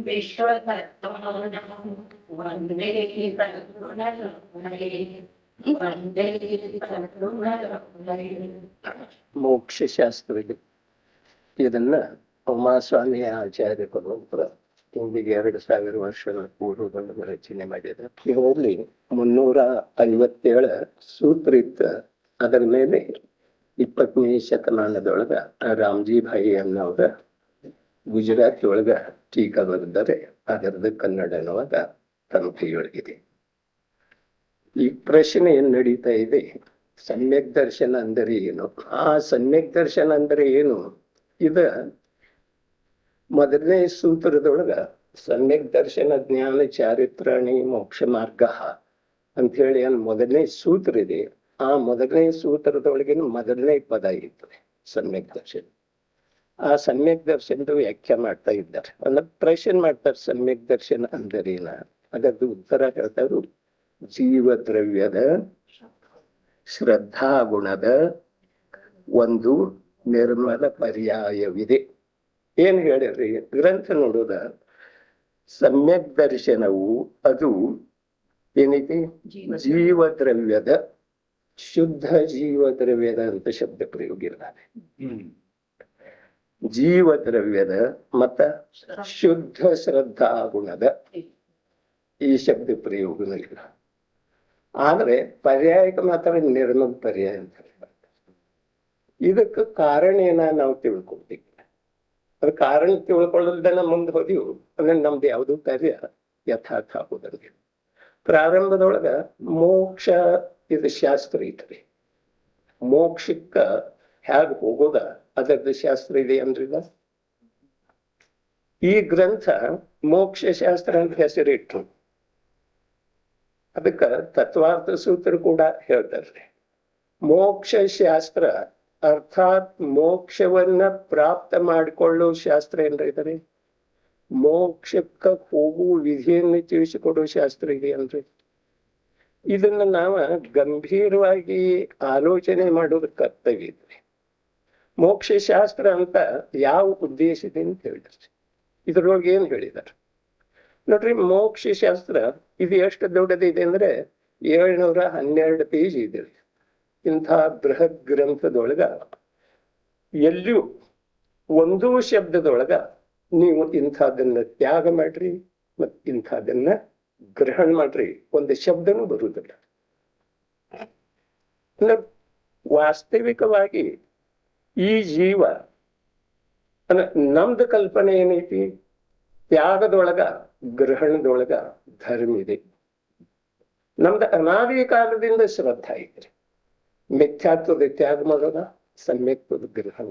विश्वतत्त्वानां वन्दे तत्त्वनलोकये वन्दे तत्त्वनलोकये ಮೋಕ್ಷಶಾಸ್ತ್ರ ಇದು. ಇದನ್ನ ಉಮಾಸ್ವಾಮಿಯ ಆಚಾರ್ಯರು ಇಂದಿಗೆ 2000 ವರ್ಷಗಳ ಪೂರ್ವದಲ್ಲಿ ರಚನೆ ಮಾಡಿದ್ದಾರೆ. ಇದರಲ್ಲಿ 357 ಸೂತ್ರ ಇತ್ತು. ಅದರ ಮೇಲೆ 20ನೇ ಶತಮಾನದೊಳಗ ರಾಮ್ಜಿ ಭಾಯಿ ಅನ್ನೋರ ಗುಜರಾತಿ ಒಳಗ ಟೀಕಾ ಬರೆದರೆ ಅದರದ್ದು ಕನ್ನಡ ಅನ್ನುವಾಗ ತಂಪೆಯೊಳಗಿದೆ. ಈ ಪ್ರಶ್ನೆ ಏನ್ ನಡೀತಾ ಇದೆ, ಸಮ್ಯಕ್ ದರ್ಶನ ಅಂದರೆ ಏನು? ಆ ಸಮ್ಯಕ್ ದರ್ಶನ ಅಂದ್ರೆ ಏನು? ಇದ ಮೊದಲನೇ ಸೂತ್ರದೊಳಗ ಸಮ್ಯಕ್ ದರ್ಶನ ಜ್ಞಾನ ಚಾರಿತ್ರಾಣಿ ಮೋಕ್ಷ ಮಾರ್ಗ ಅಂತ ಹೇಳಿ ಮೊದಲನೇ ಸೂತ್ರ ಇದೆ. ಆ ಮೊದಲನೇ ಸೂತ್ರದೊಳಗಿನ ಮೊದಲನೇ ಪದ ಇರ್ತದೆ ಸಮ್ಯಕ್ ದರ್ಶನ. ಆ ಸಮ್ಯಕ್ ದರ್ಶನದ ವ್ಯಾಖ್ಯೆ ಮಾಡ್ತಾ ಇದ್ದಾರೆ, ಅಂದ್ರೆ ಪ್ರಶ್ನೆ ಮಾಡ್ತಾರೆ ಸಮ್ಯಕ್ ದರ್ಶನ ಅಂದರೇನ. ಅದರದ್ದು ಉತ್ತರ ಹೇಳ್ತಾರು, ಜೀವದ್ರವ್ಯದ ಶ್ರದ್ಧಾ ಗುಣದ ಒಂದು ನಿರ್ಮಲ ಪರ್ಯಾಯವಿದೆ. ಏನ್ ಹೇಳಿರಿ ಗ್ರಂಥ ನೋಡುದ, ಸಮ್ಯಕ್ ದರ್ಶನವು ಅದು ಏನೈತಿ, ಜೀವದ್ರವ್ಯದ ಶುದ್ಧ ಜೀವದ್ರವ್ಯದ ಅಂತ ಶಬ್ದ ಪ್ರಯೋಗ ಇರ್ತಾರೆ. ಜೀವದ್ರವ್ಯದ ಮತ್ತ ಶುದ್ಧ ಶ್ರದ್ಧಾ ಗುಣದ ಈ ಶಬ್ದ ಪ್ರಯೋಗನೂ ಇಲ್ಲ. ಆದ್ರೆ ಪರ್ಯಾಯಕ್ಕೆ ಮಾತ್ರ ನಿರ್ಮಲ ಪರ್ಯಾಯ ಅಂತ ಹೇಳ್ತಾರೆ. ಇದಕ್ಕೆ ಕಾರಣ ಏನ ನಾವು ತಿಳ್ಕೊಳ್ತೀವಿ. ಅದ ಕಾರಣ ತಿಳ್ಕೊಳ್ಳೋದನ್ನ ಮುಂದೆ ಹೋದಿವು ಅಂದ್ರೆ ನಮ್ದು ಯಾವುದು ಕಾರ್ಯ ಯಥಾರ್ಥ ಆಗೋದಂಗೆ. ಪ್ರಾರಂಭದೊಳಗ ಮೋಕ್ಷ ಇದು ಶಾಸ್ತ್ರ ಐತ್ರಿ. ಮೋಕ್ಷಕ್ಕ ಹೇಗ್ ಹೋಗೋದ ಅದರದ್ದು ಶಾಸ್ತ್ರ ಇದೆ ಅಂದ್ರಿಲ್ಲ. ಈ ಗ್ರಂಥ ಮೋಕ್ಷ ಶಾಸ್ತ್ರ ಅಂತ ಹೆಸರಿಟ್ಟು ಅದಕ್ಕ ತತ್ವಾರ್ಥ ಸೂತ್ರ ಕೂಡ ಹೇಳ್ತಾರೆ. ಮೋಕ್ಷ ಶಾಸ್ತ್ರ ಅರ್ಥಾತ್ ಮೋಕ್ಷವನ್ನ ಪ್ರಾಪ್ತ ಮಾಡಿಕೊಳ್ಳೋ ಶಾಸ್ತ್ರ ಏನ್ರಿ? ಮೋಕ್ಷಕ್ಕ ಹೋಗುವ ವಿಧಿಯನ್ನು ತಿಳಿಸಿಕೊಡೋ ಶಾಸ್ತ್ರ ಇದೆ ಅನ್ರಿ. ಇದನ್ನ ನಾವ ಗಂಭೀರವಾಗಿ ಆಲೋಚನೆ ಮಾಡೋದ್ರ ಕರ್ತವ್ಯ ಇದ್ರಿ. ಮೋಕ್ಷ ಶಾಸ್ತ್ರ ಅಂತ ಯಾವ ಉದ್ದೇಶದೆ ಅಂತ ಹೇಳಿದ್ರಿ. ಇದ್ರೊಳಗೆ ಏನ್ ಹೇಳಿದಾರೆ ನೋಡ್ರಿ. ಮೋಕ್ಷ ಶಾಸ್ತ್ರ ಇದು ಎಷ್ಟು ದೊಡ್ಡದಿದೆ ಅಂದ್ರೆ 712 ಪೇಜ್ ಇದೆ. ಇಂಥ ಬೃಹತ್ ಗ್ರಂಥದೊಳಗ ಎಲ್ಲೂ ಒಂದೂ ಶಬ್ದದೊಳಗ ನೀವು ಇಂಥದನ್ನ ತ್ಯಾಗ ಮಾಡ್ರಿ ಮತ್ ಇಂಥದನ್ನ ಗ್ರಹಣ ಮಾಡ್ರಿ ಒಂದು ಶಬ್ದನೂ ಬರುವುದಿಲ್ಲ. ವಾಸ್ತವಿಕವಾಗಿ ಈ ಜೀವ ನಮ್ದು ಕಲ್ಪನೆ ಏನೈತಿ, ತ್ಯಾಗದೊಳಗ ಗ್ರಹಣದೊಳಗ ಧರ್ಮ ಇದೆ. ನಮ್ದು ಅನಾದಿ ಕಾಲದಿಂದ ಶ್ರದ್ಧಾ ಐತ್ರಿ. ಮಿಥ್ಯಾತ್ವದ ತ್ಯಾಗ ಮಾಡೋದ, ಸಮ್ಯಕ್ತ್ವದ ಗ್ರಹಣ.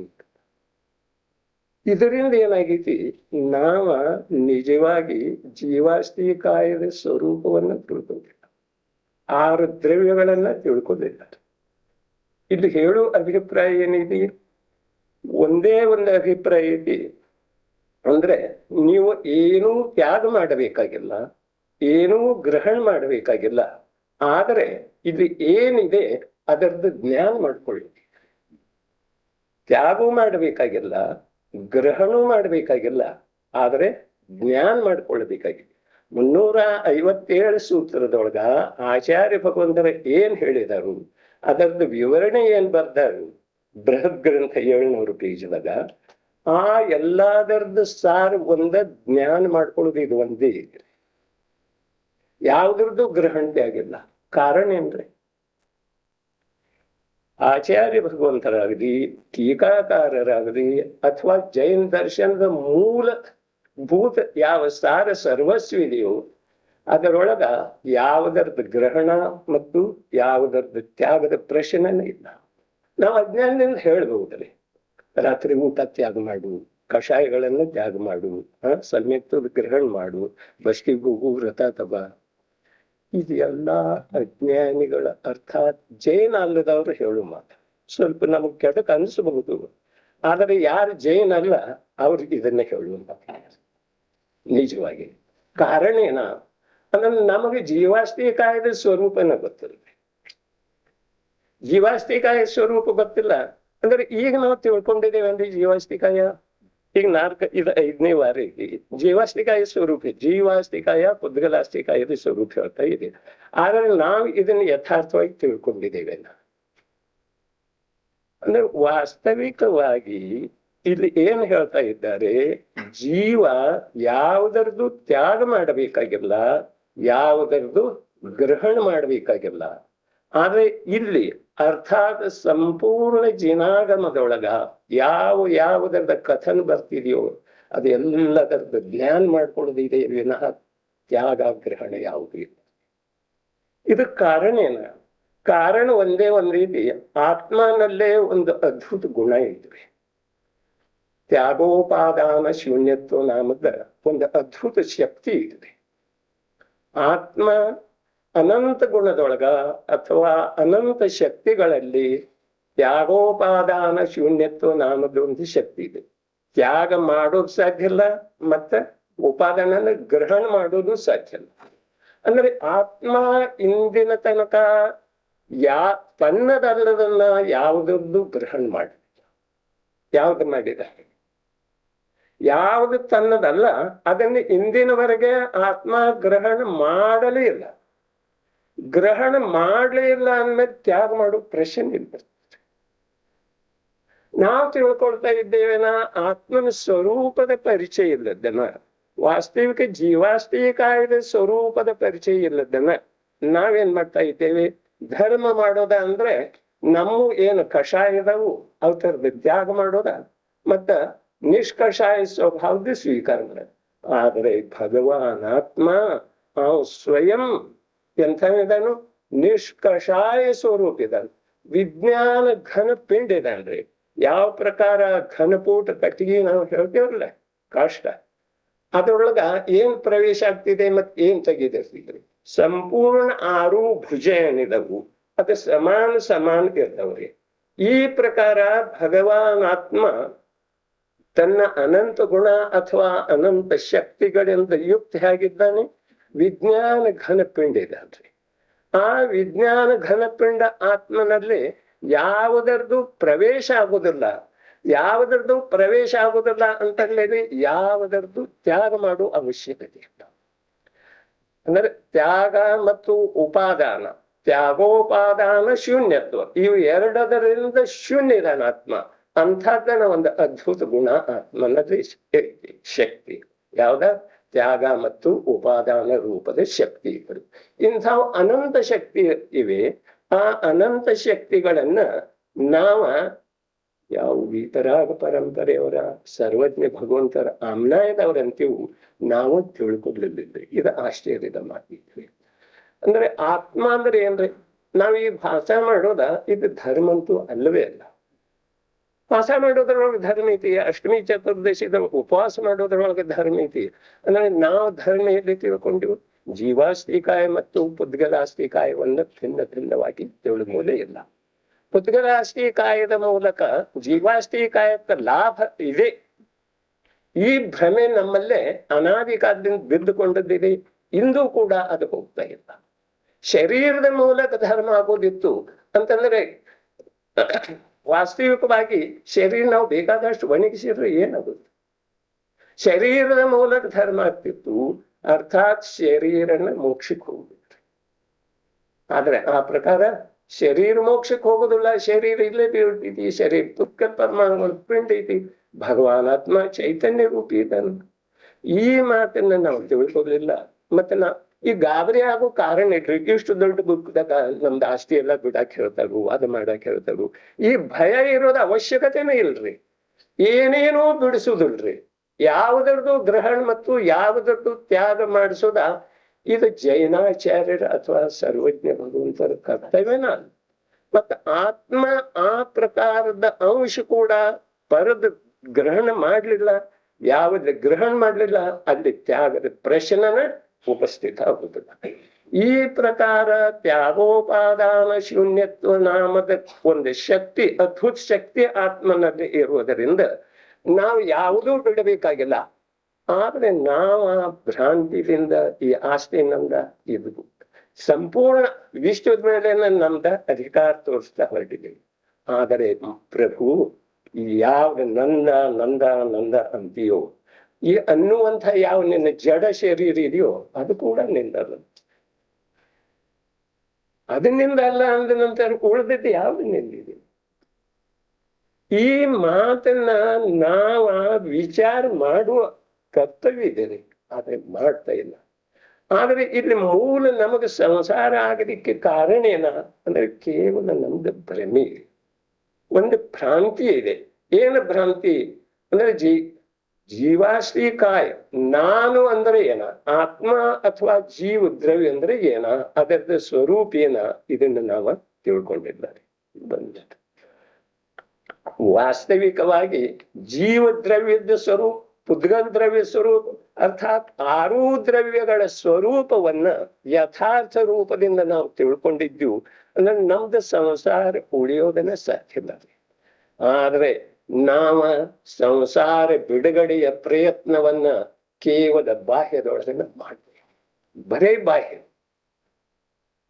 ಇದರಿಂದ ಏನಾಗೈತಿ, ನಾವ ನಿಜವಾಗಿ ಜೀವಾಸ್ತಿ ಕಾಯದ ಸ್ವರೂಪವನ್ನ ತಿಳ್ಕೊಂಡಿಲ್ಲ, 6 ದ್ರವ್ಯಗಳನ್ನ ತಿಳ್ಕೊಂಡಿಲ್ಲ. ಇಲ್ಲಿ ಹೇಳೋ ಅಭಿಪ್ರಾಯ ಏನಿದೆ, ಒಂದೇ ಒಂದು ಅಭಿಪ್ರಾಯ ಐತಿ. ಅಂದ್ರೆ ನೀವು ಏನೂ ತ್ಯಾಗ ಮಾಡಬೇಕಾಗಿಲ್ಲ, ಏನೂ ಗ್ರಹಣ ಮಾಡಬೇಕಾಗಿಲ್ಲ. ಆದರೆ ಇದು ಏನಿದೆ ಅದರದ್ದು ಜ್ಞಾನ ಮಾಡ್ಕೊಳ್ಳಿ. ತ್ಯಾಗ ಮಾಡಬೇಕಾಗಿಲ್ಲ, ಗ್ರಹಣ ಮಾಡಬೇಕಾಗಿಲ್ಲ, ಆದರೆ ಜ್ಞಾನ ಮಾಡ್ಕೊಳ್ಬೇಕಾಗಿದೆ. 357 ಸೂತ್ರದೊಳಗ ಆಚಾರ್ಯ ಭಗವಂತರ ಏನ್ ಹೇಳಿದಾರು, ಅದರದ್ದು ವಿವರಣೆ ಏನ್ ಬರ್ದಾರು ಬೃಹತ್ ಗ್ರಂಥ 700 ಪೇಜ್ದಾಗ. ಆ ಎಲ್ಲದರದ್ದು ಸಾರ ಒಂದ ಜ್ಞಾನ ಮಾಡ್ಕೊಳ್ಳೋದು ಇದು ಒಂದೇ ಇದೆ. ಯಾವ್ದ್ರದ್ದು ಗ್ರಹಣತೆ ಆಗಿಲ್ಲ. ಕಾರಣ ಏನ್ರಿ, ಆಚಾರ್ಯ ಭಗವಂತರಾಗಲಿ ಟೀಕಾಕಾರರಾಗಲಿ ಅಥವಾ ಜೈನ ದರ್ಶನದ ಮೂಲ ಭೂತ ಯಾವ ಸಾರ ಸರ್ವಸ್ವ ಇದೆಯೋ ಅದರೊಳಗ ಯಾವುದರದ್ದು ಗ್ರಹಣ ಮತ್ತು ಯಾವುದರದ್ದು ತ್ಯಾಗದ ಪ್ರಶ್ನೆನೇ ಇಲ್ಲ. ನಾವು ಅಜ್ಞಾನದಿಂದ ಹೇಳ್ಬಹುದ್ರಿ, ರಾತ್ರಿ ಊಟ ತ್ಯಾಗ ಮಾಡು, ಕಷಾಯಗಳನ್ನ ತ್ಯಾಗ ಮಾಡು, ಸಮ್ಯಕ್ತದ ಗ್ರಹಣ ಮಾಡು, ಬಸ್ಟಿಗೆ ಹೋಗು, ವ್ರತ ತಬ. ಇದು ಎಲ್ಲಾ ಅಜ್ಞಾನಿಗಳ ಅರ್ಥಾತ್ ಜೈನ ಅಲ್ಲದವ್ರು ಹೇಳು ಮಾತು. ಸ್ವಲ್ಪ ನಮಗ್ ಕೆಡಕ್ ಅನ್ಸಬಹುದು, ಆದರೆ ಯಾರು ಜೈನ ಅಲ್ಲ ಅವ್ರಿಗೆ ಇದನ್ನ ಹೇಳುವಂತ ನಿಜವಾಗಿ ಕಾರಣ ಏನ ಅಂದ್ರೆ ನಮಗೆ ಜೀವಾಸ್ತಿ ಕಾಯದ ಸ್ವರೂಪನ ಗೊತ್ತಿಲ್ಲ. ಜೀವಾಸ್ತಿ ಕಾಯ ಸ್ವರೂಪ ಗೊತ್ತಿಲ್ಲ ಅಂದ್ರೆ ಈಗ ನಾವು ತಿಳ್ಕೊಂಡಿದ್ದೇವೆ ಅಂದ್ರೆ ಜೀವಾಸ್ತಿ ಕಾಯ ಈಗ ಇದು 5ನೇ ವಾರಿಗೆ ಜೀವಾಸ್ತಿಕಾಯ ಸ್ವರೂಪ, ಜೀವಾಸ್ತಿಕಾಯ ಪುದ್ಗಲಾಸ್ತಿಕಾಯದ ಸ್ವರೂಪ ಹೇಳ್ತಾ ಇದೆ. ಆದ್ರೆ ನಾವು ಇದನ್ನ ಯಥಾರ್ಥವಾಗಿ ತಿಳ್ಕೊಂಡಿದ್ದೇವೆ. ಅಂದ್ರೆ ವಾಸ್ತವಿಕವಾಗಿ ಇಲ್ಲಿ ಏನ್ ಹೇಳ್ತಾ ಇದ್ದಾರೆ, ಜೀವ ಯಾವುದರದ್ದು ತ್ಯಾಗ ಮಾಡಬೇಕಾಗಿಲ್ಲ, ಯಾವುದರದ್ದು ಗ್ರಹಣ ಮಾಡಬೇಕಾಗಿಲ್ಲ. ಆದ್ರೆ ಇಲ್ಲಿ ಅರ್ಥಾತ್ ಸಂಪೂರ್ಣ ಜಿನಾಗಮದೊಳಗ ಯಾವುದರದ ಕಥನ ಬರ್ತಿದೆಯೋ ಅದೆಲ್ಲದರದ ಜ್ಞಾನ ಮಾಡ್ಕೊಳ್ಳೋದಿದೆ ವಿನಃ ತ್ಯಾಗ ಗ್ರಹಣ ಯಾವುದೂ ಇಲ್ಲ. ಇದಕ್ಕೆ ಕಾರಣ ಏನ? ಕಾರಣ ಒಂದೇ ಒಂದ್ ರೀತಿ ಆತ್ಮನಲ್ಲೇ ಒಂದು ಅದ್ಭುತ ಗುಣ ಇದ್ವಿ. ತ್ಯಾಗೋಪಾದಾನ ಶೂನ್ಯತ್ವ ನಾಮದ ಒಂದು ಅದ್ಭುತ ಶಕ್ತಿ ಇದೆ. ಆತ್ಮ ಅನಂತ ಗುಣದೊಳಗ ಅಥವಾ ಅನಂತ ಶಕ್ತಿಗಳಲ್ಲಿ ತ್ಯಾಗೋಪಾದಾನ ಶೂನ್ಯತ್ವ ನಾಮದ ಒಂದು ಶಕ್ತಿ ಇದೆ. ತ್ಯಾಗ ಮಾಡೋದು ಸಾಧ್ಯ ಇಲ್ಲ, ಮತ್ತೆ ಉಪಾದಾನ ಗ್ರಹಣ ಮಾಡೋದು ಸಾಧ್ಯ ಇಲ್ಲ. ಅಂದ್ರೆ ಆತ್ಮ ಇಂದಿನ ತನಕ ತನ್ನದಲ್ಲದನ್ನ ಯಾವುದನ್ನು ಗ್ರಹಣ ಮಾಡಿಲ್ಲ. ಯಾವ್ದು ಮಾಡಿದ? ಯಾವುದು ತನ್ನದಲ್ಲ ಅದನ್ನು ಇಂದಿನವರೆಗೆ ಆತ್ಮ ಗ್ರಹಣ ಮಾಡಲೇ ಇಲ್ಲ. ಗ್ರಹಣ ಮಾಡಲೇ ಇಲ್ಲ ಅಂದ್ಮೇಲೆ ತ್ಯಾಗ ಮಾಡೋ ಪ್ರಶ್ನೆ ಇಲ್ಲ. ನಾವು ತಿಳ್ಕೊಳ್ತಾ ಇದ್ದೇವೇನ ಆತ್ಮನ ಸ್ವರೂಪದ ಪರಿಚಯ ಇಲ್ಲದನ್ನ, ವಾಸ್ತವಿಕ ಜೀವಾಸ್ತಿಕಾಯದ ಸ್ವರೂಪದ ಪರಿಚಯ ಇಲ್ಲದನ್ನ ನಾವೇನ್ ಮಾಡ್ತಾ ಇದ್ದೇವೆ? ಧರ್ಮ ಮಾಡೋದ ಅಂದ್ರೆ ನಮ್ಮ ಏನು ಕಷಾಯದವು ಅವತರದ ತ್ಯಾಗ ಮಾಡೋದ, ಮತ್ತ ನಿಷ್ಕಷಾಯ ಸ್ವಭಾವದ ಸ್ವೀಕಾರ ಮಾಡ. ಆದರೆ ಭಗವಾನ್ ಆತ್ಮ ಸ್ವಯಂ ಎಂಥವಿದಾನು? ನಿಷ್ಕಷಾಯ ಸ್ವರೂಪ ಇದ್ದಾನೆ. ವಿಜ್ಞಾನ ಘನ ಪಿಂಡ ಇದ್ದಾನ್ರಿ. ಯಾವ ಪ್ರಕಾರ ಘನಪೂಟ ಕಟ್ಟಿಗೆ ನಾವು ಹೇಳ್ತೇವಲ್ಲ ಕಾಷ್ಟ, ಅದ್ರೊಳಗ ಏನ್ ಪ್ರವೇಶ ಆಗ್ತಿದೆ ಮತ್ ಏನ್ ತೆಗಿದಿರ್ತಿದ್ರಿ? ಸಂಪೂರ್ಣ 6 ಭುಜ ಏನಿದವು ಅದು ಸಮಾನ ಇರ್ತಾವ್ರಿ. ಈ ಪ್ರಕಾರ ಭಗವಾನ್ ಆತ್ಮ ತನ್ನ ಅನಂತ ಗುಣ ಅಥವಾ ಅನಂತ ಶಕ್ತಿಗಳಿಂದ ಯುಕ್ತ ಆಗಿದ್ದಾನೆ. ವಿಜ್ಞಾನ ಘನಪಿಂಡ ಇದ್ದಾನ್ರಿ. ಆ ವಿಜ್ಞಾನ ಘನಪಿಂಡ ಆತ್ಮನಲ್ಲಿ ಯಾವುದರದ್ದು ಪ್ರವೇಶ ಆಗುದಿಲ್ಲ. ಯಾವುದರದ್ದು ಪ್ರವೇಶ ಆಗುದಿಲ್ಲ ಅಂತಂದ್ರೆ ಯಾವುದರದ್ದು ತ್ಯಾಗ ಮಾಡುವ ಅವಶ್ಯಕತೆ ಇಲ್ಲ. ಅಂದ್ರೆ ತ್ಯಾಗ ಮತ್ತು ಉಪಾದಾನ, ತ್ಯಾಗೋಪಾದಾನ ಶೂನ್ಯತ್ವ, ಇವು ಎರಡದರಿಂದ ಶೂನ್ಯ ಇದಾನ ಆತ್ಮ. ಅಂಥದ್ದನ್ನ ಒಂದು ಅದ್ಭುತ ಗುಣ ಆತ್ಮನಲ್ಲಿ ಶಕ್ತಿ. ಯಾವ್ದ? ತ್ಯಾಗ ಮತ್ತು ಉಪಾದಾನ ರೂಪದ ಶಕ್ತಿಗಳು. ಇಂಥ ಅನಂತ ಶಕ್ತಿ ಇವೆ. ಆ ಅನಂತ ಶಕ್ತಿಗಳನ್ನ ನಾವ ಯಾವ ವಿತರಾಗ ಪರಂಪರೆಯವರ ಸರ್ವಜ್ಞ ಭಗವಂತರ ಆಮ್ನಾಯದವರಂತೆಯೂ ನಾವು ತಿಳ್ಕೊಳ್ಲಿಲ್ಲ. ಇದು ಆಶ್ಚರ್ಯದ ಮಾತಿದ್ವಿ. ಅಂದ್ರೆ ಆತ್ಮ ಅಂದ್ರೆ ಏನ್ರಿ? ನಾವ್ ಈ ಭಾಷೆ ಮಾಡೋದ ಇದು ಧರ್ಮ ಅಂತೂ ಅಲ್ಲವೇ ಅಲ್ಲ. ಭಾಷೆ ಮಾಡೋದ್ರೊಳಗೆ ಧರ್ಮ ಐತಿ, ಅಷ್ಟಮಿ ಚತುರ್ದಶಿದ ಉಪವಾಸ ಮಾಡೋದ್ರೊಳಗೆ ಧರ್ಮ ಐತಿ. ಅಂದ್ರೆ ನಾವು ಧರ್ಮ ಎಲ್ಲಿ ತಿಳ್ಕೊಂಡಿವು? ಜೀವಾಸ್ತಿಕಾಯ ಮತ್ತು ಪುದ್ಗಲಾಸ್ತಿಕಾಯವನ್ನ ಭಿನ್ನವಾಗಿ ತಿಳ್ಕೊಳ್ಳೇ ಇಲ್ಲ. ಪುದ್ಗಲಾಸ್ತಿಕಾಯದ ಮೂಲಕ ಜೀವಾಸ್ತಿಕಾಯಕ್ಕೆ ಲಾಭ ಇದೆ. ಈ ಭ್ರಮೆ ನಮ್ಮಲ್ಲೇ ಅನಾದಿ ಕಾಲದಿಂದ ಬಿದ್ದುಕೊಂಡದ್ದಿದೆ. ಇಂದು ಕೂಡ ಅದು ಹೋಗ್ತಾ ಇಲ್ಲ. ಶರೀರದ ಮೂಲಕ ಧರ್ಮ ಆಗೋದಿತ್ತು ಅಂತಂದ್ರೆ ವಾಸ್ತವಿಕವಾಗಿ ಶರೀರ ನಾವು ಬೇಕಾದಷ್ಟು ಒಣಗಿಸಿದ್ರೆ ಏನಾಗುತ್ತೆ? ಶರೀರದ ಮೂಲಕ ಧರ್ಮ ಆಗ್ತಿತ್ತು, ಅರ್ಥಾತ್ ಶರೀರನ ಮೋಕ್ಷಕ್ಕೆ ಹೋಗ್ಬಿಟ್ರಿ. ಆದ್ರೆ ಆ ಪ್ರಕಾರ ಶರೀರ ಮೋಕ್ಷಕ್ಕೆ ಹೋಗೋದಿಲ್ಲ. ಶರೀರ ಇಲ್ಲೇ ಬೀಳ್ತೈತಿ. ಶರೀರ ತುಕ್ಕ ಪರಮಾಣುಗಳು ಪಿಂಡ ಐತಿ. ಭಗವಾನ್ ಆತ್ಮ ಚೈತನ್ಯ ರೂಪಿ ಇದ್ದಾನ. ಈ ಮಾತನ್ನ ನಾವು ತಿಳ್ಕೊಲಿಲ್ಲ. ಮತ್ತೆ ಈ ಗಾಬರಿ ಆಗೋ ಕಾರಣ ಇಟ್ರಿ. ಇಷ್ಟು ದೊಡ್ಡ ಬುಕ್ದಾಗ ನಮ್ದು ಆಸ್ತಿ ಎಲ್ಲ ಬಿಡಾಕ್ ಹೇಳ್ತಾರು, ಅದು ಮಾಡಾಕ್ ಹೇಳ್ತಾರು. ಈ ಭಯ ಇರೋದ ಅವಶ್ಯಕತೆನೇ ಇಲ್ರಿ. ಏನೇನೋ ಬಿಡಿಸುದಿಲ್ರಿ. ಯಾವುದರದ್ದು ಗ್ರಹಣ ಮತ್ತು ಯಾವುದರದ್ದು ತ್ಯಾಗ ಮಾಡಿಸೋದ ಇದು ಜೈನಾಚಾರ್ಯರ ಅಥವಾ ಸರ್ವಜ್ಞ ಭಗವಂತರ ಕರ್ತವ್ಯನ. ಮತ್ತ ಆತ್ಮ ಆ ಪ್ರಕಾರದ ಅಂಶ ಕೂಡ ಪರದ ಗ್ರಹಣ ಮಾಡ್ಲಿಲ್ಲ. ಯಾವ್ದು ಗ್ರಹಣ ಮಾಡ್ಲಿಲ್ಲ ಅಲ್ಲಿ ತ್ಯಾಗದ ಪ್ರಶ್ನನ ಉಪಸ್ಥಿತ ಆಗುದಿಲ್ಲ. ಈ ಪ್ರಕಾರ ತ್ಯಾಗೋಪಾದಾನ ಶೂನ್ಯತ್ವ ನಾಮದ ಒಂದು ಶಕ್ತಿ, ಅದ್ಭುತ ಶಕ್ತಿ ಆತ್ಮನಲ್ಲಿ ಇರುವುದರಿಂದ ನಾವು ಯಾವುದೂ ಬಿಡಬೇಕಾಗಿಲ್ಲ. ಆದ್ರೆ ನಾವು ಆ ಭ್ರಾಂತಿಯಿಂದ ಈ ಆಸ್ತಿನಿಂದ ಇದು ಸಂಪೂರ್ಣ ವಿಶ್ವದ ಮೇಲೆ ನಮ್ದ ಅಧಿಕಾರ ತೋರಿಸ್ತಾ ಹೊರಟಿದ್ದೀವಿ. ಆದರೆ ಪ್ರಭು ಯಾವ್ದು ನಂದ ನಂದ ನಂದ ಅಂತೀಯೋ, ಈ ಅನ್ನುವಂಥ ಯಾವ ನಿನ್ನ ಜಡ ಶರೀರ ಇದೆಯೋ ಅದು ಕೂಡ ನಿಂದಲ್ಲ. ಅದನ್ನಿಂದ ಅಲ್ಲ ಅಂದ ನಂತರ ಉಳಿದಿದ್ದು ಯಾವ್ದು ನಿಂದಿದೆ? ಈ ಮಾತನ್ನ ನಾವ ವಿಚಾರ ಮಾಡುವ ಕರ್ತವ್ಯ ಇದೆ, ಆದ್ರೆ ಮಾಡ್ತಾ ಇಲ್ಲ. ಆದ್ರೆ ಇಲ್ಲಿ ಮೂಲ ನಮಗೆ ಸಂಸಾರ ಆಗಲಿಕ್ಕೆ ಕಾರಣ ಏನ ಅಂದ್ರೆ ಕೇವಲ ನಮ್ದು ಭ್ರಮೆ, ಒಂದು ಭ್ರಾಂತಿ ಇದೆ. ಏನು ಭ್ರಾಂತಿ ಅಂದ್ರೆ ಜೀವಾಶ್ರೀ ಕಾಯ, ನಾನು ಅಂದ್ರೆ ಏನ, ಆತ್ಮ ಅಥವಾ ಜೀವ ದ್ರವ್ಯ ಅಂದ್ರೆ ಏನ, ಅದರದ ಸ್ವರೂಪ ಏನ, ಇದನ್ನು ನಾವು ತಿಳ್ಕೊಂಡಿದ್ದಾರೆ. ಬಂದ ವಾಸ್ತವಿಕವಾಗಿ ಜೀವ ದ್ರವ್ಯದ ಸ್ವರೂಪ, ಪುದ್ಗಲ್ ದ್ರವ್ಯ ಸ್ವರೂಪ, ಅರ್ಥಾತ್ ಆರೂ ದ್ರವ್ಯಗಳ ಸ್ವರೂಪವನ್ನ ಯಥಾರ್ಥ ರೂಪದಿಂದ ನಾವು ತಿಳ್ಕೊಂಡಿದ್ದೀವಿ ಅಂದ್ರೆ ನಮ್ದು ಸಂಸಾರ ಉಳಿಯೋದನ್ನ ಸಾಧ್ಯವಿಲ್ಲ. ಆದ್ರೆ ನಾವ ಸಂಸಾರ ಬಿಡುಗಡೆಯ ಪ್ರಯತ್ನವನ್ನ ಕೇವಲ ಬಾಹ್ಯದೊಳಗನ್ನ ಮಾಡ್ತೇವೆ, ಬರೇ ಬಾಹ್ಯ.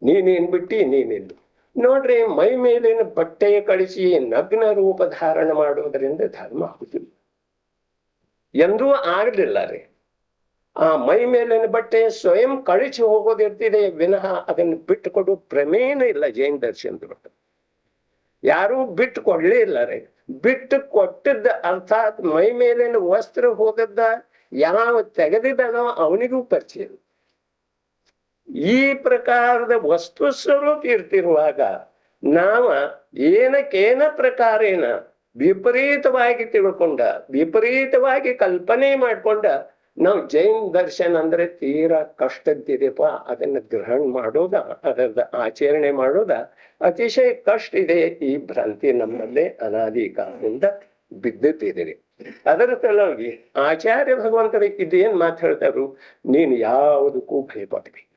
ನೀನೇನ್ ಬಿಟ್ಟಿ ನೀನೆಂದು ನೋಡ್ರಿ, ಮೈ ಮೇಲಿನ ಬಟ್ಟೆಯ ಕಳಿಸಿ ನಗ್ನ ರೂಪ ಧಾರಣ ಮಾಡುವುದರಿಂದ ಧರ್ಮ ಆಗುದಿಲ್ಲ, ಎಂದೂ ಆಗಲಿಲ್ಲ ರೀ. ಆ ಮೈ ಮೇಲಿನ ಬಟ್ಟೆ ಸ್ವಯಂ ಕಳಿಸಿ ಹೋಗೋದಿರ್ತಿದೆ ವಿನಃ ಅದನ್ನು ಬಿಟ್ಟು ಕೊಡು ಪ್ರಮೇನ ಇಲ್ಲ. ಜೈನ ದರ್ಶನದೊಳಗೆ ಯಾರೂ ಬಿಟ್ಟು ಕೊಡ್ಲೇ ಇಲ್ಲ ರೀ. ಬಿಟ್ಟು ಕೊಟ್ಟದ್ದ ಅರ್ಥಾತ್ ಮೈ ಮೇಲಿನ ವಸ್ತ್ರ ಹೋದದ್ದ ಯಾವ ತೆಗೆದಿದ್ದಾನೋ ಅವನಿಗೂ ಪರಿಚಯ. ಈ ಪ್ರಕಾರದ ವಸ್ತು ಸ್ವರೂಪ ಇರ್ತಿರುವಾಗ ನಾವ ಏನಕ್ಕೇನ ಪ್ರಕಾರೇನ ವಿಪರೀತವಾಗಿ ತಿಳ್ಕೊಂಡ, ವಿಪರೀತವಾಗಿ ಕಲ್ಪನೆ ಮಾಡ್ಕೊಂಡ ನಾವು ಜೈನ್ ದರ್ಶನ ಅಂದ್ರೆ ತೀರಾ ಕಷ್ಟದ್ದಿದೆಪ್ಪ, ಅದನ್ನ ಗ್ರಹಣ ಮಾಡೋದ, ಅದರದ ಆಚರಣೆ ಮಾಡೋದ ಅತಿಶಯ ಕಷ್ಟ ಇದೆ. ಈ ಭ್ರಾಂತಿ ನಮ್ಮಲ್ಲೇ ಅನಾದಿ ಕಾಲದಿಂದ ಬಿದ್ದುತ್ತಿದೆ. ಅದರ ಸಲುವಾಗಿ ಆಚಾರ್ಯ ಭಗವಂತರು ಇದೇನ್ ಮಾತಾಡ್ತಾರು, ನೀನು ಯಾವುದಕ್ಕೂ ಭಯಪಡ್ಬೇಕು,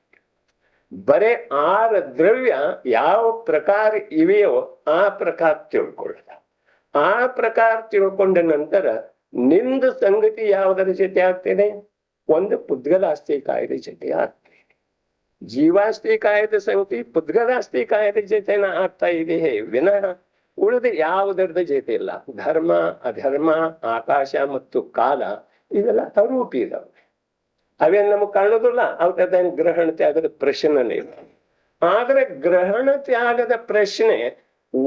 ಬರೇ 6 ದ್ರವ್ಯ ಯಾವ ಪ್ರಕಾರ ಇವೆಯೋ ಆ ಪ್ರಕಾರ ತಿಳ್ಕೊಳ್ಳ. ಆ ಪ್ರಕಾರ ತಿಳ್ಕೊಂಡ ನಂತರ ನಿಂದ ಸಂಗತಿ ಯಾವುದರ ಜೊತೆ ಆಗ್ತದೆ, ಒಂದು ಪುದ್ಗಲಾಸ್ತಿ ಕಾಯದ ಜೊತೆ ಆಗ್ತದೆ. ಜೀವಾಸ್ತಿ ಕಾಯದ ಸಂಗತಿ ಪುದ್ಗಲಾಸ್ತಿ ಕಾಯದ ಜೊತೆನ ಆಗ್ತಾ ಇದೆ ವಿನಃ ಉಳಿದ ಯಾವುದರದ ಜೊತೆ ಇಲ್ಲ. ಧರ್ಮ ಅಧರ್ಮ, ಆಕಾಶ ಮತ್ತು ಕಾಲ ಇವೆಲ್ಲ ಅರೂಪಿ ಇದಾವೆ, ಅವೇನ್ ನಮಗ್ ಕಾಣೋದಿಲ್ಲ. ಅವ್ರದ್ದು ಗ್ರಹಣ ತ್ಯಾಗದ ಪ್ರಶ್ನೆನೇ ಇಲ್ಲ. ಆದ್ರೆ ಗ್ರಹಣ ತ್ಯಾಗದ ಪ್ರಶ್ನೆ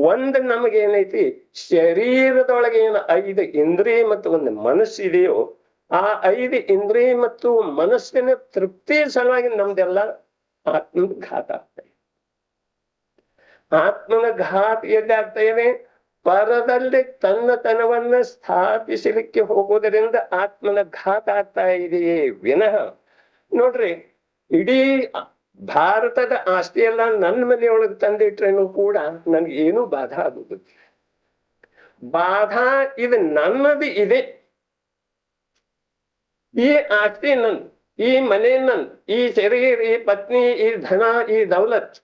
ಒಂದು ನಮಗೇನೈತಿ, ಶರೀರದೊಳಗೆ ಏನು 5 ಇಂದ್ರಿಯ ಮತ್ತು ಒಂದು ಮನಸ್ಸಿದೆಯೋ ಆ 5 ಇಂದ್ರಿಯ ಮತ್ತು ಮನಸ್ಸಿನ ತೃಪ್ತಿ ಸಲುವಾಗಿ ನಮ್ದೆಲ್ಲ ಆತ್ಮನ ಘಾತ ಆಗ್ತಾ ಇದೆ. ಆತ್ಮನ ಘಾತ ಎಲ್ಲಿ ಇದೆ, ಪರದಲ್ಲಿ ತನ್ನತನವನ್ನ ಸ್ಥಾಪಿಸಲಿಕ್ಕೆ ಹೋಗೋದರಿಂದ ಆತ್ಮನ ಘಾತ ಆಗ್ತಾ ಇದೆಯೇ ವಿನಃ. ನೋಡ್ರಿ, ಇಡೀ ಭಾರತದ ಆಸ್ತಿ ಎಲ್ಲ ನನ್ನ ಮನೆಯೊಳಗೆ ತಂದಿಟ್ರೇನು ಕೂಡ ನನ್ಗೆ ಏನೂ ಬಾಧ ಆಗುದಿಲ್ಲ. ಬಾಧ ಇದು ನನ್ನದು ಇದೆ. ಈ ಆಸ್ತಿ ನಂದು, ಈ ಮನೆ ನಂದು, ಈ ಶರೀರ, ಈ ಪತ್ನಿ, ಈ ಧನ, ಈ ದೌಲತ್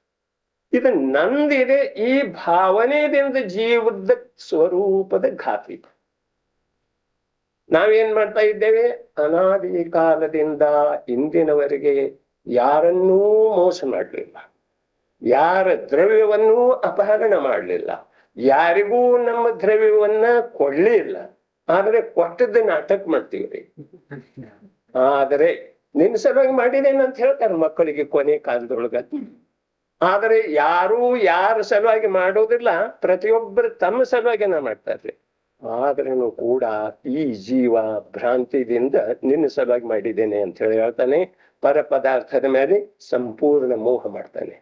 ಇದು ನಂದಿದೆ. ಈ ಭಾವನೆಯಿಂದ ಜೀವದ ಸ್ವರೂಪದ ಘಾತಿ. ನಾವೇನ್ ಮಾಡ್ತಾ ಇದ್ದೇವೆ, ಅನಾದಿ ಕಾಲದಿಂದ ಇಂದಿನವರೆಗೆ ಯಾರನ್ನೂ ಮೋಸ ಮಾಡಲಿಲ್ಲ, ಯಾರ ದ್ರವ್ಯವನ್ನೂ ಅಪಹರಣ ಮಾಡಲಿಲ್ಲ, ಯಾರಿಗೂ ನಮ್ಮ ದ್ರವ್ಯವನ್ನ ಕೊಡ್ಲಿಲ್ಲ. ಆದ್ರೆ ಕೊಟ್ಟದ್ದು ನಾಟಕ ಮಾಡ್ತೀವ್ರಿ. ಆದರೆ ನಿನ್ನ ಸಲುವಾಗಿ ಮಾಡಿದೇನೆ ಅಂತ ಹೇಳ್ತಾರೆ ಮಕ್ಕಳಿಗೆ ಕೊನೆ ಕಾಲದೊಳಗ. ಆದರೆ ಯಾರೂ ಯಾರ ಸಲುವಾಗಿ ಮಾಡೋದಿಲ್ಲ, ಪ್ರತಿಯೊಬ್ಬರು ತಮ್ಮ ಸಲುವಾಗಿನ ಮಾಡ್ತಾರೆ. ಆದ್ರೂ ಕೂಡ ಈ ಜೀವ ಭ್ರಾಂತಿದಿಂದ ನಿನ್ನ ಸಲುವಾಗಿ ಮಾಡಿದ್ದೇನೆ ಅಂತ ಹೇಳಿ ಹೇಳ್ತಾನೆ. ಪರ ಪದಾರ್ಥದ ಮೇಲೆ ಸಂಪೂರ್ಣ ಮೋಹ ಮಾಡ್ತಾನೆ.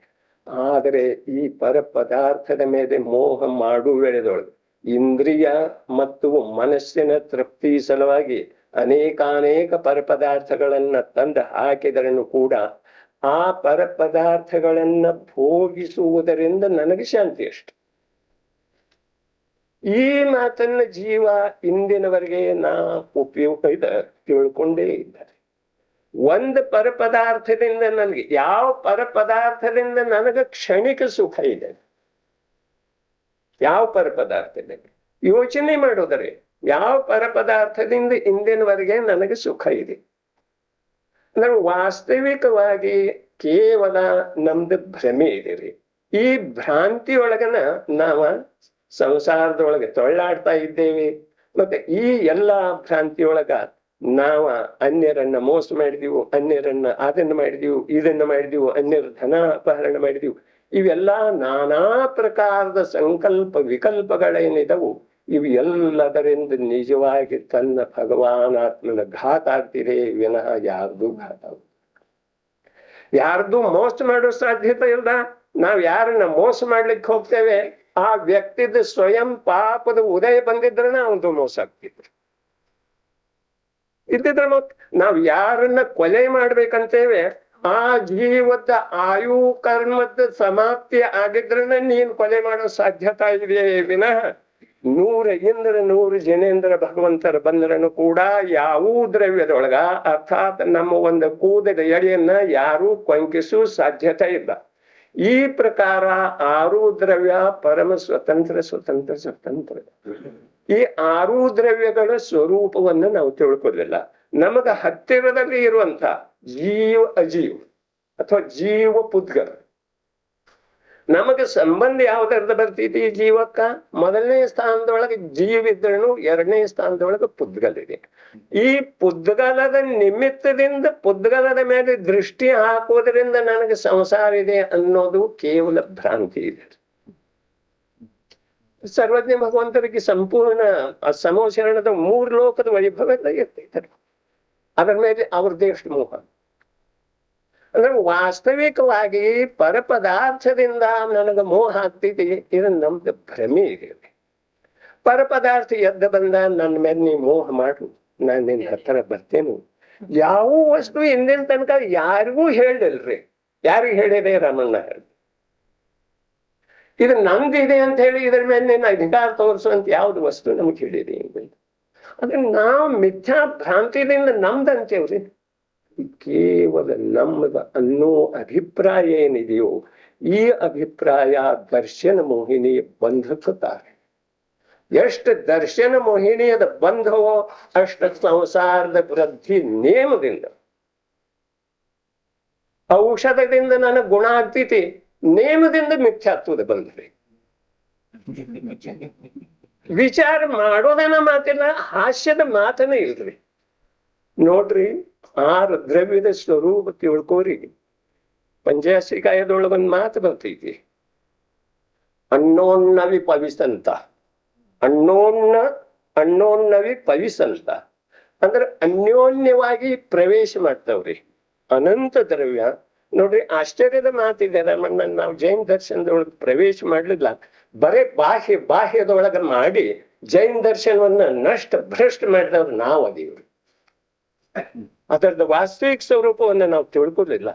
ಆದರೆ ಈ ಪರ ಪದಾರ್ಥದ ಮೇಲೆ ಮೋಹ ಮಾಡುವ ವೇಳೆದೊಳಗೆ ಇಂದ್ರಿಯ ಮತ್ತು ಮನಸ್ಸಿನ ತೃಪ್ತಿ ಸಲುವಾಗಿ ಅನೇಕಾನೇಕ ಪರ ಪದಾರ್ಥಗಳನ್ನ ತಂದು ಹಾಕಿದರನ್ನು ಕೂಡ ಆ ಪರ ಪದಾರ್ಥಗಳನ್ನ ಭೋಗಿಸುವುದರಿಂದ ನನಗೆ ಶಾಂತಿ ಅಷ್ಟು. ಈ ಮಾತನ್ನ ಜೀವ ಇಂದಿನವರೆಗೆ ತಿಳ್ಕೊಂಡೇ ಇದ್ದಾರೆ. ಒಂದು ಪರ ಪದಾರ್ಥದಿಂದ ನನಗೆ, ಯಾವ ಪರ ಪದಾರ್ಥದಿಂದ ನನಗೆ ಕ್ಷಣಿಕ ಸುಖ ಇದೆ, ಯಾವ ಪರ ಪದಾರ್ಥದಲ್ಲಿ ಯೋಚನೆ ಮಾಡೋದರೆ ಯಾವ ಪರ ಪದಾರ್ಥದಿಂದ ಇಂದಿನವರೆಗೆ ನನಗೆ ಸುಖ ಇದೆ ಅಂದ್ರೆ ವಾಸ್ತವಿಕವಾಗಿ ಕೇವಲ ನಮ್ದು ಭ್ರಮೆ ಇದೆ ರೀ. ಈ ಭ್ರಾಂತಿಯೊಳಗನ ನಾವ ಸಂಸಾರದೊಳಗೆ ತೊಳ್ಳಾಡ್ತಾ ಇದ್ದೇವೆ. ಮತ್ತೆ ಈ ಎಲ್ಲಾ ಭ್ರಾಂತಿಯೊಳಗ ನಾವ ಅನ್ಯರನ್ನ ಮೋಸ ಮಾಡಿದೀವು, ಅನ್ಯರನ್ನ ಅದನ್ನ ಮಾಡಿದೀವು, ಇದನ್ನ ಮಾಡಿದೀವು, ಅನ್ಯರ ಧನ ಅಪಹರಣ ಮಾಡಿದೀವು. ಇವೆಲ್ಲಾ ನಾನಾ ಪ್ರಕಾರದ ಸಂಕಲ್ಪ ವಿಕಲ್ಪಗಳೇನಿದವು ಇವು ಎಲ್ಲದರಿಂದ ನಿಜವಾಗಿ ತನ್ನ ಭಗವಾನಾತ್ಮನ ಘಾತ ಆಗ್ತಿದೆ ವಿನಃ ಯಾರ್ದು ಘಾತ ಯಾರ್ದು ಮೋಸ ಮಾಡೋ ಸಾಧ್ಯತೆ ಇಲ್ಲ. ನಾವ್ ಯಾರನ್ನ ಮೋಸ ಮಾಡ್ಲಿಕ್ಕೆ ಹೋಗ್ತೇವೆ ಆ ವ್ಯಕ್ತಿದ ಸ್ವಯಂ ಪಾಪದ ಉದಯ ಬಂದಿದ್ರನ ಅವನು ಮೋಸ ಆಗ್ತಿದ್ರು. ಇದ್ದಿದ್ರೆ ನಾವ್ ಯಾರನ್ನ ಕೊಲೆ ಮಾಡ್ಬೇಕಂತೇವೆ ಆ ಜೀವದ ಆಯು ಕರ್ಮದ ಸಮಾಪ್ತಿ ಆಗಿದ್ರನ ನೀನ್ ಕೊಲೆ ಮಾಡೋ ಸಾಧ್ಯತೆ ಇದೆ ವಿನಃ 100 ಇಂದ್ರ 100 ಜನೇಂದ್ರ ಭಗವಂತರ ಬಂದ್ರನು ಕೂಡ ಯಾವ ದ್ರವ್ಯದೊಳಗ ಅರ್ಥಾತ್ ನಮ್ಮ ಒಂದು ಕೂದದ ಎಳೆಯನ್ನ ಯಾರೂ ಕೊಂಕಿಸೋ ಸಾಧ್ಯತೆ ಇಲ್ಲ. ಈ ಪ್ರಕಾರ 6 ದ್ರವ್ಯ ಪರಮ ಸ್ವತಂತ್ರ ಸ್ವತಂತ್ರ ಸ್ವತಂತ್ರ. ಈ 6 ದ್ರವ್ಯಗಳ ಸ್ವರೂಪವನ್ನು ನಾವು ತಿಳ್ಕೊಳ್ಳಿಲ್ಲ. ನಮಗ ಹತ್ತಿರದಲ್ಲಿ ಇರುವಂತ ಜೀವ ಅಜೀವ ಅಥವಾ ಜೀವ ಪುದ್ಗಲ ನಮಗೆ ಸಂಬಂಧ ಯಾವ್ದರ್ದ ಬರ್ತೈತಿ ಜೀವಕ್ಕ? ಮೊದಲನೇ ಸ್ಥಾನದೊಳಗೆ ಜೀವ ಇದ್ರೂ 2ನೇ ಸ್ಥಾನದೊಳಗೆ ಪುದ್ಗಲಿದೆ. ಈ ಪುದ್ಗಲದ ನಿಮಿತ್ತದಿಂದ ಪುದ್ಗಲದ ಮೇಲೆ ದೃಷ್ಟಿ ಹಾಕೋದ್ರಿಂದ ನನಗೆ ಸಂಸಾರ ಇದೆ ಅನ್ನೋದು ಕೇವಲ ಭ್ರಾಂತಿ ಇದೆ. ಸರ್ವಜ್ಞ ಭಗವಂತರಿಗೆ ಸಂಪೂರ್ಣ ಸಮೋಚರಣದ 3 ಲೋಕದ ವೈಭವ ಎಲ್ಲ ಇರ್ತೈತಾರೆ. ಅದರ ಮೇಲೆ ಅವ್ರದ್ದು ಎಷ್ಟು ಮೋಹ ಅಂದ್ರೆ ವಾಸ್ತವಿಕವಾಗಿ ಪರಪದಾರ್ಥದಿಂದ ನನಗೆ ಮೋಹ ಆಗ್ತಿದೆ. ಇದು ನಮ್ದು ಭ್ರಮೆ ಇದೆ. ಪರಪದಾರ್ಥ ಎದ್ದ ಬಂದ ನನ್ನ ಮೇಲೆ ನೀ ಮೋಹ ಮಾಡು, ನಾನು ನಿನ್ನ ಹತ್ರ ಬರ್ತೇನೆ. ಯಾವ ವಸ್ತು ಇಂದಿನ ತನಕ ಯಾರಿಗೂ ಹೇಳಿಲ್ರಿ. ಯಾರಿಗೂ ಹೇಳಿದೆ? ರಮಣ್ಣ ಹೇಳಿ ಇದು ನಮ್ದಿದೆ ಅಂತ ಹೇಳಿ ಇದ್ರ ಮೇಲೆ ನೀನು ಅಧಿಕಾರ ತೋರಿಸುವಂತ ಯಾವ್ದು ವಸ್ತು ನಮ್ಗೆ ಹೇಳಿದೆ? ಅದ್ರ ನಾವು ಮಿಥ್ಯಾ ಭ್ರಾಂತಿಯಿಂದ ನಮ್ದಂತೇವ್ರಿ. ಕೇವಲ ನಮ್ಮದ ಅನ್ನೋ ಅಭಿಪ್ರಾಯ ಏನಿದೆಯೋ ಈ ಅಭಿಪ್ರಾಯ ದರ್ಶನ ಮೋಹಿನಿ ಬಂಧಕುತ್ತಾರೆ. ಎಷ್ಟು ದರ್ಶನ ಮೋಹಿನಿಯದ ಬಂಧವೋ ಅಷ್ಟ ಸಂಸಾರದ ವೃದ್ಧಿ ನೇಮದಿಂದ. ಔಷಧದಿಂದ ನನಗೆ ಗುಣ ಆಗ್ತೈತಿ, ನೇಮದಿಂದ ಮಿಥ್ಯಾತ್ವದ ಬಂದ್ರಿ. ವಿಚಾರ ಮಾಡೋದನ್ನ ಮಾತಿಲ್ಲ, ಹಾಸ್ಯದ ಮಾತನೇ ಇಲ್ರಿ. ನೋಡ್ರಿ 6 ದ್ರವ್ಯದ ಸ್ವರೂಪ ತಿಳ್ಕೋರಿ. ಪಂಚಾಸಿಕಾಯದೊಳಗೊಂದು ಮಾತು ಬರ್ತೈತಿ, ಅಣ್ಣೋನ್ನವಿ ಪವಿಸಂತ. ಅಣ್ಣೋನ್ನವಿ ಪವಿಸಂತ ಅಂದ್ರೆ ಅನ್ಯೋನ್ಯವಾಗಿ ಪ್ರವೇಶ ಮಾಡ್ತಾವ್ರಿ ಅನಂತ ದ್ರವ್ಯ. ನೋಡ್ರಿ ಆಶ್ಚರ್ಯದ ಮಾತಿದೆ. ರಮಣ್ಣ ನಾವು ಜೈನ ದರ್ಶನದೊಳಗೆ ಪ್ರವೇಶ ಮಾಡ್ಲಿಲ್ಲ, ಬರೇ ಬಾಹ್ಯದೊಳಗ ಮಾಡಿ ಜೈನ ದರ್ಶನವನ್ನ ಭ್ರಷ್ಟ ಮಾಡಿದವ್ರು ನಾವು ಅದೀವ್ರಿ. ಅದರದ ವಾಸ್ತವಿಕ ಸ್ವರೂಪವನ್ನು ನಾವು ತಿಳ್ಕೊಳ್ಳಿಲ್ಲ.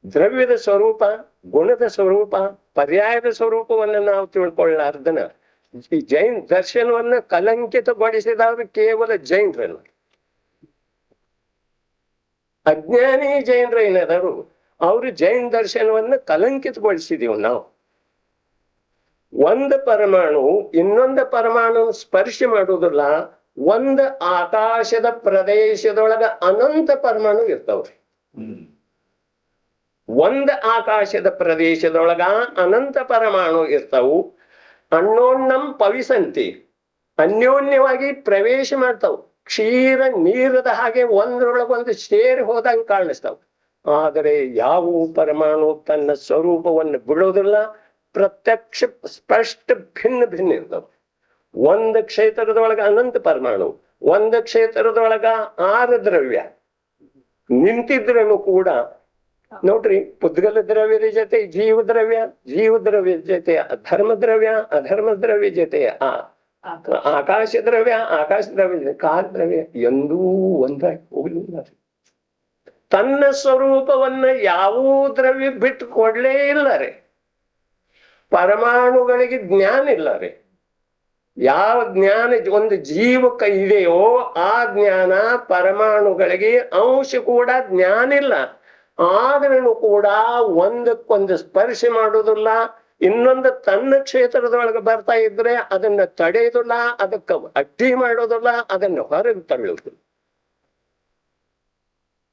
ದ್ರವ್ಯದ ಸ್ವರೂಪ, ಗುಣದ ಸ್ವರೂಪ, ಪರ್ಯಾಯದ ಸ್ವರೂಪವನ್ನು ನಾವು ತಿಳ್ಕೊಳ್ಳಾರ್ದನ ಈ ಜೈನ ದರ್ಶನವನ್ನ ಕಲಂಕಿತಗೊಳಿಸಿದವರು ಕೇವಲ ಜೈನರನ್ನು. ಅಜ್ಞಾನಿ ಜೈನರು ಏನಾದರು ಅವರು ಜೈನ ದರ್ಶನವನ್ನ ಕಲಂಕಿತಗೊಳಿಸಿದೀವಿ ನಾವು. ಒಂದು ಪರಮಾಣು ಇನ್ನೊಂದು ಪರಮಾಣು ಸ್ಪರ್ಶ ಮಾಡುವುದಿಲ್ಲ. ಒಂದು ಆಕಾಶದ ಪ್ರದೇಶದೊಳಗ ಅನಂತ ಪರಮಾಣು ಇರ್ತಾವ್ರಿ. ಒಂದು ಆಕಾಶದ ಪ್ರದೇಶದೊಳಗ ಅನಂತ ಪರಮಾಣು ಇರ್ತಾವು. ಅಣ್ಣೋನ್ನಂ ಪವಿಸಂತಿ ಅನ್ಯೋನ್ಯವಾಗಿ ಪ್ರವೇಶ ಮಾಡ್ತಾವು. ಕ್ಷೀರ ನೀರದ ಹಾಗೆ ಒಂದ್ರೊಳಗೊಂದು ಸೇರಿ ಹೋದಂಗೆ ಕಾಣಿಸ್ತಾವ. ಆದರೆ ಯಾವ ಪರಮಾಣು ತನ್ನ ಸ್ವರೂಪವನ್ನು ಬಿಡೋದಿಲ್ಲ. ಪ್ರತ್ಯಕ್ಷ ಸ್ಪಷ್ಟ ಭಿನ್ನ ಭಿನ್ನ ಇರ್ತಾವ. ಒಂದು ಕ್ಷೇತ್ರದೊಳಗ ಅನಂತ ಪರಮಾಣು, ಒಂದು ಕ್ಷೇತ್ರದೊಳಗ 6 ದ್ರವ್ಯ ನಿಂತಿದ್ರೂ ಕೂಡ ನೋಡ್ರಿ, ಪುದ್ಗಲ ದ್ರವ್ಯದ ಜೊತೆ ಜೀವ ದ್ರವ್ಯದ ಜೊತೆ ಅಧರ್ಮ ದ್ರವ್ಯ ಜೊತೆ ಆಕಾಶ ದ್ರವ್ಯ ಕಾಲ ದ್ರವ್ಯ ಎಂದೂ ಒಂದಾಗಿ ಹೋಗಲಿಲ್ಲ. ತನ್ನ ಸ್ವರೂಪವನ್ನ ಯಾವ ದ್ರವ್ಯ ಬಿಟ್ಟು ಕೊಡ್ಲೇ ಇಲ್ಲ ರೀ. ಪರಮಾಣುಗಳಿಗೆ ಜ್ಞಾನ ಇಲ್ಲ ರೀ. ಯಾವ ಜ್ಞಾನ ಒಂದು ಜೀವಕ್ಕೆ ಇದೆಯೋ ಆ ಜ್ಞಾನ ಪರಮಾಣುಗಳಿಗೆ ಅಂಶ ಕೂಡ ಜ್ಞಾನ ಇಲ್ಲ. ಆದ್ರೂ ಕೂಡ ಒಂದಕ್ಕೊಂದು ಸ್ಪರ್ಶ ಮಾಡುವುದಿಲ್ಲ. ಇನ್ನೊಂದು ತನ್ನ ಕ್ಷೇತ್ರದೊಳಗೆ ಬರ್ತಾ ಇದ್ರೆ ಅದನ್ನ ತಡೆಯುದಿಲ್ಲ, ಅದಕ್ಕೆ ಅಡ್ಡಿ ಮಾಡೋದಿಲ್ಲ, ಅದನ್ನು ಹೊರಗೆ ತಳ್ಳುವುದು.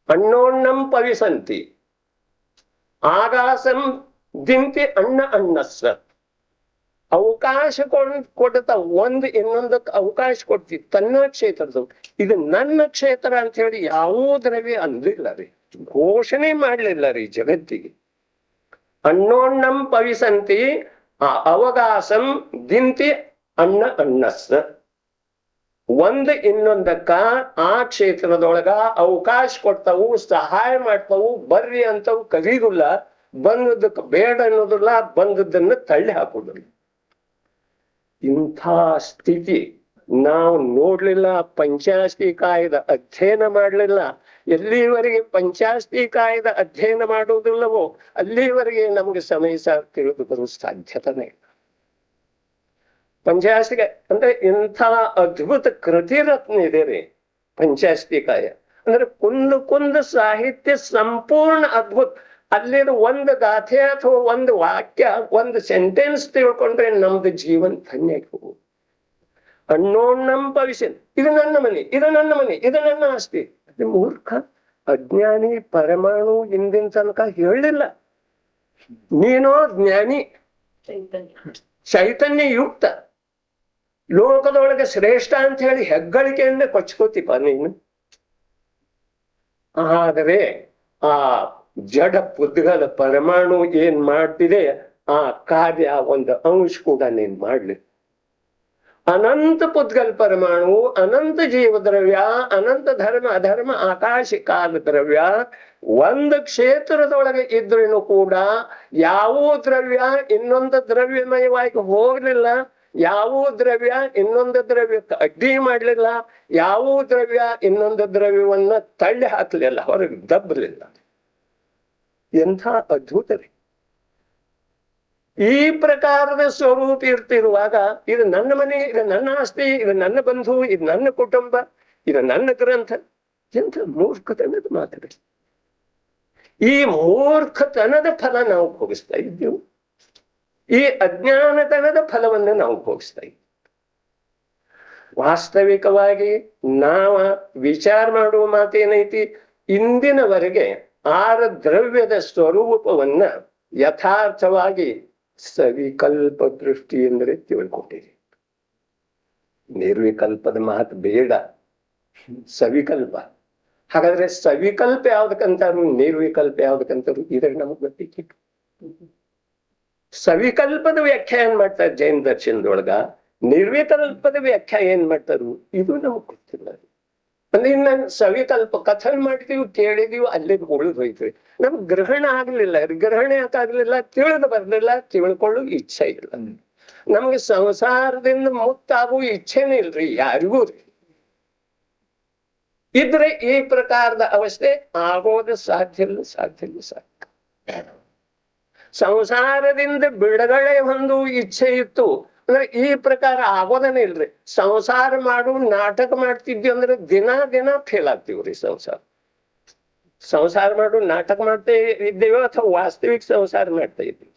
ಅಣ್ಣೋಣ್ಣಂ ಪವಿಸಂತಿ ಆಗಾಸಂ ದಿಂತಿ ಅಣ್ಣಸ್ಸ. ಅವಕಾಶ ಕೊಡ್ತಾ ಒಂದು ಇನ್ನೊಂದಕ್ಕೆ ಅವಕಾಶ ಕೊಡ್ತಿ ತನ್ನ ಕ್ಷೇತ್ರದ ಇದು ನನ್ನ ಕ್ಷೇತ್ರ ಅಂತ ಹೇಳಿ ಯಾವುದ್ರವೇ ಅಂದಿಲ್ಲ ರೀ, ಘೋಷಣೆ ಮಾಡ್ಲಿಲ್ಲ ರೀ ಜಗತ್ತಿಗೆ. ಅಣ್ಣೋಣ್ಣಂ ಪವಿಸಂತಿ ಅವಕಾಶಂ ದಿಂತಿ ಅಣ್ಣ ಅಣ್ಣಸ್ಸ. ಒಂದು ಇನ್ನೊಂದಕ್ಕ ಆ ಕ್ಷೇತ್ರದೊಳಗ ಅವಕಾಶ ಕೊಡ್ತಾವು, ಸಹಾಯ ಮಾಡ್ತಾವು, ಬರ್ರಿ ಅಂತವು ಕರೀದಿಲ್ಲ, ಬಂದದಕ್ಕೆ ಬೇಡ ಅನ್ನೋದಿಲ್ಲ, ಬಂದದ್ದನ್ನ ತಳ್ಳಿ ಹಾಕೋದಿಲ್ಲ. ಇಂಥ ಸ್ಥಿತಿ ನಾವು ನೋಡ್ಲಿಲ್ಲ. ಪಂಚಾಸ್ತಿ ಕಾಯ್ದ ಅಧ್ಯಯನ ಮಾಡ್ಲಿಲ್ಲ. ಎಲ್ಲಿವರೆಗೆ ಪಂಚಾಸ್ತಿ ಕಾಯ್ದ ಅಧ್ಯಯನ ಮಾಡುವುದಿಲ್ಲವೋ ಅಲ್ಲಿವರೆಗೆ ನಮ್ಗೆ ಸಮಯ ತಿಳಿದು ಬರುವ ಸಾಧ್ಯತೆನೇ ಇಲ್ಲ. ಪಂಚಾಸ್ತಿಕಾಯ ಅಂದ್ರೆ ಇಂಥ ಅದ್ಭುತ ಕೃತಿರತ್ನ ಇದೆ ರೀ ಪಂಚಾಸ್ತಿಕಾಯ. ಅಂದ್ರೆ ಕುಂದು ಸಾಹಿತ್ಯ ಸಂಪೂರ್ಣ ಅದ್ಭುತ. ಅಲ್ಲಿನ ಒಂದು ಗಾಥೆ ಅಥವಾ ಒಂದು ವಾಕ್ಯ, ಒಂದು ಸೆಂಟೆನ್ಸ್ ತಿಳ್ಕೊಂಡ್ರೆ ನಮ್ದು ಜೀವನ ಧನ್ಯಕ್ಕೆ ಹೋಗುದು. ಅಣ್ಣೋಣ್ಣಂ ಭವಿಷ್ಯನ್, ಇದು ನನ್ನ ಮನೆ, ಇದು ನನ್ನ ಮನೆ, ಇದು ನನ್ನ ಆಸ್ತಿ. ಅದು ಮೂರ್ಖ ಅಜ್ಞಾನಿ. ಪರಮಾಣು ಇಂದಿನ ತನಕ ಹೇಳಿಲ್ಲ. ನೀನೋ ಜ್ಞಾನಿ, ಚೈತನ್ಯ ಯುಕ್ತ, ಲೋಕದೊಳಗೆ ಶ್ರೇಷ್ಠ ಅಂತ ಹೇಳಿ ಹೆಗ್ಗಳಿಕೆಯಿಂದ ಕೊಚ್ಕೋತಿಪ್ಪ ನೀನು. ಆದರೆ ಆ ಜಡ ಪುದ್ಗಲ ಪರಮಾಣು ಏನ್ ಮಾಡ್ತಿದೆ ಆ ಕಾರ್ಯ ಒಂದು ಅಂಶ ಕೂಡ ನೀನ್ ಮಾಡ್ಲಿ. ಅನಂತ ಪುದ್ಗಲ್ ಪರಮಾಣು, ಅನಂತ ಜೀವ ದ್ರವ್ಯ, ಅನಂತ ಧರ್ಮ ಅಧರ್ಮ ಆಕಾಶ ಕಾಲ ದ್ರವ್ಯ ಒಂದು ಕ್ಷೇತ್ರದೊಳಗೆ ಇದ್ರೂ ಕೂಡ ಯಾವ ದ್ರವ್ಯ ಇನ್ನೊಂದು ದ್ರವ್ಯಮಯವಾಗಿ ಹೋಗ್ಲಿಲ್ಲ, ಯಾವ ದ್ರವ್ಯ ಇನ್ನೊಂದು ದ್ರವ್ಯಕ್ಕೆ ಅಡ್ಡಿ ಮಾಡ್ಲಿಲ್ಲ, ಯಾವ ದ್ರವ್ಯ ಇನ್ನೊಂದು ದ್ರವ್ಯವನ್ನ ತಳ್ಳಿ ಹಾಕ್ಲಿಲ್ಲ, ಹೊರಗೆ ದಬ್ಬಲಿಲ್ಲ. ಎಂಥ ಅದ್ಭುತ ರೀ. ಈ ಪ್ರಕಾರದ ಸ್ವರೂಪ ಇರ್ತಿರುವಾಗ ಇದು ನನ್ನ ಮನೆ, ಇದು ನನ್ನ ಆಸ್ತಿ, ಇದು ನನ್ನ ಬಂಧು, ಇದು ನನ್ನ ಕುಟುಂಬ, ಇದು ನನ್ನ ಗ್ರಂಥ. ಎಂಥ ಮೂರ್ಖತನದ ಮಾತುಗಳು. ಈ ಮೂರ್ಖತನದ ಫಲ ನಾವು ಭೋಗಿಸ್ತಾ ಇದ್ದೇವೆ. ಈ ಅಜ್ಞಾನತನದ ಫಲವನ್ನು ನಾವು ಭೋಗಿಸ್ತಾ ಇದ್ದೇವೆ. ವಾಸ್ತವಿಕವಾಗಿ ನಾವ ವಿಚಾರ ಮಾಡುವ ಮಾತೇನೈತಿ, ಇಂದಿನವರೆಗೆ 6 ದ್ರವ್ಯದ ಸ್ವರೂಪವನ್ನ ಯಥಾರ್ಥವಾಗಿ ಸವಿಕಲ್ಪ ದೃಷ್ಟಿಯಿಂದಲೇ ತಿಳ್ಕೊಂಡಿರಿ. ನಿರ್ವಿಕಲ್ಪದ ಮಾತು ಬೇಡ, ಸವಿಕಲ್ಪ. ಹಾಗಾದ್ರೆ ಸವಿಕಲ್ಪ ಯಾವ್ದಕ್ಕಂತಾರು, ನಿರ್ವಿಕಲ್ಪ ಯಾವ್ದಕ್ಕಂತಾರು, ಇದ್ರೆ ನಮಗ್ ಗೊತ್ತಿತ್ತು. ಸವಿಕಲ್ಪದ ವ್ಯಾಖ್ಯಾ ಏನ್ ಮಾಡ್ತಾರೆ ಜೈನ ದರ್ಶನದೊಳಗ, ನಿರ್ವಿಕಲ್ಪದ ವ್ಯಾಖ್ಯಾ ಏನ್ ಮಾಡ್ತಾರು ಇದು ನಮಗ್ ಗೊತ್ತಿಲ್ಲ. ಅಂದ್ರೆ ಇನ್ನ ಸವಿಕಲ್ಪ ಕಥನ್ ಮಾಡಿದೀವಿ, ಕೇಳಿದೀವಿ, ಅಲ್ಲಿ ಉಳಿದು ಹೋಯ್ತೀವಿ. ನಮ್ಗೆ ಗ್ರಹಣ ಆಗ್ಲಿಲ್ಲ. ಗ್ರಹಣ ಯಾಕಾಗ್ಲಿಲ್ಲ? ತಿಳಿದು ಬರ್ಲಿಲ್ಲ, ತಿಳ್ಕೊಳ್ಳೋ ಇಚ್ಛೆ ಇಲ್ಲ. ನಮ್ಗೆ ಸಂಸಾರದಿಂದ ಮುಕ್ತಾಗುವ ಇಚ್ಛೆನೇ ಇಲ್ರಿ ಯಾರಿಗೂ ರೀ. ಇದ್ರೆ ಈ ಪ್ರಕಾರದ ಅವಸ್ಥೆ ಆಗೋದು ಸಾಧ್ಯ ಇಲ್ಲ, ಸಾಧ್ಯ ಇಲ್ಲ, ಸಾಧ್ಯ. ಸಂಸಾರದಿಂದ ಬಿಡುಗಡೆ ಹೊಂದುವ ಇಚ್ಛೆ ಇತ್ತು ಅಂದ್ರೆ ಈ ಪ್ರಕಾರ ಆಗೋದನೇ ಇಲ್ರಿ. ಸಂಸಾರ ಮಾಡು ನಾಟಕ ಮಾಡ್ತಿದ್ವಿ ಅಂದ್ರೆ ದಿನ ಫೇಲ್ ಆಗ್ತೀವ್ರಿ. ಸಂಸಾರ ಮಾಡು ನಾಟಕ ಮಾಡ್ತಾ ಇದ್ದೇವೆ ಅಥವಾ ವಾಸ್ತವಿಕ ಸಂಸಾರ ಮಾಡ್ತಾ ಇದ್ದೀವಿ.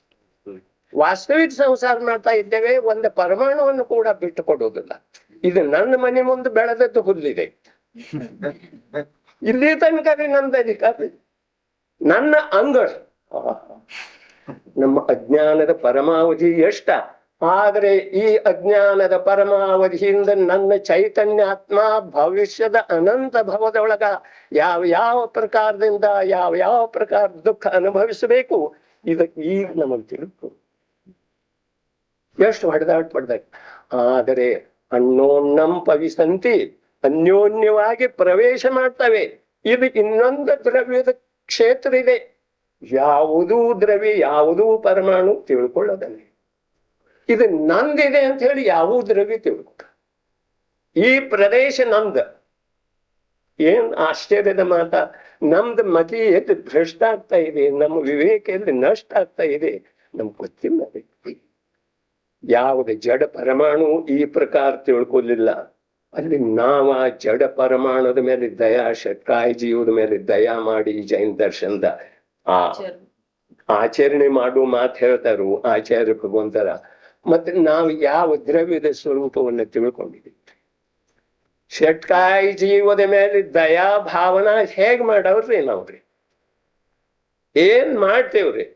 ವಾಸ್ತವಿಕ ಸಂಸಾರ ಮಾಡ್ತಾ ಇದ್ದೇವೆ, ಒಂದು ಪರಮಾಣುವನ್ನು ಕೂಡ ಬಿಟ್ಟು ಕೊಡೋದಿಲ್ಲ. ಇದು ನನ್ನ ಮನೆ ಮುಂದೆ ಬೆಳೆದದ್ದು ಹುಲ್ಲಿದೆ, ಇಲ್ಲಿ ತನಕ ನಮ್ದು ಅಧಿಕಾರ, ನನ್ನ ಅಂಗಳ. ನಮ್ಮ ಅಜ್ಞಾನದ ಪರಮಾವಧಿ ಎಷ್ಟ, ಆದ್ರೆ ಈ ಅಜ್ಞಾನದ ಪರಮಾವಧಿಯಿಂದ ನನ್ನ ಚೈತನ್ಯ ಆತ್ಮ ಭವಿಷ್ಯದ ಅನಂತ ಭವದೊಳಗ ಯಾವ ಪ್ರಕಾರದಿಂದ ಯಾವ ಪ್ರಕಾರ ದುಃಖ ಅನುಭವಿಸಬೇಕು ಇದಕ್ಕೆ ಈಗ ನಮಗೆ ತಿಳ್ಕೊ. ಎಷ್ಟು ಹೊಡೆದಾಟ. ಆದರೆ ಅಣ್ಣೋಣ್ಣಂ ಪವಿಸಂತಿ, ಅನ್ಯೋನ್ಯವಾಗಿ ಪ್ರವೇಶ ಮಾಡ್ತವೆ. ಇದು ಇನ್ನೊಂದು ದ್ರವ್ಯದ ಕ್ಷೇತ್ರ ಇದೆ. ಯಾವುದೂ ದ್ರವ್ಯ, ಯಾವುದೂ ಪರಮಾಣು ತಿಳ್ಕೊಳ್ಳೋದಲ್ಲ. ಇದು ನಂದಿದೆ ಅಂತ ಹೇಳಿ ಯಾವ ದ್ರವ್ಯ ತಿಳ್ಕೊ. ಈ ಪ್ರದೇಶ ನಂದ. ಏನ್ ಆಶ್ಚರ್ಯದ ಮಾತ. ನಮ್ದು ಮತಿ ಎದ್ದು ಭ್ರಷ್ಟ ಆಗ್ತಾ ಇದೆ, ನಮ್ಮ ವಿವೇಕ ಎಲ್ಲಿ ನಷ್ಟ ಆಗ್ತಾ ಇದೆ ನಮ್ಗೆ ಗೊತ್ತಿಲ್ಲ. ಯಾವುದೇ ಜಡ ಪರಮಾಣು ಈ ಪ್ರಕಾರ ತಿಳ್ಕೊಲಿಲ್ಲ, ಅಲ್ಲಿ ನಾವ ಜಡ ಪರಮಾಣುದ ಮೇಲೆ ದಯಾ, ಷಟ್ಕಾಯ ಜೀವದ ಮೇಲೆ ದಯಾ ಮಾಡಿ ಜೈನ ದರ್ಶನದ ಆ ಆಚರಣೆ ಮಾಡುವ ಮಾತು ಹೇಳ್ತಾರು ಆಚಾರ್ಯ ಭಗವಂತರ. ಮತ್ತೆ ನಾವು ಯಾವ ದ್ರವ್ಯದ ಸ್ವರೂಪವನ್ನು ತಿಳ್ಕೊಂಡಿದ್ದೀವಿ. ಷಟ್ಕಾಯ ಜೀವದ ಮೇಲೆ ದಯಾ ಭಾವನಾ ಹೇಗ್ ಮಾಡವ್ರಿ ನಾವ್ರಿ? ಏನ್ ಮಾಡ್ತೇವ್ರಿ?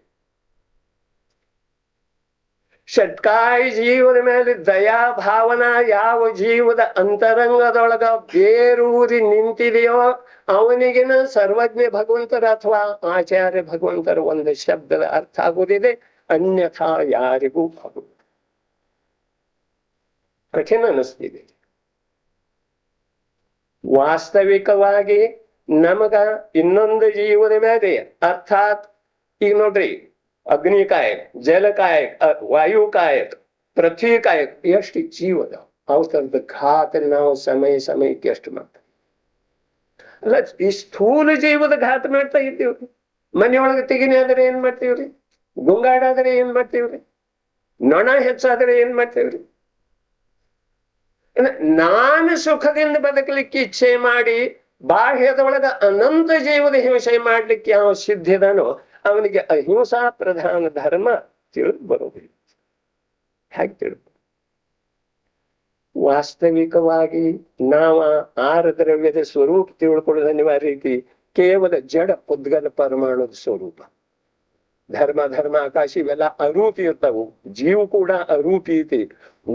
ಷಟ್ಕಾಯಿ ಜೀವನ ಮೇಲೆ ದಯಾ ಭಾವನಾ ಯಾವ ಜೀವದ ಅಂತರಂಗದೊಳಗ ಬೇರೂರಿ ನಿಂತಿದೆಯೋ ಅವನಿಗಿನ ಸರ್ವಜ್ಞ ಭಗವಂತರ ಅಥವಾ ಆಚಾರ್ಯ ಭಗವಂತರ ಒಂದು ಶಬ್ದದ ಅರ್ಥ ಆಗುವುದಿದೆ, ಅನ್ಯಥಾ ಯಾರಿಗೂ ಆಗುವುದು ಕಠಿಣ ಅನಿಸ್ತಿದೆ. ವಾಸ್ತವಿಕವಾಗಿ ನಮಗ ಇನ್ನೊಂದು ಜೀವದ ಮೇಲೆ, ಅರ್ಥಾತ್ ಈಗ ನೋಡ್ರಿ, ಅಗ್ನಿಕಾಯಕ, ಜಲಕಾಯಕ, ವಾಯುಕಾಯಕ, ಪೃಥ್ವಿಕಾಯಕ ಎಷ್ಟು ಜೀವದ ಅವತರದ ಘಾತ ನಾವು ಸಮಯಕ್ಕೆ ಎಷ್ಟು ಮಾಡ್ತೇವೆ ಅಲ್ಲ. ಈ ಸ್ಥೂಲ ಜೀವದ ಘಾತ ಮಾಡ್ತಾ ಇದ್ದೀವ್ರಿ. ಮನೆಯೊಳಗೆ ತೆಗಿನಿ ಆದ್ರೆ ಏನ್ ಮಾಡ್ತೀವ್ರಿ? ಗುಂಗಾಡಾದ್ರೆ ಏನ್ ಮಾಡ್ತೀವ್ರಿ? ನೊಣ ಹೆಚ್ಚಾದ್ರೆ ಏನ್ ಮಾಡ್ತೀವ್ರಿ? ನಾನು ಸುಖದಿಂದ ಬದುಕಲಿಕ್ಕೆ ಇಚ್ಛೆ ಮಾಡಿ ಬಾಹ್ಯದೊಳಗ ಅನಂತ ಜೀವದ ಹಿಂಸೆ ಮಾಡ್ಲಿಕ್ಕೆ ಯಾವ ಸಿದ್ಧಿದಾನೋ ಅವನಿಗೆ ಅಹಿಂಸಾ ಪ್ರಧಾನ ಧರ್ಮ ತಿಳಿದು ಬರೋದಿಲ್ಲ. ಹೇಗೆ ತಿಳಿದು? ವಾಸ್ತವಿಕವಾಗಿ ನಾವ ಆರ ದ್ರವ್ಯದ ಸ್ವರೂಪ ತಿಳ್ಕೊಳ್ಳೋದು ಅನಿವಾರ್ಯ ರೀತಿ ಕೇವಲ ಜಡ ಉದ್ಗಲ ಪರಮಾಣುದ ಸ್ವರೂಪ. ಧರ್ಮ ಆಕಾಶ ಇವೆಲ್ಲ ಅರೂಪಿ ಇರ್ತಾವು. ಜೀವ ಕೂಡ ಅರೂಪಿ ಐತಿ.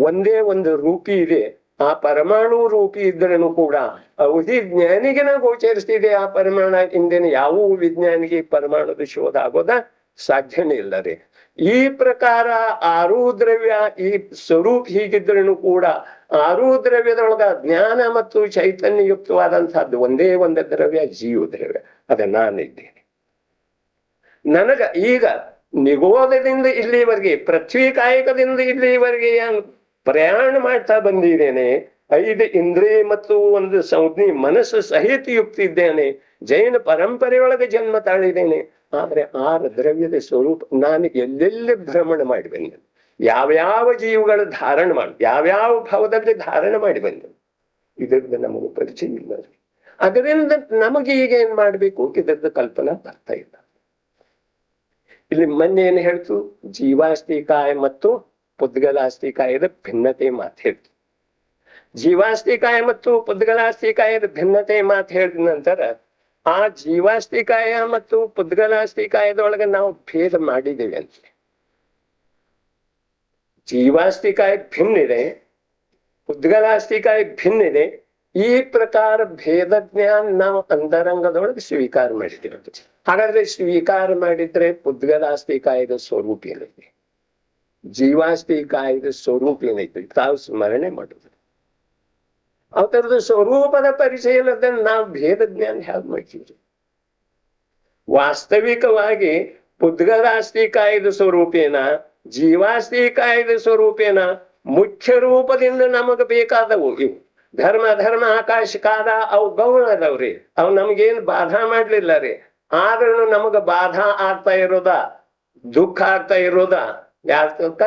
ಒಂದೇ ಒಂದು ರೂಪಿ ಇದೆ. ಆ ಪರಮಾಣು ರೂಪಿ ಇದ್ರೂ ಕೂಡ ಅವಧಿ ಜ್ಞಾನಿಗೆನ ಗೋಚರಿಸ್ತಿದೆ ಆ ಪರಮಾಣ. ಇಂದಿನ ಯಾವ ವಿಜ್ಞಾನಿಗೆ ಪರಮಾಣುದ ಶೋಧ ಆಗೋದ ಸಾಧ್ಯನೇ ಇಲ್ಲ ರೀ. ಈ ಪ್ರಕಾರ ಆರೂ ದ್ರವ್ಯ ಈ ಸ್ವರೂಪ ಹೀಗಿದ್ರೂ ಕೂಡ ಆರೂ ದ್ರವ್ಯದೊಳಗ ಜ್ಞಾನ ಮತ್ತು ಚೈತನ್ಯಯುಕ್ತವಾದಂತಹದ್ದು ಒಂದೇ ಒಂದು ದ್ರವ್ಯ, ಜೀವ ದ್ರವ್ಯ. ಅದ ನಾನಿದ್ದೇನೆ. ನನಗ ಈಗ ನಿಗೋಧದಿಂದ ಇಲ್ಲಿವರೆಗೆ, ಪೃಥ್ವಿ ಕಾಯಕದಿಂದ ಇಲ್ಲಿವರೆಗೆ ಪ್ರಯಾಣ ಮಾಡ್ತಾ ಬಂದಿದ್ದೇನೆ. 5 ಇಂದ್ರಿಯ ಮತ್ತು ಒಂದು ಸಂಜ್ಞೆ ಮನಸ್ಸು ಸಹಿತ ಯುಕ್ತಿದ್ದೇನೆ. ಜೈನ ಪರಂಪರೆಯೊಳಗೆ ಜನ್ಮ ತಾಳಿದ್ದೇನೆ. ಆದ್ರೆ 6 ದ್ರವ್ಯದ ಸ್ವರೂಪ ನಾನು ಎಲ್ಲೆಲ್ಲಿ ಭ್ರಮಣ ಮಾಡಿ ಬಂದೆ, ಯಾವ್ಯಾವ ಜೀವಗಳ ಧಾರಣ ಮಾಡಿ, ಯಾವ್ಯಾವ ಭಾವದಲ್ಲಿ ಧಾರಣ ಮಾಡಿ ಬಂದೆ, ಇದರಿಂದ ನಮಗೆ ಪರಿಚಯ ಇಲ್ಲ. ಅದರಿಂದ ನಮಗೆ ಈಗ ಏನ್ ಮಾಡ್ಬೇಕು, ಇದರದ ಕಲ್ಪನಾ ಬರ್ತಾ ಇಲ್ಲ. ಇಲ್ಲಿ ಮೊನ್ನೆ ಏನ್ ಹೇಳ್ತು, ಜೀವಾಸ್ತಿಕಾಯ ಮತ್ತು ಪುದ್ಗಲಾಸ್ತಿಕಾಯದ ಭಿನ್ನತೆ ಮಾತು ಹೇಳ್ತು. ಜೀವಾಸ್ತಿಕಾಯ ಮತ್ತು ಪುದ್ಗಲಾಸ್ತಿಕಾಯದ ಭಿನ್ನತೆ ಮಾತು ಹೇಳಿದ ನಂತರ ಆ ಜೀವಾಸ್ತಿಕಾಯ ಮತ್ತು ಪುದ್ಗಲಾಸ್ತಿಕಾಯದೊಳಗೆ ನಾವು ಭೇದ ಮಾಡಿದ್ದೇವೆ ಅಂತ. ಜೀವಾಸ್ತಿಕಾಯ ಭಿನ್ನ ಇದೆ, ಪುದ್ಗಲಾಸ್ತಿಕಾಯ ಭಿನ್ನ ಇದೆ. ಈ ಪ್ರಕಾರ ಭೇದ ಜ್ಞಾನ ನಾವು ಅಂತರಂಗದೊಳಗೆ ಸ್ವೀಕಾರ ಮಾಡಿದ್ದೇವೆ. ಹಾಗಾದ್ರೆ ಸ್ವೀಕಾರ ಮಾಡಿದ್ರೆ ಪುದ್ಗಲಾಸ್ತಿಕಾಯದ ಸ್ವರೂಪ ಏನೈತಿ, ಜೀವಾಸ್ತಿಕಾಯದ ಸ್ವರೂಪ ಏನೈತಿ ತಾವು ಸ್ಮರಣೆ ಮಾಡುದು. ಅವತರದ ಸ್ವರೂಪದ ಪರಿಚಯ ಇಲ್ಲದನ್ನ ನಾವು ಭೇದ ಜ್ಞಾನ ಹೇಗೆ ಮಾಡ್ತೀವಿ? ವಾಸ್ತವಿಕವಾಗಿ ಪುದ್ಗಲಾಸ್ತಿಕಾಯದ ಸ್ವರೂಪೇನ ಜೀವಾಸ್ತಿಕಾಯದ ಸ್ವರೂಪೇನ ಮುಖ್ಯ ರೂಪದಿಂದ ನಮಗ ಬೇಕಾದವು ಇವು. ಧರ್ಮ ಆಕಾಶ ಕಾಲ ಅವು ಗೌಣ ಅದಾವ್ರಿ. ಅವು ನಮ್ಗೇನ್ ಬಾಧಾ ಮಾಡ್ಲಿಲ್ಲ ರೀ. ಆದ್ರೂ ನಮಗ ಬಾಧಾ ಆಗ್ತಾ ಇರೋದ, ದುಃಖ ಆಗ್ತಾ ಇರೋದ ಯಾಕ?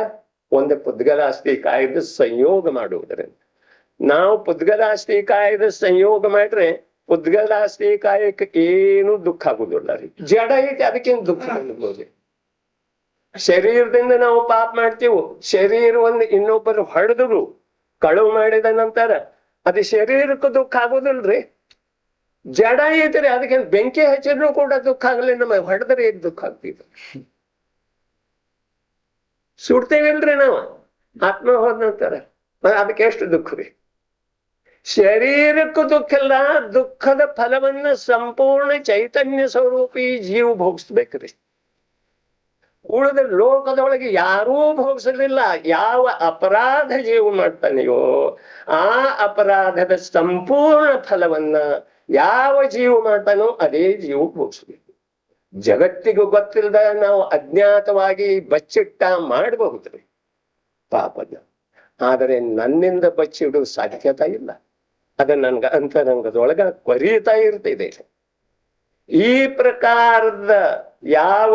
ಒಂದು ಪುದ್ಗಲಾಸ್ತಿಕಾಯದ ಸಂಯೋಗ ಮಾಡುವುದರಿಂದ. ನಾವು ಪುದ್ಗಲಾಸ್ತಿಕಾಯದ ಸಂಯೋಗ ಮಾಡ್ರೆ ಪುದ್ಗಲಾಸ್ತಿಕಾಯಕ್ಕೆ ಏನು ದುಃಖ ಆಗುದಿಲ್ಲ ರೀ. ಜಡ ಐತಿ, ಅದಕ್ಕೇನು ದುಃಖ ಅನ್ಬೋದು. ಶರೀರದಿಂದ ನಾವು ಪಾಪ ಮಾಡ್ತೀವಿ. ಶರೀರವನ್ನು ಇನ್ನೊಬ್ಬರು ಹೊಡೆದ್ರು, ಕಳುವು ಮಾಡಿದ ನಂತರ ಅದು ಶರೀರಕ್ಕೂ ದುಃಖ ಆಗೋದಿಲ್ರಿ. ಜಡ ಐತ್ರಿ, ಅದಕ್ಕೆ ಬೆಂಕಿ ಹಚ್ಚಿದ್ರು ಕೂಡ ದುಃಖ ಆಗಲಿ. ನಮಗೆ ಹೊಡೆದ್ರೆ ಏನ್ ದುಃಖ ಆಗ್ತಿದ್ರು? ಸುಡ್ತೇವಿಲ್ರಿ ನಾವು ಆತ್ಮ ಹೋದ ನಂತರ. ಅದಕ್ಕೆ ಎಷ್ಟು ದುಃಖ ರೀ. ಶರೀರಕ್ಕೂ ದುಃಖ ಇಲ್ಲ. ದುಃಖದ ಫಲವನ್ನ ಸಂಪೂರ್ಣ ಚೈತನ್ಯ ಸ್ವರೂಪಿ ಜೀವ ಭೋಗಿಸ್ಬೇಕ್ರಿ. ಉಳಿದ ಲೋಕದೊಳಗೆ ಯಾರೂ ಭೋಗಿಸಲಿಲ್ಲ. ಯಾವ ಅಪರಾಧ ಜೀವ ಮಾಡ್ತಾನೆಯೋ ಆ ಅಪರಾಧದ ಸಂಪೂರ್ಣ ಫಲವನ್ನ ಯಾವ ಜೀವ ಮಾಡ್ತಾನೋ ಅದೇ ಜೀವ ಭೋಗಿಸ್ಬೇಕು. ಜಗತ್ತಿಗೂ ಗೊತ್ತಿಲ್ಲದ ನಾವು ಅಜ್ಞಾತವಾಗಿ ಬಚ್ಚಿಟ್ಟ ಮಾಡಬಹುದ್ರಿ ಪಾಪದ. ಆದರೆ ನನ್ನಿಂದ ಬಚ್ಚಿಡುವ ಸಾಧ್ಯತೆ ಇಲ್ಲ. ಅದ ನನ್ಗ ಅಂತರಂಗದೊಳಗ ಕೊರೀತಾ ಇರ್ತಿದೆ. ಈ ಪ್ರಕಾರದ ಯಾವ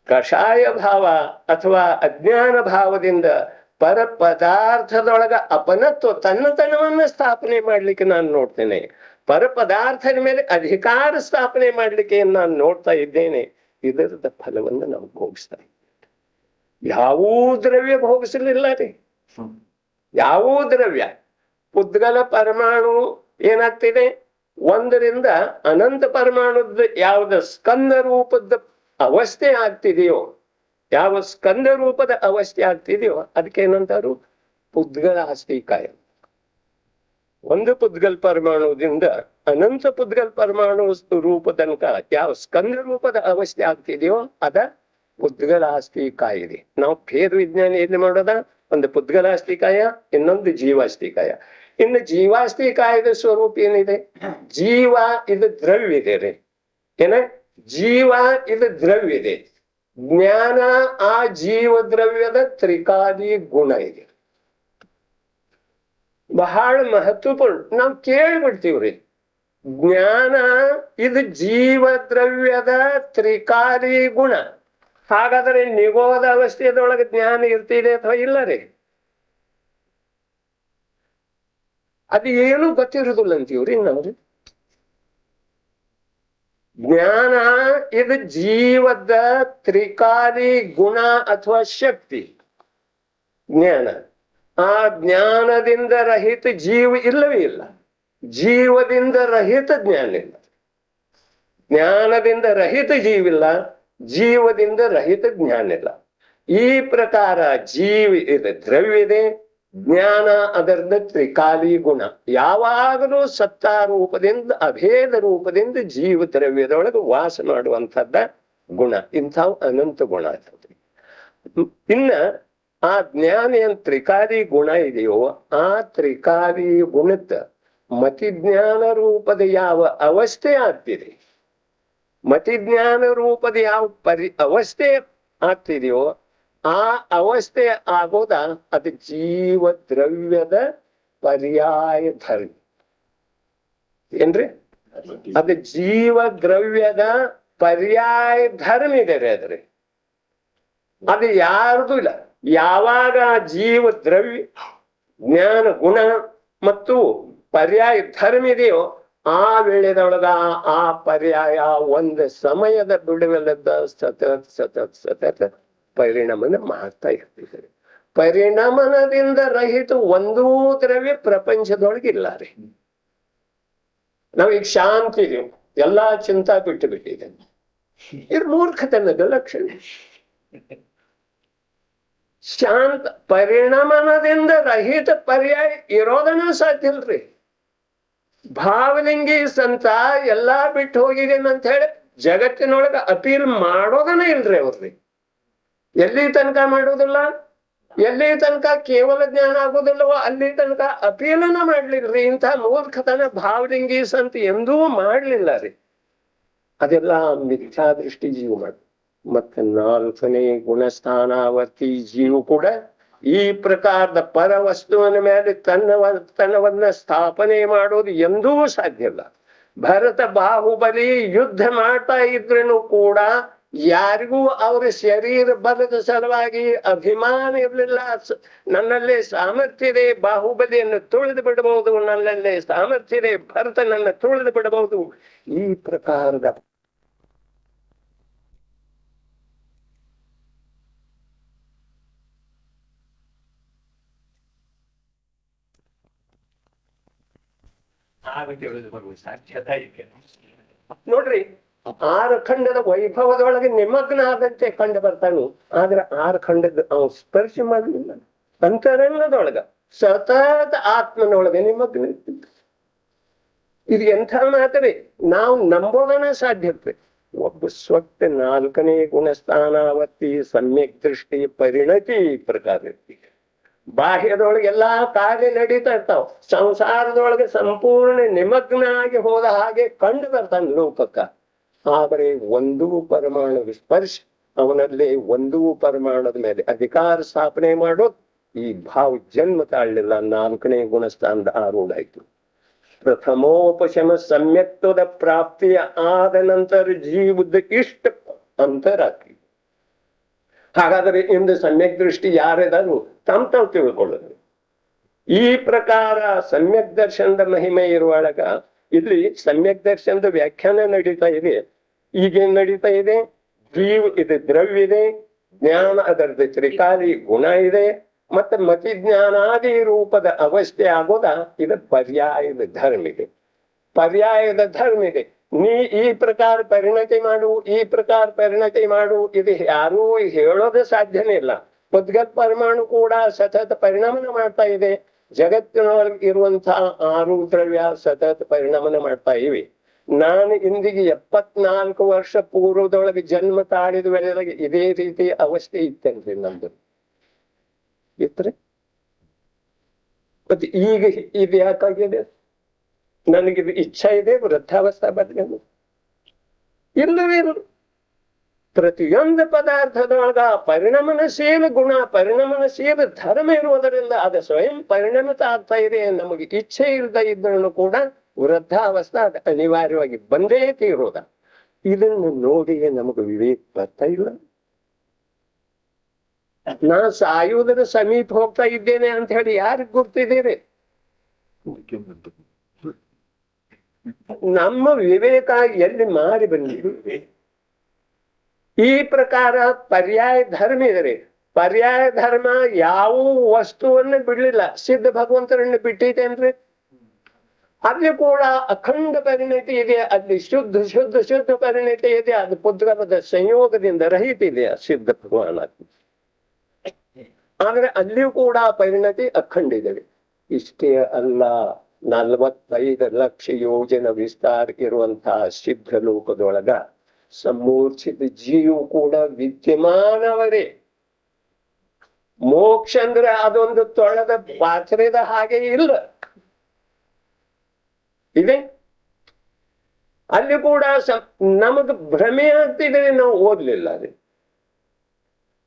ಕಷಾಯ ಭಾವ ಅಥವಾ ಅಜ್ಞಾನ ಭಾವದಿಂದ ಪರ ಪದಾರ್ಥದೊಳಗ ಅಪನತ್ವ ತನ್ನತನವನ್ನ ಸ್ಥಾಪನೆ ಮಾಡ್ಲಿಕ್ಕೆ ನಾನು ನೋಡ್ತೇನೆ. ಪರ ಪದಾರ್ಥದ ಮೇಲೆ ಅಧಿಕಾರ ಸ್ಥಾಪನೆ ಮಾಡ್ಲಿಕ್ಕೆ ನಾನು ನೋಡ್ತಾ ಇದ್ದೇನೆ. ಇದರದ ಫಲವನ್ನು ನಾವು ಭೋಗಿಸ್ತಾ ಇದ್ದೇವೆ. ಯಾವೂ ದ್ರವ್ಯ ಭೋಗಿಸಲಿಲ್ಲ ರೀ. ಯಾವೂ ದ್ರವ್ಯ. ಪುದ್ಗಲ ಪರಮಾಣು ಏನಾಗ್ತಿದೆ, 1ರಿಂದ ಅನಂತ ಪರಮಾಣುದ ಯಾವ್ದ ಸ್ಕಂದ ರೂಪದ ಅವಸ್ಥೆ ಆಗ್ತಿದೆಯೋ ಯಾವ ಸ್ಕಂದ ರೂಪದ ಅವಸ್ಥೆ ಆಗ್ತಿದೆಯೋ ಅದಕ್ಕೆ ಏನಂತಾರು ಪುದ್ಗಲ ಅಸ್ಥಿಕಾಯ. ಒಂದು ಪುದ್ಗಲ್ ಪರಮಾಣುದಿಂದ ಅನಂತ ಪುದ್ಗಲ್ ಪರಮಾಣು ರೂಪ ತನಕ ಯಾವ ಸ್ಕಂದ ರೂಪದ ಅವಸ್ಥೆ ಆಗ್ತಿದೆಯೋ ಅದ ಪುದ್ಗಲಾಸ್ತಿಕಾಯ ಇದೆ. ನಾವು ಭೇದ ವಿಜ್ಞಾನ ಎಲ್ಲಿ ಮಾಡೋದ, ಒಂದು ಪುದ್ಗಲಾಸ್ತಿಕಾಯ, ಇನ್ನೊಂದು ಜೀವಾಸ್ತಿಕಾಯ. ಇನ್ನು ಜೀವಾಸ್ತಿಕಾಯದ ಸ್ವರೂಪ ಏನಿದೆ, ಜೀವ ಇದು ದ್ರವ್ಯ ಇದೆ ರೀ, ಏನ ಜೀವ ಇದು ದ್ರವ್ಯ ಇದೆ. ಜ್ಞಾನ ಆ ಜೀವ ದ್ರವ್ಯದ ತ್ರಿಕಾಲಿ ಗುಣ ಇದೆ. ಬಹಳ ಮಹತ್ವಪೂರ್ಣ. ನಾವು ಕೇಳ್ಬಿಡ್ತೀವ್ರಿ, ಜ್ಞಾನ ಇದು ಜೀವ ದ್ರವ್ಯದ ತ್ರಿಕಾಲಿ ಗುಣ. ಹಾಗಾದ್ರೆ ನಿಗೋದ ಅವಸ್ಥೆಯದೊಳಗೆ ಜ್ಞಾನ ಇರ್ತಿದೆ ಅಥವಾ ಇಲ್ಲ ರೀ? ಅದು ಏನು ಗೊತ್ತಿರುದಿಲ್ಲ ಅಂತೀವ್ರಿ ನಾವು. ಜ್ಞಾನ ಇದು ಜೀವದ ತ್ರಿಕಾಲಿ ಗುಣ ಅಥವಾ ಶಕ್ತಿ. ಜ್ಞಾನ ಆ ಜ್ಞಾನದಿಂದ ರಹಿತ ಜೀವ ಇಲ್ಲವೇ ಇಲ್ಲ, ಜೀವದಿಂದ ರಹಿತ ಜ್ಞಾನ ಇಲ್ಲ. ಜ್ಞಾನದಿಂದ ರಹಿತ ಜೀವಿಲ್ಲ, ಜೀವದಿಂದ ರಹಿತ ಜ್ಞಾನ ಇಲ್ಲ. ಈ ಪ್ರಕಾರ ಜೀವ ಇದೆ ದ್ರವ್ಯ ಇದೆ, ಜ್ಞಾನ ಅದರದ ತ್ರಿಕಾಲಿ ಗುಣ. ಯಾವಾಗಲೂ ಸತ್ತಾ ರೂಪದಿಂದ ಅಭೇದ ರೂಪದಿಂದ ಜೀವ ದ್ರವ್ಯದೊಳಗೆ ವಾಸ ಮಾಡುವಂಥದ್ದ ಗುಣ. ಇಂಥವು ಅನಂತ ಗುಣ ಆಗ್ತದೆ. ಇನ್ನ ಆ ಜ್ಞಾನ ಏನ್ ತ್ರಿಕಾಲಿ ಗುಣ ಇದೆಯೋ ಆ ತ್ರಿಕಾಲಿ ಗುಣದ ಮತಿಜ್ಞಾನ ರೂಪದ ಯಾವ ಅವಸ್ಥೆ ಆಗ್ತಿದೆ, ಮತಿಜ್ಞಾನ ರೂಪದ ಯಾವ ಅವಸ್ಥೆ ಆಗ್ತಿದೆಯೋ ಆ ಅವಸ್ಥೆ ಆಗೋದ ಅದು ಜೀವ ದ್ರವ್ಯದ ಪರ್ಯಾಯ ಧರ್ಮ. ಏನ್ರಿ? ಅದು ಜೀವ ದ್ರವ್ಯದ ಪರ್ಯಾಯ ಧರ್ಮ ಇದೆ ರೀ. ಅದ್ರಿ ಅದು ಯಾರ್ದು ಇಲ್ಲ. ಯಾವಾಗ ಜೀವ ದ್ರವ್ಯ ಜ್ಞಾನ ಗುಣ ಮತ್ತು ಪರ್ಯಾಯ ಧರ್ಮ ಇದೆಯೋ ಆ ವೇಳೆದೊಳಗ ಆ ಪರ್ಯಾಯ ಒಂದು ಸಮಯದ ಬಿಡುವಿಲ್ಲದ ಸತತ ಸತತ ಸತತ ಪರಿಣಾಮನ ಮಾಡ್ತಾ ಇರ್ತಿದ್ದಾರೆ. ಪರಿಣಾಮನದಿಂದ ರಹಿತ ಒಂದೂ ದ್ರವ್ಯ ಪ್ರಪಂಚದೊಳಗೆ ಇಲ್ಲ ರೀ. ನಾವೀಗ ಶಾಂತಿ ಇದೀವಿ, ಎಲ್ಲಾ ಚಿಂತಾ ಬಿಟ್ಟು ಬಿಟ್ಟಿದೆ. ಇದು ಮೂರ್ಖತನದ ಲಕ್ಷಣ. ಶಾಂತ ಪರಿಣಾಮನದಿಂದ ರಹಿತ ಪರ್ಯಾಯ ಇರೋದನ್ನ ಸಾಧ್ಯ ಇಲ್ರಿ. ಭಾವಲಿಂಗಿ ಸಂತ ಎಲ್ಲಾ ಬಿಟ್ಟು ಹೋಗಿದ್ದೇನೆ ಅಂತ ಹೇಳಿ ಜಗತ್ತಿನೊಳಗ ಅಪೀಲ್ ಮಾಡೋದನ್ನ ಇಲ್ರಿ ಅವ್ರಿ. ಎಲ್ಲಿ ತನಕ ಮಾಡೋದಿಲ್ಲ, ಎಲ್ಲಿ ತನಕ ಕೇವಲ ಜ್ಞಾನ ಆಗೋದಿಲ್ಲವೋ ಅಲ್ಲಿ ತನಕ ಅಪೀಲನ ಮಾಡ್ಲಿಲ್ರಿ. ಇಂಥ ಮೂರ್ಖತನ ಭಾವಲಿಂಗಿ ಸಂತ ಎಂದೂ ಮಾಡ್ಲಿಲ್ಲ ರೀ. ಅದೆಲ್ಲ ಮಿಥ್ಯಾ ದೃಷ್ಟಿ ಜೀವ ಮಾಡ. ಮತ್ತೆ ನಾಲ್ಕನೇ ಗುಣಸ್ಥಾನಾವರ್ತಿ ಜೀವ ಕೂಡ ಈ ಪ್ರಕಾರದ ಪರ ವಸ್ತುವಿನ ಮೇಲೆ ತನ್ನವನ್ನ ಸ್ಥಾಪನೆ ಮಾಡೋದು ಎಂದೂ ಸಾಧ್ಯ ಇಲ್ಲ. ಭರತ ಬಾಹುಬಲಿ ಯುದ್ಧ ಮಾಡ್ತಾ ಇದ್ರೂ ಕೂಡ ಯಾರಿಗೂ ಅವರ ಶರೀರ ಬಲದ ಸಲುವಾಗಿ ಅಭಿಮಾನ ಇರಲಿಲ್ಲ. ನನ್ನಲ್ಲೇ ಸಾಮರ್ಥ್ಯ ಇದೆ, ಬಾಹುಬಲಿಯನ್ನು ತುಳಿದು ಬಿಡಬಹುದು, ನನ್ನಲ್ಲೇ ಸಾಮರ್ಥ್ಯ ಇದೆ, ಭರತನನ್ನ ತುಳಿದು ಬಿಡಬಹುದು. ಈ ಪ್ರಕಾರದ ಸಾಧ್ಯತೆ ಇದೆ ನೋಡ್ರಿ. ಆರು ಖಂಡದ ವೈಭವದೊಳಗೆ ನಿಮಗ್ನ ಆದಂತೆ ಕಂಡು ಬರ್ತಾನು, ಆದ್ರೆ ಆರು ಖಂಡದ ಅವ್ ಸ್ಪರ್ಶ ಮಾಡಲಿಲ್ಲ. ಅಂತರಂಗದೊಳಗ ಸತತ ಆತ್ಮನೊಳಗೆ ನಿಮಗ್ನ ಇರ್ತಿದ್ದ. ಇದು ಎಂಥ ಮಾತ್ರಿ, ನಾವು ನಂಬೋದನ ಸಾಧ್ಯತೆ. ಒಬ್ಬ ಸ್ವತ್ತ ನಾಲ್ಕನೇ ಗುಣಸ್ಥಾನಾವರ್ತಿ ಸಮ್ಯಕ್ ದೃಷ್ಟಿ ಪರಿಣತಿ ಈ ಪ್ರಕಾರ ಇರ್ತೀವಿ. ಬಾಹ್ಯದೊಳಗೆ ಎಲ್ಲಾ ಕಾರ್ಯ ನಡೀತಾ ಇರ್ತಾವ, ಸಂಸಾರದೊಳಗೆ ಸಂಪೂರ್ಣ ನಿಮಗ್ನ ಆಗಿ ಹೋದ ಹಾಗೆ ಕಂಡು ಬರ್ತಾನೆ ಲೋಕಕ್ಕ. ಆದರೆ ಒಂದೂ ಪರಮಾಣು ಸ್ಪರ್ಶ ಅವನಲ್ಲಿ ಒಂದೂ ಪರಮಾಣುದ ಮೇಲೆ ಅಧಿಕಾರ ಸ್ಥಾಪನೆ ಮಾಡೋದು ಈ ಭಾವ ಜನ್ಮ ತಾಳಲಿಲ್ಲ. ನಾಲ್ಕನೇ ಗುಣಸ್ಥಾನದ ಆರೂಢ ಆಯ್ತು. ಪ್ರಥಮೋಪಶಮ ಸಮ್ಯಕ್ತ್ವದ ಪ್ರಾಪ್ತಿಯ ಆದ ನಂತರ ಜೀವದ ಇಷ್ಟ ಅಂತರಾಗ್ತಿ. ಹಾಗಾದ್ರೆ ಇಂದು ಸಮ್ಯಕ್ ದೃಷ್ಟಿ ಯಾರಿದಾರು ತಾವು ತಿಳ್ಕೊಳ್ಳೋದು. ಈ ಪ್ರಕಾರ ಸಮ್ಯಕ್ ದರ್ಶನದ ಮಹಿಮೆ ಇರುವಾಗ ಇಲ್ಲಿ ಸಮ್ಯಕ್ ದರ್ಶನದ ವ್ಯಾಖ್ಯಾನ ನಡೀತಾ ಇದೆ. ಈಗೇನ್ ನಡೀತಾ ಇದೆ, ಜೀವ ಇದು ದ್ರವ್ಯ ಇದೆ, ಜ್ಞಾನ ಅದರದ ತ್ರಿಕಾಲಿ ಗುಣ ಇದೆ, ಮತ್ತೆ ಮತಿಜ್ಞಾನಾದಿ ರೂಪದ ಅವಸ್ಥೆ ಆಗೋದ ಇದು ಪರ್ಯಾಯದ ಧರ್ಮ ಇದೆ. ಪರ್ಯಾಯದ ಧರ್ಮ ಇದೆ. ನೀ ಈ ಪ್ರಕಾರ ಪರಿಣತಿ ಮಾಡು, ಈ ಪ್ರಕಾರ ಪರಿಣತಿ ಮಾಡು, ಇದು ಯಾರೂ ಹೇಳೋದು ಸಾಧ್ಯನೇ ಇಲ್ಲ. ಉದ್ಗತ್ ಪರಮಾಣು ಕೂಡ ಸತತ ಪರಿಣಾಮನ ಮಾಡ್ತಾ ಇದೆ. ಜಗತ್ತಿನೊಳಗೆ ಇರುವಂತಹ 6 ದ್ರವ್ಯ ಸತತ ಪರಿಣಾಮನ ಮಾಡ್ತಾ ಇವೆ. ನಾನು ಇಂದಿಗೆ 74 ವರ್ಷ ಪೂರ್ವದೊಳಗೆ ಜನ್ಮ ತಾಳಿದ ವೇಳೆಗೆ ಇದೇ ರೀತಿ ಅವಸ್ಥೆ ಇತ್ತೇನ್ರಿ ನಮ್ದು ಇತ್ರಿ. ಮತ್ತೆ ಈಗ ಇದು ಯಾಕಾಗಿದೆ? ನನಗಿದು ಇಚ್ಛಾ ಇದೆ ವೃದ್ಧಾವಸ್ಥೆ ಬದಲು ಇಲ್ಲವೇ ಇಲ್ಲ. ಪ್ರತಿಯೊಂದು ಪದಾರ್ಥದೊಳಗ ಪರಿಣಾಮನಶೀಲ ಗುಣ, ಪರಿಣಾಮನಶೀಲ ಧರ್ಮ ಇರುವುದರಿಂದ ಅದು ಸ್ವಯಂ ಪರಿಣಮಿತ ಆಗ್ತಾ ಇದೆ. ನಮಗೆ ಇಚ್ಛೆ ಇಲ್ಲದ ಇದ್ರೂ ಕೂಡ ವೃದ್ಧಾವಸ್ಥೆ ಅದು ಅನಿವಾರ್ಯವಾಗಿ ಬಂದೇ ತೀರೋದ. ಇದನ್ನು ನೋಡಿ ನಮಗೆ ವಿವೇಕ ಬರ್ತಾ ಇಲ್ಲ. ನಾ ಸಾಯುವುದರ ಸಮೀಪ ಹೋಗ್ತಾ ಇದ್ದೇನೆ ಅಂತ ಹೇಳಿ ಯಾರಿಗೆ ಗುರ್ತಿದ್ದೀರಿ? ನಮ್ಮ ವಿವೇಕ ಎಲ್ಲಿ ಮಾರಿ ಬಂದಿದೆ? ಈ ಪ್ರಕಾರ ಪರ್ಯಾಯ ಧರ್ಮ ಇದೆ. ಪರ್ಯಾಯ ಧರ್ಮ ಯಾವ ವಸ್ತುವನ್ನು ಬಿಡ್ಲಿಲ್ಲ, ಸಿದ್ಧ ಭಗವಂತರನ್ನು ಬಿಟ್ಟಿದ್ದೇನ್ರಿ. ಅಲ್ಲಿ ಕೂಡ ಅಖಂಡ ಪರಿಣತಿ ಇದೆ, ಅಲ್ಲಿ ಶುದ್ಧ ಶುದ್ಧ ಶುದ್ಧ ಪರಿಣತಿ ಇದೆ. ಅದು ಪುದ್ಗಲದ ಸಂಯೋಗದಿಂದ ರಹಿತ ಇದೆ ಸಿದ್ಧ ಭಗವಾನ. ಆದ್ರೆ ಅಲ್ಲಿಯೂ ಕೂಡ ಪರಿಣತಿ ಅಖಂಡ ಇದೆ. ಇಷ್ಟೇ ಅಲ್ಲ, 45 ಲಕ್ಷ ಯೋಜನ ವಿಸ್ತಾರ ಇರುವಂತಹ ಸಿದ್ಧ ಲೋಕದೊಳಗ ಸಮೂರ್ಛಿತ ಜೀವ ಕೂಡ ವಿದ್ಯಮಾನವರೇ. ಮೋಕ್ಷ ಅಂದ್ರೆ ಅದೊಂದು ತೊಳೆದ ಪಾತ್ರದ ಹಾಗೆ ಇಲ್ಲ ಇದೆ. ಅಲ್ಲಿ ಕೂಡ ನಮಗ್ ಭ್ರಮೆ ಆಗ್ತಿದೆ, ನಾವು ಓದ್ಲಿಲ್ಲ ಅದೇ.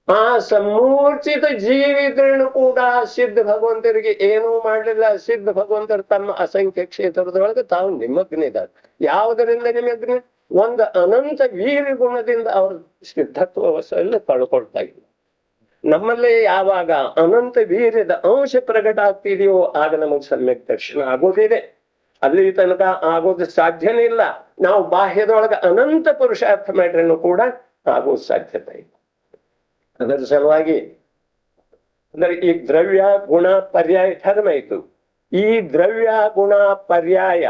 ಆ ಸಮೂರ್ಛಿತ ಜೀವಿಗಳನ್ನು ಕೂಡ ಸಿದ್ಧ ಭಗವಂತರಿಗೆ ಏನೂ ಮಾಡಲಿಲ್ಲ. ಸಿದ್ಧ ಭಗವಂತರು ತಮ್ಮ ಅಸಂಖ್ಯ ಕ್ಷೇತ್ರದೊಳಗೆ ತಾವು ನಿಮಗ್ನಿದ್ದಾರೆ. ಯಾವುದರಿಂದ ನಿಮಗ್ನ? ಒಂದು ಅನಂತ ವೀರ ಗುಣದಿಂದ ಅವ್ರ ಸಿದ್ಧತ್ವವನ್ನು ಕಳ್ಕೊಳ್ತಾ ಇಲ್ಲ. ನಮ್ಮಲ್ಲಿ ಯಾವಾಗ ಅನಂತ ವೀರ್ಯದ ಅಂಶ ಪ್ರಕಟ ಆಗ್ತಿದೆಯೋ ಆಗ ನಮಗೆ ಸಮ್ಯಕ್ ದರ್ಶನ ಆಗೋದಿದೆ. ಅಲ್ಲಿ ತನಕ ಆಗೋದು ಸಾಧ್ಯನೇ ಇಲ್ಲ. ನಾವು ಬಾಹ್ಯದೊಳಗೆ ಅನಂತ ಪುರುಷಾರ್ಥ ಮಾಡ್ರೂ ಕೂಡ ಆಗೋದು ಸಾಧ್ಯತೆ ಇಲ್ಲ. ಅದರ ಸಲುವಾಗಿ ಅಂದ್ರೆ ಈ ದ್ರವ್ಯ ಗುಣ ಪರ್ಯಾಯ ಧರ್ಮ ಇತ್ತು. ಈ ದ್ರವ್ಯ ಗುಣ ಪರ್ಯಾಯ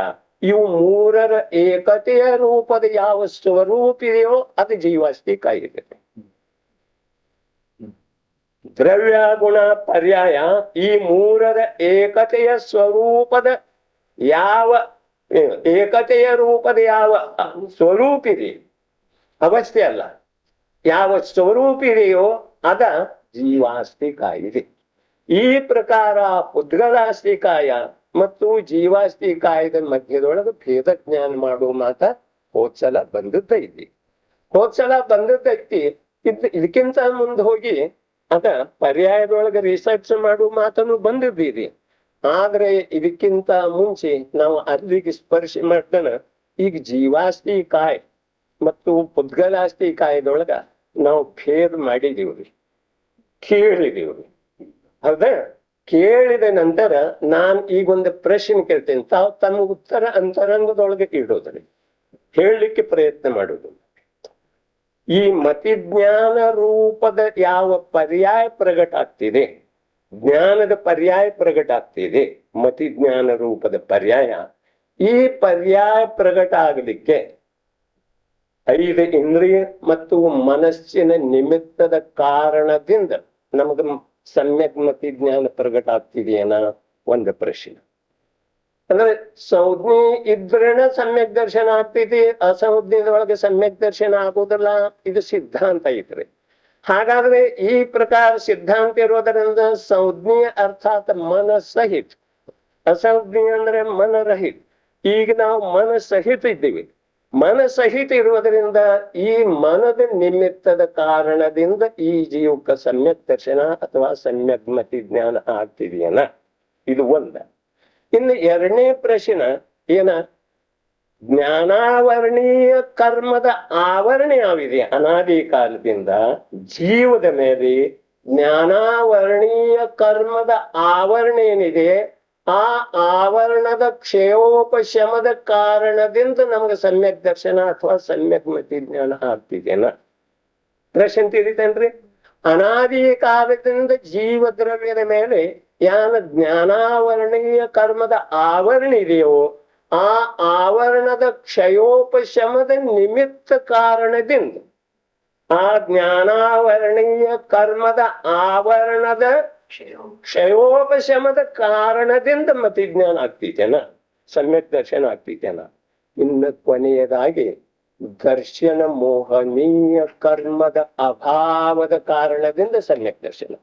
ಇವು ಮೂರರ ಏಕತೆಯ ರೂಪದ ಯಾವ ಸ್ವರೂಪ ಇದೆಯೋ ಅದು ಜೀವಾಸ್ತಿಕ ಇದೆ. ದ್ರವ್ಯ ಗುಣ ಪರ್ಯಾಯ ಈ ಮೂರರ ಏಕತೆಯ ಸ್ವರೂಪದ ಯಾವ ಏಕತೆಯ ರೂಪದ ಯಾವ ಸ್ವರೂಪ ಇದೆ, ಅವಸ್ಥೆ ಅಲ್ಲ, ಯಾವ ಸ್ವರೂಪ ಇದೆಯೋ ಅದ ಜೀವಾಸ್ತಿಕಾಯ. ಈ ಪ್ರಕಾರ ಉದ್ಗಲಾಸ್ತಿಕಾಯ ಮತ್ತು ಜೀವಾಸ್ತಿಕಾಯದ ಮಧ್ಯದೊಳಗೆ ಭೇದ ಜ್ಞಾನ ಮಾಡುವ ಮಾತ ಹೋದ್ಸಲ ಬಂದದ್ದೈತಿ. ಹೋದ್ಸಲ ಬಂದದ್ದೈತಿ. ಇದಕ್ಕಿಂತ ಮುಂದೆ ಹೋಗಿ ಅದ ಪರ್ಯಾಯದೊಳಗೆ ರಿಸರ್ಚ್ ಮಾಡುವ ಮಾತನ್ನು ಬಂದಿದ್ದೀರಿ. ಆದ್ರೆ ಇದಕ್ಕಿಂತ ಮುಂಚೆ ನಾವು ಅಲ್ಲಿಗೆ ಸ್ಪರ್ಶ ಮಾಡ್ತಾನ ಈಗ ಜೀವಾಸ್ತಿಕಾಯ ಮತ್ತು ಪುದ್ಗಲಾಸ್ತಿಕಾಯದೊಳಗ ನಾವು ಭೇದ ಮಾಡಿದೀವ್ರಿ, ಕೇಳಿದೀವ್ರಿ. ಹೌದಾ? ಕೇಳಿದ ನಂತರ ನಾನ್ ಈಗೊಂದು ಪ್ರಶ್ನೆ ಕೇಳ್ತೇನೆ, ತಾವು ತಮ್ಮ ಉತ್ತರ ಅಂತರಂಗದೊಳಗೆ ಇಡೋದ್ರಿ, ಹೇಳಲಿಕ್ಕೆ ಪ್ರಯತ್ನ ಮಾಡುದು. ಈ ಮತಿಜ್ಞಾನ ರೂಪದ ಯಾವ ಪರ್ಯಾಯ ಪ್ರಗಟ ಆಗ್ತಿದೆ, ಜ್ಞಾನದ ಪರ್ಯಾಯ ಪ್ರಗಟ ಆಗ್ತಿದೆ, ಮತಿಜ್ಞಾನ ರೂಪದ ಪರ್ಯಾಯ, ಈ ಪರ್ಯಾಯ ಪ್ರಗಟ ಆಗಲಿಕ್ಕೆ 5 ಇಂದ್ರಿಯ ಮತ್ತು ಮನಸ್ಸಿನ ನಿಮಿತ್ತದ ಕಾರಣದಿಂದ ನಮಗ ಸಮ್ಯಕ್ ಮತಿ ಜ್ಞಾನ ಪ್ರಗಟ ಆಗ್ತಿದೆಯೇನ ಒಂದು ಪ್ರಶ್ನೆ. ಅಂದ್ರೆ ಸಂಜ್ಞೆ ಇದ್ರೇನ ಸಮ್ಯಕ್ ದರ್ಶನ ಆಗ್ತೈತಿ, ಅಸಂಜ್ಞೆದೊಳಗೆ ಸಮ್ಯಕ್ ದರ್ಶನ ಆಗೋದಿಲ್ಲ. ಇದು ಸಿದ್ಧಾಂತ ಐತ್ರಿ. ಹಾಗಾದ್ರೆ ಈ ಪ್ರಕಾರ ಸಿದ್ಧಾಂತ ಇರೋದರಿಂದ ಸಂಜ್ಞೆ ಅರ್ಥಾತ್ ಮನಸಹಿತ, ಅಸಂಜ್ಞೆ ಅಂದ್ರೆ ಮನರಹಿತ. ಈಗ ನಾವು ಮನಸಹಿತ ಇದ್ದೀವಿ. ಮನಸಹಿತ ಇರುವುದರಿಂದ ಈ ಮನದ ನಿಮಿತ್ತದ ಕಾರಣದಿಂದ ಈ ಜೀವಕ್ಕೆ ಸಮ್ಯಕ್ ದರ್ಶನ ಅಥವಾ ಸಮ್ಯಕ್ ಮತಿ ಜ್ಞಾನ ಆಗ್ತಿದೆಯನ, ಇದು ಒಂದ. ಇನ್ನು ಎರಡನೇ ಪ್ರಶ್ನೆ ಏನ, ಜ್ಞಾನಾವರಣೀಯ ಕರ್ಮದ ಆವರಣ ಯಾವಿದೆ ಅನಾದಿ ಕಾಲದಿಂದ ಜೀವದ ಮೇಲೆ, ಜ್ಞಾನಾವರಣೀಯ ಕರ್ಮದ ಆವರಣ ಏನಿದೆ ಆ ಆವರಣದ ಕ್ಷಯೋಪಶಮದ ಕಾರಣದಿಂದ ನಮಗೆ ಸಮ್ಯಕ್ ದರ್ಶನ ಅಥವಾ ಸಮ್ಯಕ್ ಮತಿ ಜ್ಞಾನ ಆಗ್ತಿದೆಯನ ಪ್ರಶ್ನೆ ತಿಳಿತೇನ್ರಿ. ಅನಾದಿ ಕಾಲದಿಂದ ಜೀವ ದ್ರವ್ಯದ ಮೇಲೆ ಯಾನ ಜ್ಞಾನಾವರಣೀಯ ಕರ್ಮದ ಆವರಣ ಇದೆಯೋ ಆ ಆವರಣದ ಕ್ಷಯೋಪಶಮದ ನಿಮಿತ್ತ ಕಾರಣದಿಂದ ಆ ಜ್ಞಾನಾವರಣೀಯ ಕರ್ಮದ ಆವರಣದ ಕ್ಷಯೋಪಶಮದ ಕಾರಣದಿಂದ ಮತಿಜ್ಞಾನ ಆಗ್ತಿದ್ದೇನ, ಸಮ್ಯಕ್ ದರ್ಶನ ಆಗ್ತಿದ್ದೇನ. ಇನ್ನು ಕೊನೆಯದಾಗಿ ದರ್ಶನ ಮೋಹನೀಯ ಕರ್ಮದ ಅಭಾವದ ಕಾರಣದಿಂದ ಸಮ್ಯಕ್ ದರ್ಶನ.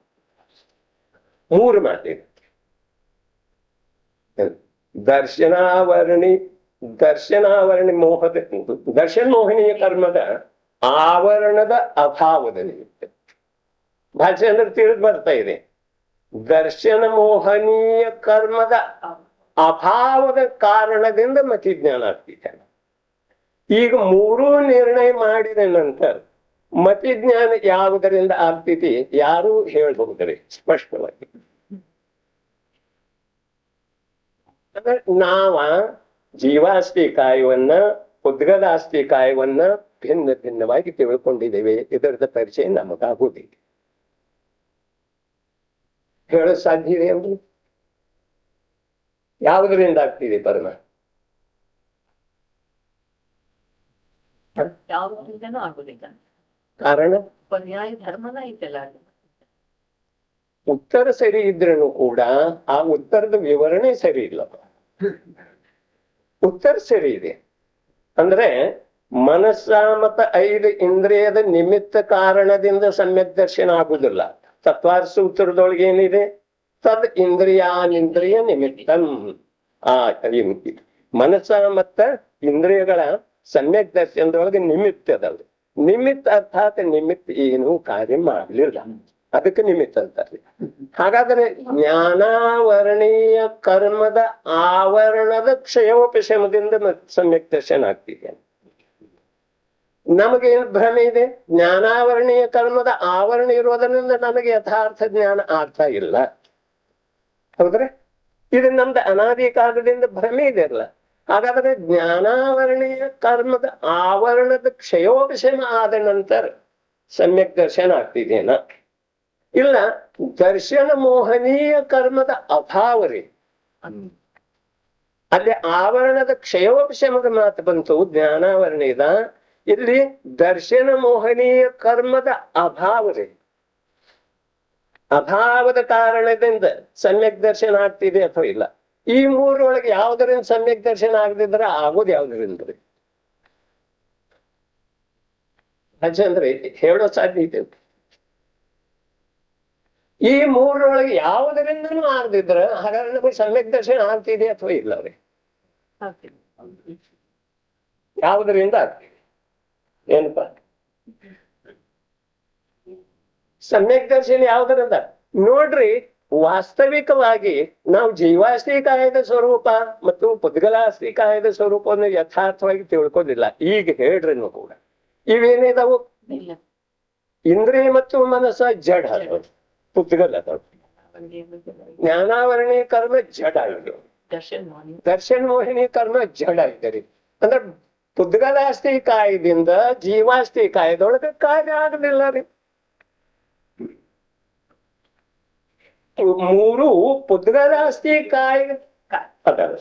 3 ಮಾತಿದೆ. ದರ್ಶನಾವರಣಿ ಮೋಹದ ದರ್ಶನ ಮೋಹನೀಯ ಕರ್ಮದ ಆವರಣದ ಅಭಾವದ ನಿಮಿತ್ತ. ಭಾಷೆ ಅಂದ್ರೆ ತಿಳಿದು ಬರ್ತಾ ಇದೆ. ದರ್ಶನ ಮೋಹನೀಯ ಕರ್ಮದ ಅಭಾವದ ಕಾರಣದಿಂದ ಮತಿಜ್ಞಾನ ಆಗ್ತಿದೆ. ಈಗ 3 ನಿರ್ಣಯ ಮಾಡಿದ ನಂತರ ಮತಿಜ್ಞಾನ ಯಾವುದರಿಂದ ಆಗ್ತೈತಿ ಯಾರು ಹೇಳ್ಬಹುದ್ರಿ ಸ್ಪಷ್ಟವಾಗಿ. ಅಂದ್ರೆ ನಾವ ಜೀವಾಸ್ತಿ ಕಾಯವನ್ನ ಉದ್ಗದಾಸ್ತಿ ಕಾಯವನ್ನ ಭಿನ್ನ ಭಿನ್ನವಾಗಿ ತಿಳ್ಕೊಂಡಿದ್ದೇವೆ. ಇದರದ ಪರಿಚಯ ನಮಗಾಗುವುದಿಲ್ಲ. ಹೇಳೋ ಸಾಧ್ಯ ಇದೆ ಅಂದ್ರೆ ಯಾವುದರಿಂದ ಆಗ್ತಿದೆ ಪರಮ? ಯಾವುದರಿಂದನೂ ಆಗುದಿಲ್ಲ. ಕಾರಣ ಪರ್ಯಾಯ ಧರ್ಮನ ಐತಲ್ಲ. ಉತ್ತರ ಸರಿ ಇದ್ರೂ ಕೂಡ ಆ ಉತ್ತರದ ವಿವರಣೆ ಸರಿ ಇಲ್ಲ. ಉತ್ತರ ಸರಿ ಇದೆ ಅಂದ್ರೆ ಮನಸ್ಸ ಮತ್ತ 5 ಇಂದ್ರಿಯದ ನಿಮಿತ್ತ ಕಾರಣದಿಂದ ಸಮ್ಯಕ್ ದರ್ಶನ ಆಗುದಿಲ್ಲ. ತತ್ವಾರ್ಥ ಸೂತ್ರದೊಳಗೆ ಏನಿದೆ? ತದ್ ಇಂದ್ರಿಯಾನಿಂದ್ರಿಯ ನಿಮಿತ್ತಂ. ಆ ಮನಸ್ಸ ಮತ್ತ ಇಂದ್ರಿಯಗಳ ಸಮ್ಯಕ್ ದರ್ಶನದೊಳಗೆ ನಿಮಿತ್ತ ಅದಾವ್ರಿ. ನಿಮಿತ್ತ ಅರ್ಥಾತ್ ನಿಮಿತ್ತ ಏನು ಕಾರ್ಯ ಮಾಡಲಿಲ್ಲ, ಅದಕ್ಕೆ ನಿಮಿತ್ತ ಅಂತಾರೆ. ಹಾಗಾದ್ರೆ ಜ್ಞಾನಾವರಣೀಯ ಕರ್ಮದ ಆವರಣದ ಕ್ಷಯೋಪಶಮದಿಂದ ಸಮ್ಯಕ್ ದರ್ಶನ ಆಗ್ತಿದೆ. ನಮಗೇನು ಭ್ರಮೆ ಇದೆ? ಜ್ಞಾನಾವರಣೀಯ ಕರ್ಮದ ಆವರಣ ಇರೋದರಿಂದ ನಮಗೆ ಯಥಾರ್ಥ ಜ್ಞಾನ ಆಗ್ತಾ ಇಲ್ಲ. ಹೌದ್ರೆ? ಇದು ನಮ್ದು ಅನಾದಿ ಕಾಲದಿಂದ ಭ್ರಮೆ ಇದೆ ಅಲ್ಲ. ಹಾಗಾದ್ರೆ ಜ್ಞಾನಾವರಣೀಯ ಕರ್ಮದ ಆವರಣದ ಕ್ಷಯೋಪಶಮ ಆದ ನಂತರ ಸಮ್ಯಕ್ ದರ್ಶನ ಆಗ್ತಿದೇನ? ಇಲ್ಲ, ದರ್ಶನ ಮೋಹನೀಯ ಕರ್ಮದ ಅಭಾವ ರೀ. ಅಲ್ಲಿ ಆವರಣದ ಕ್ಷಯೋಪಶಮದ ಮಾತು ಬಂತು ಜ್ಞಾನಾವರಣದ. ಇಲ್ಲಿ ದರ್ಶನ ಮೋಹನೀಯ ಕರ್ಮದ ಅಭಾವ ರೀ. ಅಭಾವದ ಕಾರಣದಿಂದ ಸಮ್ಯಕ್ ದರ್ಶನ ಆಗ್ತಿದೆ ಅಥವಾ ಇಲ್ಲ? ಈ 3 ಯಾವ್ದರಿಂದ ಸಮ್ಯಕ್ ದರ್ಶನ ಆಗದಿದ್ರೆ ಆಗೋದು ಯಾವ್ದರಿಂದ ರೀ? ಅಂದ್ರೆ ಹೇಳೋ ಸಾಧ್ಯತೆ ಈ 3 ಯಾವುದರಿಂದನೂ ಆಗದಿದ್ರ ಹಾಗಾದ್ರೆ ನಮಗೆ ಸಮ್ಯಕ್ ದರ್ಶನ ಆಗ್ತಿದೆ ಅಥವಾ ಇಲ್ಲ ರೀ? ಯಾವುದರಿಂದ ಆಗ್ತಿದೆ? ಏನಪ್ಪ ಸಮ್ಯಕ್ ದರ್ಶನ ಯಾವುದರಿಂದ? ನೋಡ್ರಿ, ವಾಸ್ತವಿಕವಾಗಿ ನಾವು ಜೀವಾಸ್ತಿ ಕಾಯದ ಸ್ವರೂಪ ಮತ್ತು ಪುದ್ಗಲಾಸ್ತಿ ಕಾಯದ ಸ್ವರೂಪವನ್ನು ಯಥಾರ್ಥವಾಗಿ ತಿಳ್ಕೋದಿಲ್ಲ. ಈಗ ಹೇಳ್ರಿನು ಕೂಡ ಇವೇನಿದಾವು? ಇಂದ್ರಿಯ ಮತ್ತು ಮನಸ್ಸ ಜಡ ಅದಾವ, ಪುದ್ಗಲ ಅದಾವ. ಜ್ಞಾನಾವರಣೀಯ ಕರ್ಮ ಜಡ ಇದೆ, ದರ್ಶನ ಮೋಹಿನಿ ಕರ್ಮ ಜಡ ಇದೆ. ಅಂದ್ರೆ ಪುದ್ಗಲಾಸ್ತಿ ಕಾಯದಿಂದ ಜೀವಾಸ್ತಿ ಕಾಯದೊಳಗೆ ಕಾರ್ಯ ಆಗಲಿಲ್ಲ ರೀ. 3 ಪುದ್ಗಲಾಸ್ತಿ ಕಾಯ ಅದಾವ.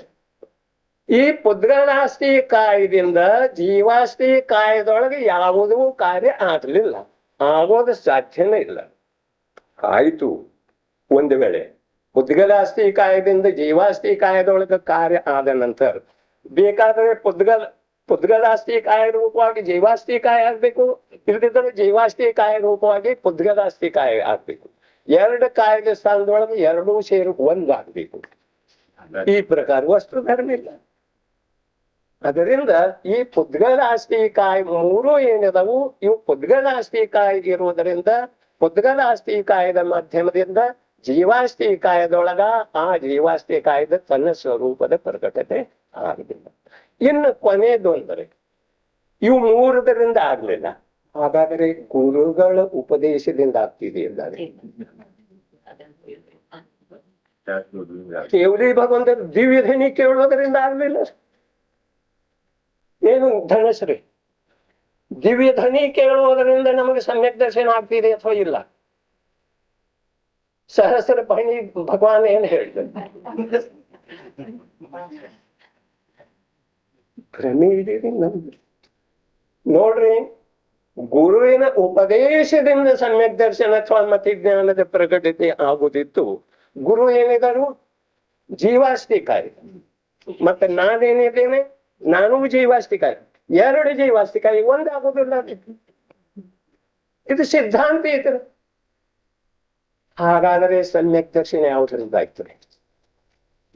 ಈ ಪುದ್ಗಲಾಸ್ತಿ ಕಾಯದಿಂದ ಜೀವಾಸ್ತಿ ಕಾಯದೊಳಗೆ ಯಾವುದೂ ಕಾರ್ಯ ಆಗಲಿಲ್ಲ, ಆಗೋದು ಸಾಧ್ಯನೇ ಇಲ್ಲ. ಆಯ್ತು, ಒಂದು ವೇಳೆ ಪುದ್ಗಲಾಸ್ತಿ ಕಾಯದಿಂದ ಜೀವಾಸ್ತಿ ಕಾಯದೊಳಗೆ ಕಾರ್ಯ ಆದ ನಂತರ ಬೇಕಾದ್ರೆ ಪುದ್ಗಲಾಸ್ತಿ ಕಾಯ ರೂಪವಾಗಿ ಜೀವಾಸ್ತಿ ಕಾಯ ಆಗ್ಬೇಕು, ಇಲ್ಲದಿದ್ದರೆ ಜೀವಾಸ್ತಿ ಕಾಯ ರೂಪವಾಗಿ ಪುದ್ಗಲಾಸ್ತಿ ಕಾಯ ಆಗ್ಬೇಕು. 2 ಕಾಯದ ಸ್ಥಾನದೊಳಗೆ 2 ಸೇರಿ 1 ಆಗ್ಬೇಕು. ಈ ಪ್ರಕಾರ ವಸ್ತು ಧರ್ಮ ಇಲ್ಲ. ಅದರಿಂದ ಈ ಪುದ್ಗಲಾಸ್ತಿ ಕಾಯ 3 ಏನಿದಾವು ಇವು ಪುದ್ಗಲಾಸ್ತಿ ಕಾಯ ಇರುವುದರಿಂದ ಪುದ್ಗಲಾಸ್ತಿ ಕಾಯದ ಮಾಧ್ಯಮದಿಂದ ಜೀವಾಸ್ತಿ ಕಾಯದೊಳಗ ಆ ಜೀವಾಸ್ತಿ ಕಾಯದ ತನ್ನ ಸ್ವರೂಪದ ಪ್ರಕಟತೆ ಆಗಲಿಲ್ಲ. ಇನ್ನು ಕೊನೆಯದು ಅಂದರೆ ಇವು 3ರಿಂದ ಆಗ್ಲಿಲ್ಲ, ಹಾಗಾದರೆ ಗುರುಗಳ ಉಪದೇಶದಿಂದ ಆಗ್ತಿದೆ ಇದ್ದಾರೆ. ಕೇವಲಿ ಭಗವಂತ ದಿವ್ಯ ಧ್ವನಿ ಕೇಳೋದ್ರಿಂದ ಆಗ್ಲಿಲ್ಲ. ಏನು ಧನಶ್ರೀ, ದಿವ್ಯ ಧ್ವನಿ ಕೇಳುವುದರಿಂದ ನಮಗೆ ಸಮ್ಯಕ್ ದರ್ಶನ ಆಗ್ತಿದೆ ಅಥವಾ ಇಲ್ಲ? ಸಹಸ್ರ ಭಣಿ ಭಗವಾನ್ ಏನ್ ಹೇಳ್ತಾರೆ? ಭ್ರಮೆ ಇದೆ ನಮ್ದು. ನೋಡ್ರಿ, ಗುರುವಿನ ಉಪದೇಶದಿಂದ ಸಮ್ಯಕ್ ದರ್ಶನ ಅಥವಾ ಮತಿ ಜ್ಞಾನದ ಪ್ರಕಟತೆ ಆಗುದಿತ್ತು. ಗುರು ಏನಿದಾರು ಜೀವಾಸ್ತಿಕಾರಿ, ಮತ್ತೆ ನಾನೇನಿದ್ದೇನೆ, ನಾನು ಜೀವಾಸ್ತಿಕಾರಿ. ಎರಡು ಜೀವಾಸ್ತಿಕಾರಿ ಒಂದಾಗುದಿಲ್ಲ. ಇದು ಸಿದ್ಧಾಂತ ಐತೆ. ಹಾಗಾದರೆ ಸಮ್ಯಕ್ ದರ್ಶನ ಯಾವುದರಿಂದ ಆಗ್ತದೆ?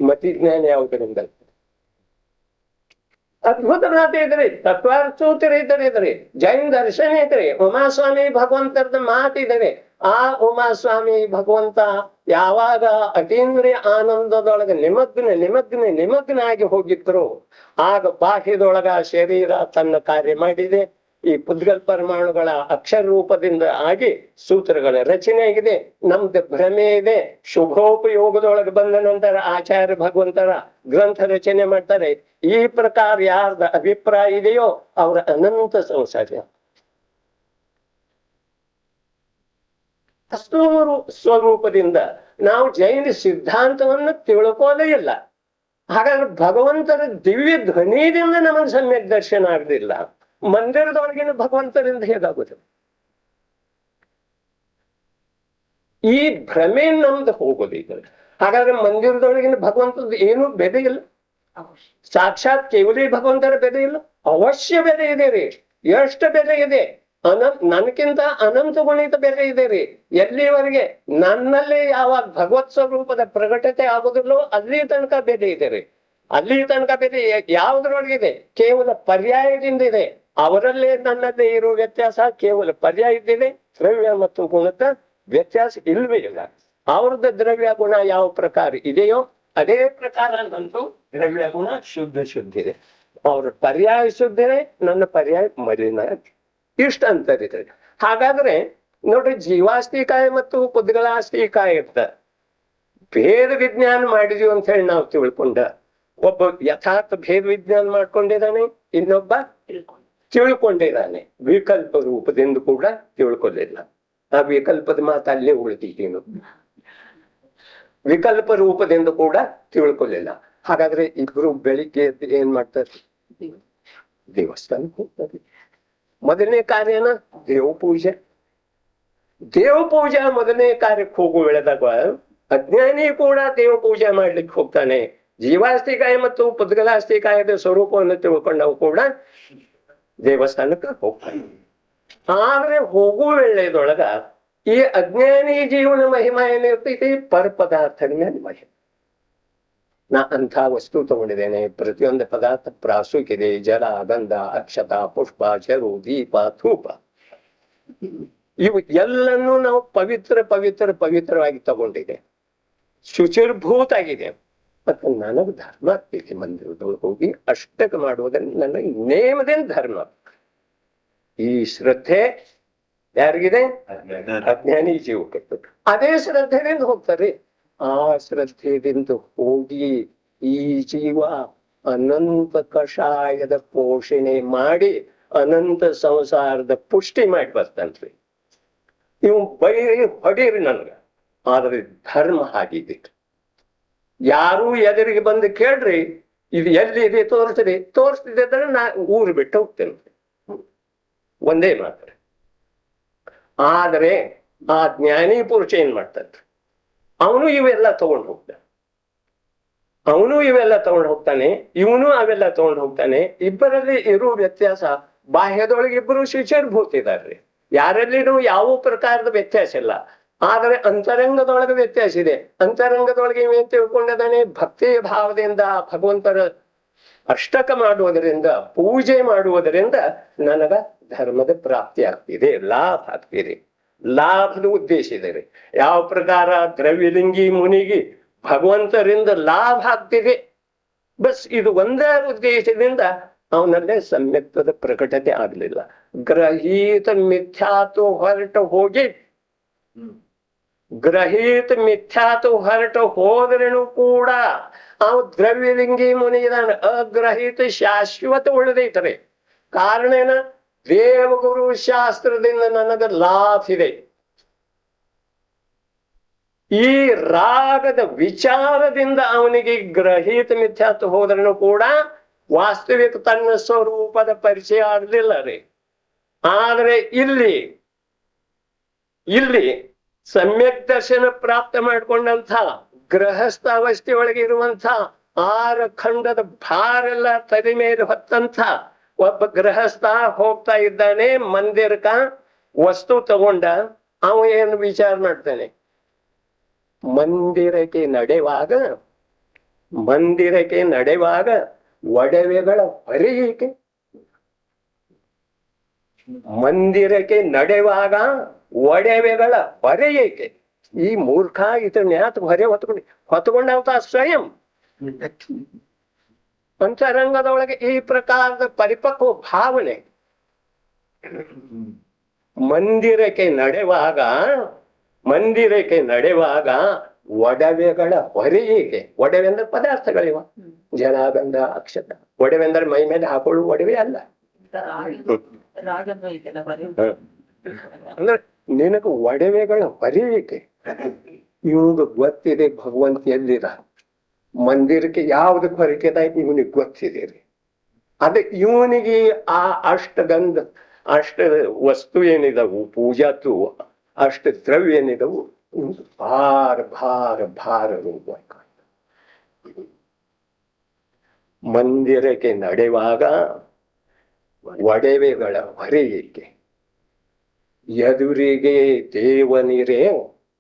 ಮತಿ ಜ್ಞಾನ ಯಾವುದರಿಂದ ಆಗ್ತದೆ? ಅದ್ಭುತನಾಥ ಇದ್ರಿ, ತತ್ವಾರ್ಥೂತರ ಇದ್ದಾರೆ, ಜೈನ್ ದರ್ಶನ ಇದ್ರಿ, ಉಮಾಸ್ವಾಮಿ ಭಗವಂತರದ ಮಾತಿದ್ದಾರೆ. ಆ ಉಮಾಸ್ವಾಮಿ ಭಗವಂತ ಯಾವಾಗ ಅತೀಂದ್ರಿಯ ಆನಂದದೊಳಗೆ ನಿಮಗ್ನ ಆಗಿ ಹೋಗಿದ್ರು, ಆಗ ಬಾಹ್ಯದೊಳಗ ಶರೀರ ತನ್ನ ಕಾರ್ಯ ಮಾಡಿದೆ. ಈ ಪುದ್ಗಲ್ ಪರಮಾಣುಗಳ ಅಕ್ಷರ ರೂಪದಿಂದ ಆಗಿ ಸೂತ್ರಗಳ ರಚನೆ ಆಗಿದೆ. ನಮ್ದು ಭ್ರಮೆ ಇದೆ. ಶುಭೋಪಯೋಗದೊಳಗೆ ಬಂದ ನಂತರ ಆಚಾರ್ಯ ಭಗವಂತರ ಗ್ರಂಥ ರಚನೆ ಮಾಡ್ತಾರೆ. ಈ ಪ್ರಕಾರ ಯಾರ್ದ ಅಭಿಪ್ರಾಯ ಇದೆಯೋ ಅವರ ಅನಂತ ಸಂಸಾರ. ಅಷ್ಟೂರು ಸ್ವರೂಪದಿಂದ ನಾವು ಜೈನ ಸಿದ್ಧಾಂತವನ್ನು ತಿಳ್ಕೋದೇ ಇಲ್ಲ. ಹಾಗಾದ್ರೆ ಭಗವಂತರ ದಿವ್ಯ ಧ್ವನಿಯಿಂದ ನಮಗೆ ಸಮ್ಯಕ್ ದರ್ಶನ ಆಗಲಿಲ್ಲ. ಮಂದಿರದೊಳಗಿನ ಭಗವಂತರಿಂದ ಹೇಗಾಗುತ್ತದೆ? ಈ ಭ್ರಮೆ ನಮ್ದು ಹೋಗೋದೀಗ. ಹಾಗಾದ್ರೆ ಮಂದಿರದೊಳಗಿನ ಭಗವಂತದ ಏನು ಬೆಲೆ ಇಲ್ಲ. ಸಾಕ್ಷಾತ್ ಕೇವಲಿ ಭಗವಂತರ ಬೆಲೆ ಇಲ್ಲ, ಅವಶ್ಯ ಬೆಲೆ ಇದೆ ರೀ. ಎಷ್ಟು ಬೆಲೆ ಇದೆ? ನನಗಿಂತ ಅನಂತ ಗುಣಿತ ಬೆಲೆ ಇದೆ ರೀ. ಎಲ್ಲಿವರೆಗೆ ನನ್ನಲ್ಲಿ ಯಾವಾಗ ಭಗವತ್ ಸ್ವರೂಪದ ಪ್ರಕಟತೆ ಆಗುದಿಲ್ಲೋ ಅಲ್ಲಿ ತನಕ ಬೆಲೆ ಇದೆ ರೀ. ಅಲ್ಲಿ ತನಕ ಬೆಲೆ ಯಾವುದ್ರೊಳಗಿದೆ? ಕೇವಲ ಪರ್ಯಾಯದಿಂದ ಇದೆ. ಅವರಲ್ಲೇ ನನ್ನದೇ ಇರೋ ವ್ಯತ್ಯಾಸ ಕೇವಲ ಪರ್ಯಾಯದಿದೆ. ದ್ರವ್ಯ ಮತ್ತು ಗುಣದ ವ್ಯತ್ಯಾಸ ಇಲ್ವೇ ಇಲ್ಲ. ಅವ್ರದ್ದು ದ್ರವ್ಯ ಗುಣ ಯಾವ ಪ್ರಕಾರ ಇದೆಯೋ ಅದೇ ಪ್ರಕಾರ ನಂದು ದ್ರವ್ಯ ಗುಣ ಶುದ್ಧಿದೆ. ಅವ್ರ ಪರ್ಯಾಯ ಶುದ್ಧಿನೇ, ನನ್ನ ಪರ್ಯಾಯ ಮಲಿನ. ಇಷ್ಟ ಅಂತರಿದ್ರೆ. ಹಾಗಾದ್ರೆ ನೋಡ್ರಿ, ಜೀವಾಸ್ತಿಕಾಯ ಮತ್ತು ಪುದ್ಗಲಾಸ್ತಿಕಾಯ ಇರ್ತ ಭೇದ ವಿಜ್ಞಾನ ಮಾಡಿದ್ವಿ ಅಂತ ಹೇಳಿ ನಾವು ತಿಳ್ಕೊಂಡ. ಒಬ್ಬ ಯಥಾರ್ಥ ಭೇದ ವಿಜ್ಞಾನ ಮಾಡ್ಕೊಂಡಿದ್ದಾನೆ, ಇನ್ನೊಬ್ಬ ತಿಳ್ಕೊಂಡಿದ್ದಾನೆ. ವಿಕಲ್ಪ ರೂಪದಿಂದ ಕೂಡ ತಿಳ್ಕೊಳ್ಳಿಲ್ಲ. ಆ ವಿಕಲ್ಪದ ಮಾತು ಅಲ್ಲೇ ಉಳಿದಿದ್ದೇನು. ವಿಕಲ್ಪ ರೂಪದಿಂದ ಕೂಡ ತಿಳ್ಕೊಳ್ಳಿಲ್ಲ. ಹಾಗಾದ್ರೆ ಇಬ್ರು ಬೆಳಿಗ್ಗೆ ಎದ್ದು ಏನ್ ಮಾಡ್ತಾರೆ? ದೇವಸ್ಥಾನಕ್ಕೆ ಹೋಗ್ತಾರೆ. ಮೊದಲನೇ ಕಾರ್ಯನ ದೇವ ಪೂಜೆ. ದೇವ ಪೂಜೆ ಮೊದಲನೇ ಕಾರ್ಯಕ್ಕೆ ಹೋಗುವ ವೇಳೆದಾಗ ಅಜ್ಞಾನಿ ಕೂಡ ದೇವ ಪೂಜೆ ಮಾಡ್ಲಿಕ್ಕೆ ಹೋಗ್ತಾನೆ. ಜೀವಾಸ್ತಿಕಾಯ ಮತ್ತು ಪುದ್ಗಲಾಸ್ತಿಕಾಯದ ಸ್ವರೂಪವನ್ನು ತಿಳ್ಕೊಂಡವು ಕೂಡ ದೇವಸ್ಥಾನಕ್ಕೆ ಹೋಗ್ತಾನೆ. ಆದ್ರೆ ಹೋಗುವ ವೇಳೆದೊಳಗ ಈ ಅಜ್ಞಾನಿ ಜೀವನ ಮಹಿಮಾ ಏನಿರ್ತೈತಿ? ಪರಪದಾರ್ಥದ ಮೇಲೆ ಮಹಿಮೆ. ನಾ ಅಂಥ ವಸ್ತು ತಗೊಂಡಿದ್ದೇನೆ, ಪ್ರತಿಯೊಂದು ಪದಾರ್ಥ ಪ್ರಾಸುಕಿದೆ, ಜಲ, ಗಂಧ, ಅಕ್ಷತ, ಪುಷ್ಪ, ಚರು, ದೀಪ, ಧೂಪ, ಇವು ಎಲ್ಲನ್ನೂ ನಾವು ಪವಿತ್ರವಾಗಿ ತಗೊಂಡಿದೆ, ಶುಚಿರ್ಭೂತ ಆಗಿದೆ. ಮತ್ತೆ ನನಗೆ ಧರ್ಮ ಆಗ್ತಿದೆ. ಮಂದಿರದೊಳಗೆ ಹೋಗಿ ಅಷ್ಟಕ ಮಾಡುವುದರಿಂದ ನನಗೆ ನೇಮದಿಂದ ಧರ್ಮ. ಈ ಶ್ರದ್ಧೆ ಯಾರಿಗಿದೆ? ಅಜ್ಞಾನಿ ಜೀವಕ್ಕೆ. ಅದೇ ಶ್ರದ್ಧೆಯಿಂದ ಹೋಗ್ತಾರೆ. ಆ ಶ್ರದ್ಧೆಯಿಂದ ಹೋಗಿ ಈ ಜೀವ ಅನಂತ ಕಷಾಯದ ಪೋಷಣೆ ಮಾಡಿ ಅನಂತ ಸಂಸಾರದ ಪುಷ್ಟಿ ಮಾಡಿ ಬರ್ತನ್ರಿ. ಇವು ಬೈರಿ ಹೊಡೀರಿ ನನ್ಗ, ಆದ್ರೆ ಧರ್ಮ ಆಗಿದೆ. ಯಾರು ಎದುರಿಗೆ ಬಂದು ಕೇಳ್ರಿ, ಇದು ಎಲ್ಲಿದೆ ತೋರಿಸ್ತಿದ್ರೆ ನಾ ಊರು ಬಿಟ್ಟು ಹೋಗ್ತೇನೆ, ಒಂದೇ ಮಾತ್ರ. ಆದರೆ ಆ ಜ್ಞಾನಿ ಪುರುಷ ಏನ್ ಮಾಡ್ತಾನೆ? ಅವನು ಇವೆಲ್ಲ ತಗೊಂಡು ಹೋಗ್ತಾನೆ, ಇವನು ಅವೆಲ್ಲ ತಗೊಂಡು ಹೋಗ್ತಾನೆ. ಇಬ್ಬರಲ್ಲಿ ಇರುವ ವ್ಯತ್ಯಾಸ, ಬಾಹ್ಯದೊಳಗೆ ಇಬ್ಬರು ಶುಚಿರ್ಭೂತಿದಾರ್ರಿ. ಯಾರಲ್ಲಿನೂ ಯಾವ ಪ್ರಕಾರದ ವ್ಯತ್ಯಾಸ ಇಲ್ಲ. ಆದರೆ ಅಂತರಂಗದೊಳಗೆ ವ್ಯತ್ಯಾಸ ಇದೆ. ಅಂತರಂಗದೊಳಗೆ ಇವೇನ್ ತಿಳ್ಕೊಂಡಿದ್ದಾನೆ? ಭಕ್ತಿ ಭಾವದಿಂದ ಭಗವಂತರ ಅಷ್ಟಕ ಮಾಡುವುದರಿಂದ, ಪೂಜೆ ಮಾಡುವುದರಿಂದ ನನಗ ಧರ್ಮದ ಪ್ರಾಪ್ತಿ ಆಗ್ತಿದೆ, ಲಾಭ ಆಗ್ತಿದೆ. ಲಾಭದ ಉದ್ದೇಶ ಇದೆ. ಯಾವ ಪ್ರಕಾರ ದ್ರವ್ಯಲಿಂಗಿ ಮುನಿಗೆ ಭಗವಂತರಿಂದ ಲಾಭ ಆಗ್ತಿದೆ, ಬಸ್ ಇದು ಒಂದೇ ಉದ್ದೇಶದಿಂದ ಅವನಲ್ಲೇ ಸಮ್ಯಕ್ತದ ಪ್ರಕಟತೆ ಆಗಲಿಲ್ಲ. ಗ್ರಹೀತ ಮಿಥ್ಯಾತು ಹೊರಟು ಹೋದ್ರೇನು ಕೂಡ ಅವ್ ದ್ರವ್ಯಲಿಂಗಿ ಮುನಿ ಇದಾನ. ಅಗ್ರಹೀತ ಶಾಶ್ವತ ಉಳಿದೈತರೆ. ಕಾರಣ ಏನ? ದೇವಗುರು ಶಾಸ್ತ್ರದಿಂದ ನನಗ ಲಾಭ ಇದೆ. ಈ ರಾಗದ ವಿಚಾರದಿಂದ ಅವನಿಗೆ ಗ್ರಹೀತ ಮಿಥ್ಯಾತ್ವ ಹೋದ್ರೂ ಕೂಡ ವಾಸ್ತವಿಕ ತನ್ನ ಸ್ವರೂಪದ ಪರಿಚಯ ಆಗಲಿಲ್ಲ ರೀ. ಆದ್ರೆ ಇಲ್ಲಿ ಸಮ್ಯಕ್ ದರ್ಶನ ಪ್ರಾಪ್ತ ಮಾಡ್ಕೊಂಡಂಥ ಗೃಹಸ್ಥ ಅವಸ್ಥೆಯೊಳಗೆ ಇರುವಂಥ 6 ಖಂಡದ ಭಾರೆಲ್ಲ ತಲೆ ಮೇಲೆ ಹೊತ್ತಂಥ ಒಬ್ಬ ಗೃಹಸ್ಥ ಹೋಗ್ತಾ ಇದ್ದಾನೆ ಮಂದಿರಕ್ಕ. ವಸ್ತು ತಗೊಂಡ ಅವ ಏನು ವಿಚಾರ ಮಾಡ್ತಾನೆ, ಮಂದಿರಕ್ಕೆ ನಡೆಯುವಾಗ ಒಡವೆಗಳ ಹೊರೆಯಿಕೆ. ಮಂದಿರಕ್ಕೆ ನಡೆಯುವಾಗ ಒಡವೆಗಳ ಹೊರೆಯಿಕೆ. ಈ ಮೂರ್ಖ ಇದನ್ನ ಯಾತ ಹೊರೆ ಹೊತ್ಕೊಂಡಂತ ಸ್ವಯಂ ಅಂತರಂಗದೊಳಗೆ ಈ ಪ್ರಕಾರದ ಪರಿಪಕ್ವ ಭಾವನೆ. ಮಂದಿರಕ್ಕೆ ನಡೆಯುವಾಗ ಒಡವೆಗಳ ಹೊರೆಯಿಕೆ. ಒಡವೆ ಅಂದ್ರೆ ಪದಾರ್ಥಗಳಿವ, ಜನಾಗಂಧ, ಅಕ್ಷತ. ಒಡವೆ ಅಂದ್ರೆ ಮೈ ಮೇಲೆ ಹಾಕೊಳ್ಳುವ ಒಡವೆ ಅಲ್ಲ. ಅಂದ್ರೆ ನಿನಗೆ ಒಡವೆಗಳ ಹೊರೆಯಿಕೆ. ಇವನಿಗೆ ಗೊತ್ತಿದೆ ಭಗವಂತ ಎಲ್ಲಿರ, ಮಂದಿರಕ್ಕೆ ಯಾವ್ದಕ್ಕೆ ಹೊರಕೆದ ಇವನಿಗೆ ಗೊತ್ತಿದೆ ರೀ. ಅದೇ ಇವನಿಗೆ ಆ ಅಷ್ಟಗಂಧ, ಅಷ್ಟ ವಸ್ತು ಏನಿದವು, ಪೂಜಾತು ಅಷ್ಟ ದ್ರವ್ಯ ಏನಿದವು, ಭಾರ ರೂಪ. ಮಂದಿರಕ್ಕೆ ನಡೆಯುವಾಗ ಒಡವೆಗಳ ಹೊರೆಯಿಕೆ. ಎದುರಿಗೆ ದೇವನಿರೇ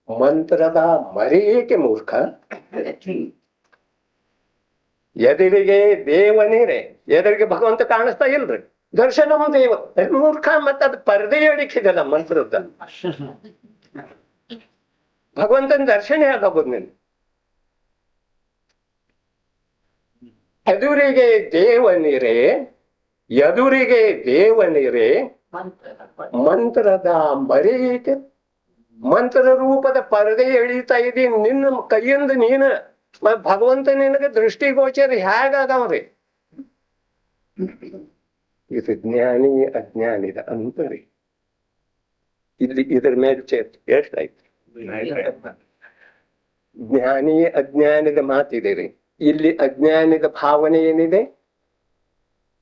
ಮಂತ್ರದ ಮರೆಯೇಕೆ ಮೂರ್ಖ. ಎದುರಿಗೆ ದೇವನಿರೇ, ಎದುರಿಗೆ ಭಗವಂತ ಕಾಣಿಸ್ತಾ ಇಲ್ರಿ, ದರ್ಶನ ದೇವ ಮೂರ್ಖ. ಮತ್ತೆ ಅದು ಪರದೆ ಹೇಳಿಕ್ಕಿದಲ್ಲ ಮಂತ್ರದ. ಭಗವಂತನ ದರ್ಶನ ಯಾಕಾಗೋದು ನೀನು. ಎದುರಿಗೆ ದೇವನಿರೇ ಮಂತ್ರದ ಮರೆಯಿಕೆ. ಮಂತ್ರ ರೂಪದ ಪರದೆ ಎಳೀತಾ ಇದೀನಿ ನಿನ್ನ ಕೈಯಿಂದ. ನೀನು ಭಗವಂತ ನಿನಗೆ ದೃಷ್ಟಿಗೋಚರ ಹೇಗಾದವ್ರಿ. ಇದು ಜ್ಞಾನಿ ಅಜ್ಞಾನಿದ ಅಂತರಿ. ಇಲ್ಲಿ ಇದ್ರ ಮೇಲೆ ಎಷ್ಟಾಯ್ತು. ಜ್ಞಾನಿ ಅಜ್ಞಾನದ ಮಾತಿದೆ ರೀ. ಇಲ್ಲಿ ಅಜ್ಞಾನದ ಭಾವನೆ ಏನಿದೆ,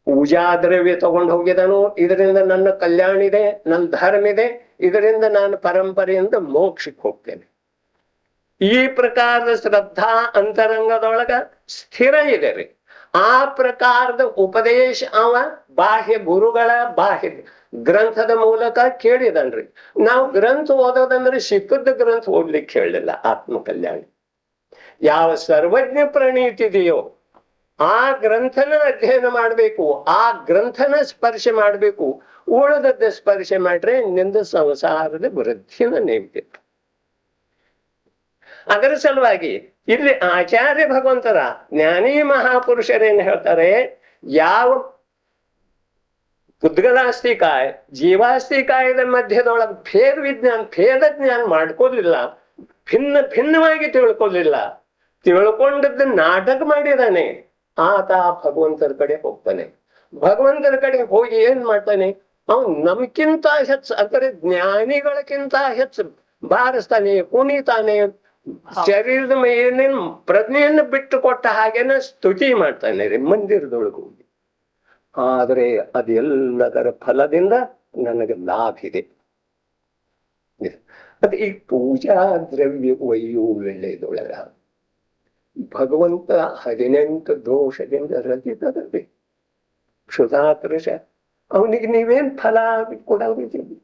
ಪೂಜಾ ದ್ರವ್ಯ ತಗೊಂಡು ಹೋಗಿದನು, ಇದರಿಂದ ನನ್ನ ಕಲ್ಯಾಣ ಇದೆ, ನನ್ನ ಧರ್ಮ ಇದೆ, ಇದರಿಂದ ನಾನು ಪರಂಪರೆಯಿಂದ ಮೋಕ್ಷಕ್ಕೆ ಹೋಗ್ತೇನೆ. ಈ ಪ್ರಕಾರದ ಶ್ರದ್ಧಾ ಅಂತರಂಗದೊಳಗ ಸ್ಥಿರ ಇದೆ ರೀ. ಆ ಪ್ರಕಾರದ ಉಪದೇಶ ಅವ ಬಾಹ್ಯ ಗುರುಗಳ ಬಾಹ್ಯ ಗ್ರಂಥದ ಮೂಲಕ ಕೇಳಿದನ್ರಿ. ನಾವು ಗ್ರಂಥ ಓದೋದಂದ್ರೆ ಸಿಕ್ಕದ ಗ್ರಂಥ ಓದ್ಲಿಕ್ಕೆ ಹೇಳಿಲ್ಲ. ಆತ್ಮ ಕಲ್ಯಾಣ ಯಾವ ಸರ್ವಜ್ಞ ಪ್ರಣೀತಿದೆಯೋ ಆ ಗ್ರಂಥನ ಅಧ್ಯಯನ ಮಾಡಬೇಕು, ಆ ಗ್ರಂಥನ ಸ್ಪರ್ಶ ಮಾಡಬೇಕು. ಉಳಿದದ್ದು ಸ್ಪರ್ಶ ಮಾಡ್ರೆ ನಿಂದ ಸಂಸಾರದ ವೃದ್ಧಿನ ನೇಮಿತ್ತು. ಅದರ ಸಲುವಾಗಿ ಇಲ್ಲಿ ಆಚಾರ್ಯ ಭಗವಂತರ ಜ್ಞಾನಿ ಮಹಾಪುರುಷರೇನು ಹೇಳ್ತಾರೆ, ಯಾವ ಉದ್ಗಲಾಸ್ತಿಕಾಯ ಜೀವಾಸ್ತಿಕಾಯದ ಮಧ್ಯದೊಳಗೆ ಭೇದ ಜ್ಞಾನ ಮಾಡ್ಕೋಲಿಲ್ಲ, ಭಿನ್ನವಾಗಿ ತಿಳ್ಕೊಲಿಲ್ಲ, ತಿಳ್ಕೊಂಡದ್ದು ನಾಟಕ ಮಾಡಿದಾನೆ, ಆತ ಭಗವಂತರ ಕಡೆ ಹೋಗ್ತಾನೆ. ಭಗವಂತರ ಕಡೆ ಹೋಗಿ ಏನ್ ಮಾಡ್ತಾನೆ, ಅವನು ನಮ್ಕಿಂತ ಹೆಚ್ಚು ಅಂದರೆ ಜ್ಞಾನಿಗಳಕ್ಕಿಂತ ಹೆಚ್ಚು ಬಾರಿಸ್ತಾನೆ, ಕುಣಿತಾನೆ, ಶರೀರದ ಮೇಲಿನ ಪ್ರಜ್ಞೆಯನ್ನು ಬಿಟ್ಟು ಕೊಟ್ಟ ಹಾಗೇನ ಸ್ತುತಿ ಮಾಡ್ತಾನೆ ರೀ ಮಂದಿರದೊಳಗೆ ಹೋಗಿ. ಆದ್ರೆ ಅದೆಲ್ಲದರ ಫಲದಿಂದ ನನಗೆ ಲಾಭ ಇದೆ. ಅದು ಈ ಪೂಜಾ ದ್ರವ್ಯ ಒಯ್ಯು ವೇಳೆದೊಳಗ ಭಗವಂತ 18 ದೋಷದಿಂದ ರಚಿತದಲ್ಲಿ ಕ್ಷುಧಾತೃಷ. ಅವನಿಗೆ ನೀವೇನ್ ಫಲ ಕೊಡೋದಿದ್ದೀವಿ,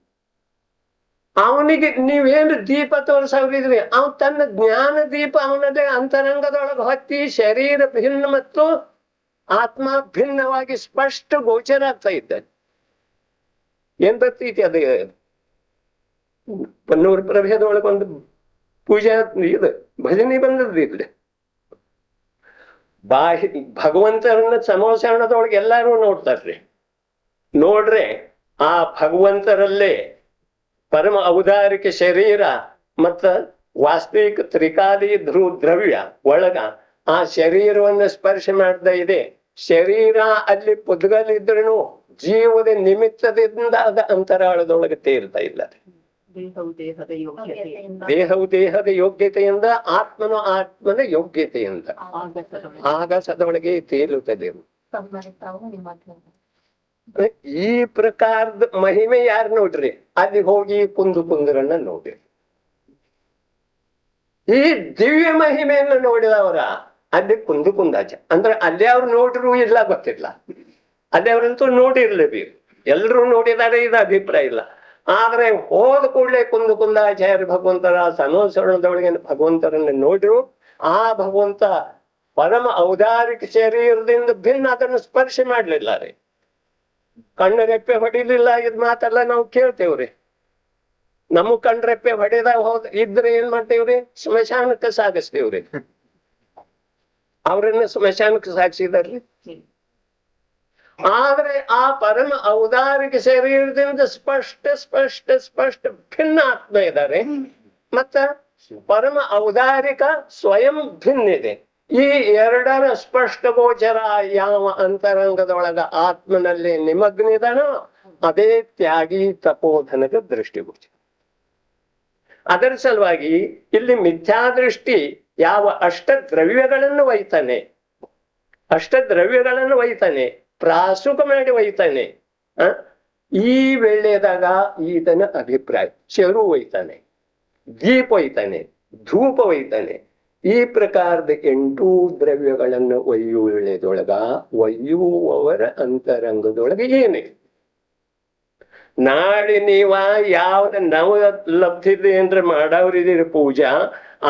ಅವನಿಗೆ ನೀವೇನು ದೀಪ ತೋರಿಸೋದಿದ್ರಿ, ಅವನ್ ತನ್ನ ಜ್ಞಾನ ದೀಪ ಅವನದೇ ಅಂತರಂಗದೊಳಗೆ ಹೊತ್ತಿ ಶರೀರ ಭಿನ್ನ ಮತ್ತು ಆತ್ಮ ಭಿನ್ನವಾಗಿ ಸ್ಪಷ್ಟ ಗೋಚರ ಆಗ್ತಾ ಇದ್ದಾನೆ. ಏನ್ ಬರ್ತೈತಿ ಅದೇ ಪನ್ನೂರು ಪ್ರಭೇದೊಳಗೆ ಒಂದು ಪೂಜಾ ಇದು ಭಜನೆ ಬಂದದ್ದಿಲ್ಲ. ಭಗವಂತರನ್ನ ಸಮೋಸರಣದೊಳಗೆ ಎಲ್ಲಾರು ನೋಡ್ತಾರ್ರಿ. ನೋಡ್ರೆ ಆ ಭಗವಂತರಲ್ಲೇ ಪರಮ ಔದಾರಿಕ ಶರೀರ ಮತ್ತ ವಾಸ್ತವಿಕ ತ್ರಿಕಾಲಿ ದ್ರವ್ಯ ಒಳಗ ಆ ಶರೀರವನ್ನು ಸ್ಪರ್ಶ ಮಾಡ್ತಾ ಇದೆ. ಶರೀರ ಅಲ್ಲಿ ಪುದ್ಗಲಿದ್ರೂ ಜೀವದ ನಿಮಿತ್ತದಿಂದ ಅದ ಅಂತರಾಳದೊಳಗೆ ತೇಲ್ತಾ ಇಲ್ಲ. ದೇಹವು ದೇಹದ ಯೋಗ್ಯತೆಯಿಂದ, ಆತ್ಮನ ಯೋಗ್ಯತೆಯಿಂದ ಆಗಸದೊಳಗೆ ತೇಲುತ್ತದೆ. ತಮ್ಮನೆ ತಾವು ನಿಮ್ಮ ಈ ಪ್ರಕಾರದ ಮಹಿಮೆ ಯಾರು ನೋಡ್ರಿ, ಅಲ್ಲಿ ಹೋಗಿ ಕುಂದರನ್ನ ನೋಡ್ರಿ. ಈ ದಿವ್ಯ ಮಹಿಮೆಯನ್ನು ನೋಡಿದವರ ಅಲ್ಲಿ ಕುಂದಾಚ ಅಂದ್ರೆ ಅಲ್ಲಿ ಅವ್ರು ನೋಡ್ರು ಇಲ್ಲ ಗೊತ್ತಿಲ್ಲ, ಅಲ್ಲಿ ಅವ್ರಂತೂ ನೋಡಿರ್ಲೇಬೇಕು, ಎಲ್ರು ನೋಡಿದ್ದಾರೆ, ಇದು ಅಭಿಪ್ರಾಯ ಇಲ್ಲ. ಆದ್ರೆ ಹೋದ ಕೂಡಲೇ ಕುಂದಾಚಾರ್ಯ ಭಗವಂತರ ಸನೋಸರಣದೊಳಗೆ ಭಗವಂತರನ್ನ ನೋಡ್ರು. ಆ ಭಗವಂತ ಪರಮ ಔದಾರಿಕ ಶರೀರದಿಂದ ಭಿನ್ನ ಅದನ್ನು ಸ್ಪರ್ಶ ಮಾಡ್ಲಿಲ್ಲ ರೀ, ಕಣ್ಣು ರೆಪ್ಪೆ ಹೊಡಿಲಿಲ್ಲ. ಇದ್ ಮಾತೆಲ್ಲ ನಾವು ಕೇಳ್ತೇವ್ರಿ. ನಮಗ್ ಕಣ್ರೆಪ್ಪೆ ಹೊಡೆದಾಗ ಇದ್ರೆ ಏನ್ ಮಾಡ್ತೇವ್ರಿ, ಸ್ಮಶಾನಕ್ಕೆ ಸಾಗಿಸ್ತೇವ್ರಿ. ಅವ್ರನ್ನ ಸ್ಮಶಾನಕ್ಕೆ ಸಾಗಿಸಿದಾರ್ರಿ. ಆದ್ರೆ ಆ ಪರಮ ಔದಾರಿಕ ಶರೀರದಿಂದ ಸ್ಪಷ್ಟ ಸ್ಪಷ್ಟ ಸ್ಪಷ್ಟ ಭಿನ್ನ ಆತ್ಮ ಇದ್ದಾರೆ. ಮತ್ತ ಪರಮ ಔದಾರಿಕ ಸ್ವಯಂ ಭಿನ್ನ ಇದೆ. ಈ ಎರಡರ ಸ್ಪಷ್ಟ ಗೋಚರ ಯಾವ ಅಂತರಂಗದೊಳಗ ಆತ್ಮನಲ್ಲಿ ನಿಮಗ್ನಿದನೋ ಅದೇ ತ್ಯಾಗಿ ತಪೋಧನದ ದೃಷ್ಟಿಗೋಚರ. ಅದರ ಸಲುವಾಗಿ ಇಲ್ಲಿ ಮಿಥ್ಯಾದೃಷ್ಟಿ ಯಾವ ಅಷ್ಟದ್ರವ್ಯಗಳನ್ನು ಒಯ್ತಾನೆ, ಪ್ರಾಸುಕ ಮಾಡಿ ಒಯ್ತಾನೆ. ಈ ವೇಳೆದಾಗ ಈತನ ಅಭಿಪ್ರಾಯ ಚೆರು ಒಯ್ತಾನೆ, ದೀಪ ಒಯ್ತಾನೆ, ಧೂಪ ಒಯ್ತಾನೆ. ಈ ಪ್ರಕಾರದ 8 ದ್ರವ್ಯಗಳನ್ನು ಒಯ್ಯುವವರ ಅಂತರಂಗದೊಳಗೆ ಏನಿದೆ. ನಾಳೆ ನೀವ ಯಾವ್ದ ನವ ಲಬ್ಧಿದೆ ಅಂದ್ರೆ ಮಾಡವ್ರಿದ್ದೀರಿ ಪೂಜಾ,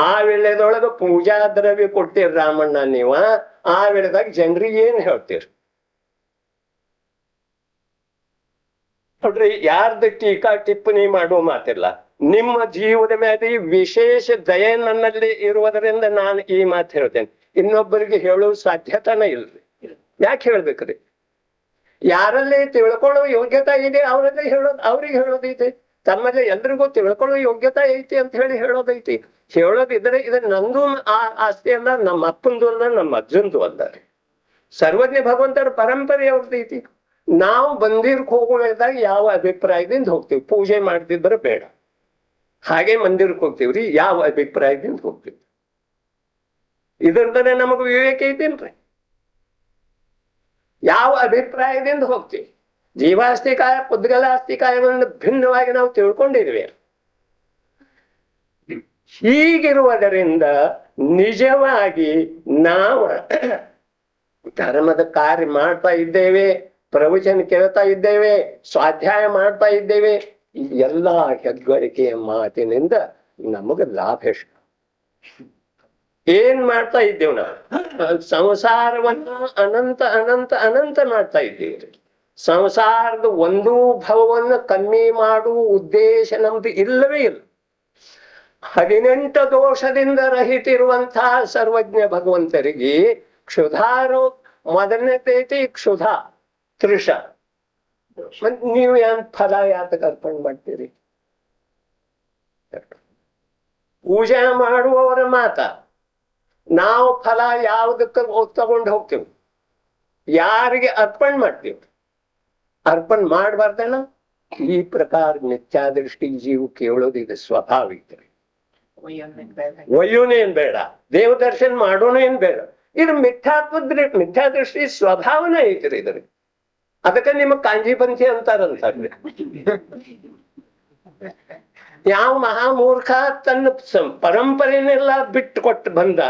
ಆ ವೇಳೆದೊಳಗ ಪೂಜಾ ದ್ರವ್ಯ ಕೊಡ್ತೀರಿ ರಾಮಣ್ಣ ನೀವ, ಆ ವೇಳೆದಾಗ ಜನರಿಗೆ ಏನ್ ಹೇಳ್ತೀರಿ ನೋಡ್ರಿ. ಯಾರ್ದ ಟೀಕಾ ಟಿಪ್ಪಣಿ ಮಾಡುವ ಮಾತಿಲ್ಲ. ನಿಮ್ಮ ಜೀವದ ಮೇಲೆ ವಿಶೇಷ ದಯೆ ನನ್ನಲ್ಲಿ ಇರುವುದರಿಂದ ನಾನು ಈ ಮಾತು ಹೇಳ್ತೇನೆ. ಇನ್ನೊಬ್ಬರಿಗೆ ಹೇಳುವ ಸಾಧ್ಯತೆನ ಇಲ್ರಿ. ಯಾಕೆ ಹೇಳ್ಬೇಕ್ರಿ? ಯಾರಲ್ಲಿ ತಿಳ್ಕೊಳ್ಳೋ ಯೋಗ್ಯತೆ ಇದೆ ಅವ್ರಿಗೆ ಹೇಳೋದೈತಿ. ತಮ್ಮಲ್ಲಿ ಎಲ್ರಿಗೂ ತಿಳ್ಕೊಳ್ಳೋ ಯೋಗ್ಯತೆ ಐತಿ ಅಂತ ಹೇಳೋದೈತಿ. ಹೇಳೋದಿದ್ರೆ ಇದು ನಂದು ಆಸ್ತಿ ಅಲ್ಲ, ನಮ್ಮ ಅಪ್ಪಂದು ಅಲ್ಲ, ನಮ್ಮ ಅಜ್ಜಂದು ಅಲ್ಲ. ಸರ್ವಜ್ಞ ಭಗವಂತರ ಪರಂಪರೆ ಅವ್ರದೈತಿ. ನಾವು ಮಂದಿರಕ್ಕೆ ಹೋಗುವಾಗ ಯಾವ ಅಭಿಪ್ರಾಯದಿಂದ ಹೋಗ್ತೀವಿ? ಪೂಜೆ ಮಾಡ್ತಿದ್ರೆ ಬೇಡ, ಹಾಗೆ ಮಂದಿರಕ್ಕೆ ಹೋಗ್ತೀವ್ರಿ, ಯಾವ ಅಭಿಪ್ರಾಯದಿಂದ ಹೋಗ್ತೀವಿ? ಇದರಿಂದನೇ ನಮಗ ವಿವೇಕ ಐತಿಲ್ರಿ. ಯಾವ ಅಭಿಪ್ರಾಯದಿಂದ ಹೋಗ್ತೀವಿ? ಜೀವಾಸ್ತಿಕಾಯ ಪುದ್ಗಲಾಸ್ತಿಕಾಯವನ್ನು ಭಿನ್ನವಾಗಿ ನಾವು ತಿಳ್ಕೊಂಡಿದ್ವಿ. ಹೀಗಿರುವುದರಿಂದ ನಿಜವಾಗಿ ನಾವು ಧರ್ಮದ ಕಾರ್ಯ ಮಾಡ್ತಾ ಇದ್ದೇವೆ, ಪ್ರವಚನ ಕೇಳ್ತಾ ಇದ್ದೇವೆ, ಸ್ವಾಧ್ಯಾಯ ಮಾಡ್ತಾ ಇದ್ದೇವೆ. ಈ ಎಲ್ಲಾ ಹೆಗ್ಗಳಿಕೆಯ ಮಾತಿನಿಂದ ನಮಗ ಲಾಭ ಎಷ್ಟು? ಏನ್ ಮಾಡ್ತಾ ಇದ್ದೇವೆ ನಾವು? ಸಂಸಾರವನ್ನು ಅನಂತ ಅನಂತ ಅನಂತ ಮಾಡ್ತಾ ಇದ್ದೀವಿ. ಸಂಸಾರದ ಒಂದೂ ಭವವನ್ನು ಕಮ್ಮಿ ಮಾಡುವ ಉದ್ದೇಶ ನಮ್ದು ಇಲ್ಲವೇ ಇಲ್ಲ. 18 ದೋಷದಿಂದ ರಹಿತಿರುವಂತಹ ಸರ್ವಜ್ಞ ಭಗವಂತರಿಗೆ ಕ್ಷುಧಾರೋ ಮೊದಲನೇದೈತಿ ಕ್ಷುಧಾ, ತೃಷ. ಮತ್ ನೀವು ಏನ್ ಫಲ ಯಾತಕ್ಕೆ ಅರ್ಪಣೆ ಮಾಡ್ತೀರಿ? ಪೂಜೆ ಮಾಡುವವರ ಮಾತ ನಾವು ಫಲ ಯಾವುದಕ್ಕೆ ತಗೊಂಡು ಹೋಗ್ತೇವೆ? ಯಾರಿಗೆ ಅರ್ಪಣೆ ಮಾಡ್ತೀವಿ? ಅರ್ಪಣೆ ಮಾಡಬಾರ್ದನ? ಈ ಪ್ರಕಾರ ಮಿಥ್ಯಾದೃಷ್ಟಿ ಜೀವ ಕೇಳೋದಿದೆ ಸ್ವಾಭಾವಿಕ. ಒಯ್ಯೋನೇನ್ ಬೇಡ, ದೇವ ದರ್ಶನ ಮಾಡೋನೇನ್ ಬೇಡ. ಇದು ಮಿಥ್ಯಾದೃಷ್ಟಿ ಸ್ವಭಾವನ ಐತ್ರಿ ಇದ್ರಿ. ಅದಕ್ಕೆ ನಿಮಗ್ ಕಾಂಜೀಪಂಥಿ ಅಂತಾರಂತಾರೆ. ಯಾವ ಮಹಾಮೂರ್ಖ ತನ್ನ ಪರಂಪರೆನೆಲ್ಲ ಬಿಟ್ಟು ಕೊಟ್ಟು ಬಂದ,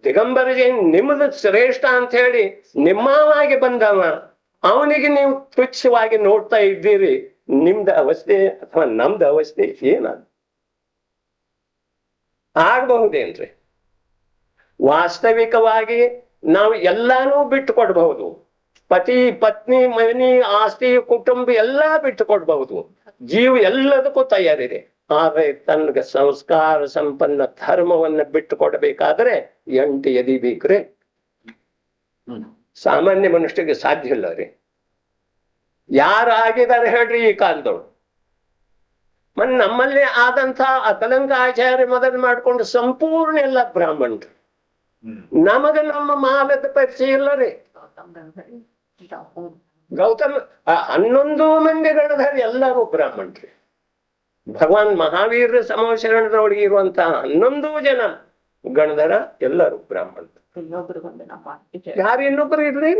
ದಿಗಂಬರಿಗೆ ನಿಮ್ದು ಶ್ರೇಷ್ಠ ಅಂತ ಹೇಳಿ ನಿಮ್ಮವಾಗಿ ಬಂದವ, ಅವನಿಗೆ ನೀವು ತುಚ್ಛವಾಗಿ ನೋಡ್ತಾ ಇದ್ದೀರಿ. ನಿಮ್ದ ಅವಸ್ಥೆ ಅಥವಾ ನಮ್ದು ಅವಸ್ಥೆ ಏನಾದ ಆಗಬಹುದೇನ್ರಿ? ವಾಸ್ತವಿಕವಾಗಿ ನಾವು ಎಲ್ಲಾನು ಬಿಟ್ಟು ಕೊಡ್ಬಹುದು. ಪತಿ ಪತ್ನಿ ಮನಿ ಆಸ್ತಿ ಕುಟುಂಬ ಎಲ್ಲಾ ಬಿಟ್ಟು ಕೊಡ್ಬಹುದು. ಜೀವ ಎಲ್ಲದಕ್ಕೂ ತಯಾರಿದೆ. ಆದ್ರೆ ತನ್ಗೆ ಸಂಸ್ಕಾರ ಸಂಪನ್ನ ಧರ್ಮವನ್ನ ಬಿಟ್ಟು ಕೊಡಬೇಕಾದ್ರೆ 8 ಎದಿ ಬೇಕ್ರಿ. ಸಾಮಾನ್ಯ ಮನುಷ್ಯರಿಗೆ ಸಾಧ್ಯ ಇಲ್ಲ ರೀ. ಯಾರು ಆಗಿದ್ದಾರೆ ಹೇಳ್ರಿ ಈ ಕಾಲದವ್ರು? ನಮ್ಮಲ್ಲಿ ಆದಂತ ಅಕಲಂಕ ಆಚಾರ್ಯ ಮೊದಲು ಮಾಡ್ಕೊಂಡು ಸಂಪೂರ್ಣ ಎಲ್ಲ ಬ್ರಾಹ್ಮಣರು. ನಮಗ ನಮ್ಮ ಮಾಲದ ಪರಿಚಯ ಇಲ್ಲ ರೀ. ಗೌತಮ 11 ಮಂದಿ ಗಣಧರ್ ಎಲ್ಲರೂ ಬ್ರಾಹ್ಮಣರು. ಭಗವಾನ್ ಮಹಾವೀರ ಸಮೋಶರಣದೊಳಗೆ ಇರುವಂತಹ 11 ಜನ ಗಣಧರ ಎಲ್ಲರೂ ಬ್ರಾಹ್ಮಣರು. ಯಾರು ಇನ್ನೊಬ್ರು ಇರ್ಲಿ?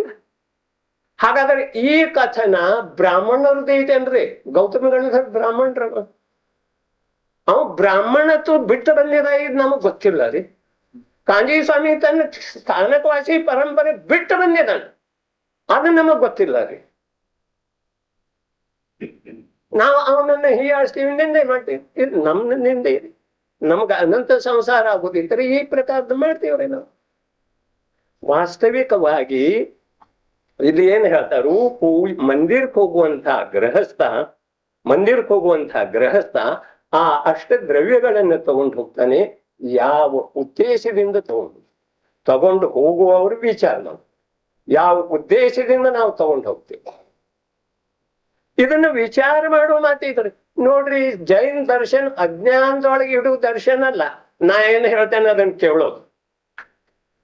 ಹಾಗಾದ್ರೆ ಈ ಕಥನ ಬ್ರಾಹ್ಮಣರದ್ದು ಐತೇನ್ರಿ? ಗೌತಮ ಗಣಧರ್ ಬ್ರಾಹ್ಮಣರ, ಅವ ಬ್ರಾಹ್ಮಣತ್ವ ಬಿಟ್ಟು ಬಂದಿದ ಇದು ನಮಗ್ ಗೊತ್ತಿಲ್ಲ ರೀ. ಕಾಂಜಿ ಸ್ವಾಮಿ ತನ್ನ ಸ್ಥಾನಕವಾಸಿ ಪರಂಪರೆ ಬಿಟ್ಟು ಬಂದಿದ್ದಾನೆ, ಅದು ನಮಗ್ ಗೊತ್ತಿಲ್ಲ ರೀ. ನಾವು ಅವನನ್ನ ಹೀಯಾಳಿಸ್ತೀವಿ, ನಿಂದೆ ಮಾಡ್ತೀವಿ. ಇದು ನಮ್ಮ ನಿಂದೆ ರೀ. ನಮ್ಗ ಅನಂತ ಸಂಸಾರ ಆಗೋದಿದ್ರೆ ಈ ಪ್ರಕಾರದ ಮಾಡ್ತೀವ್ರಿ ನಾವು. ವಾಸ್ತವಿಕವಾಗಿ ಇಲ್ಲಿ ಏನ್ ಹೇಳ್ತಾರು, ಮಂದಿರಕ್ಕೆ ಹೋಗುವಂತ ಗೃಹಸ್ಥ ಆ ಅಷ್ಟ ದ್ರವ್ಯಗಳನ್ನ ತಗೊಂಡು ಹೋಗ್ತಾನೆ. ಯಾವ ಉದ್ದೇಶದಿಂದ ತಗೊಂಡು ಹೋಗುವವರು ವಿಚಾರ ನಾವು ಯಾವ ಉದ್ದೇಶದಿಂದ ನಾವು ತಗೊಂಡು ಹೋಗ್ತೀವಿ, ಇದನ್ನ ವಿಚಾರ ಮಾಡುವ ಮಾತಿದ್ರಿ. ನೋಡ್ರಿ, ಜೈನ್ ದರ್ಶನ್ ಅಜ್ಞಾನದೊಳಗೆ ಇಡುವ ದರ್ಶನ ಅಲ್ಲ. ನಾ ಏನ್ ಹೇಳ್ತೇನೆ ಅದನ್ನ ಕೇಳೋದು.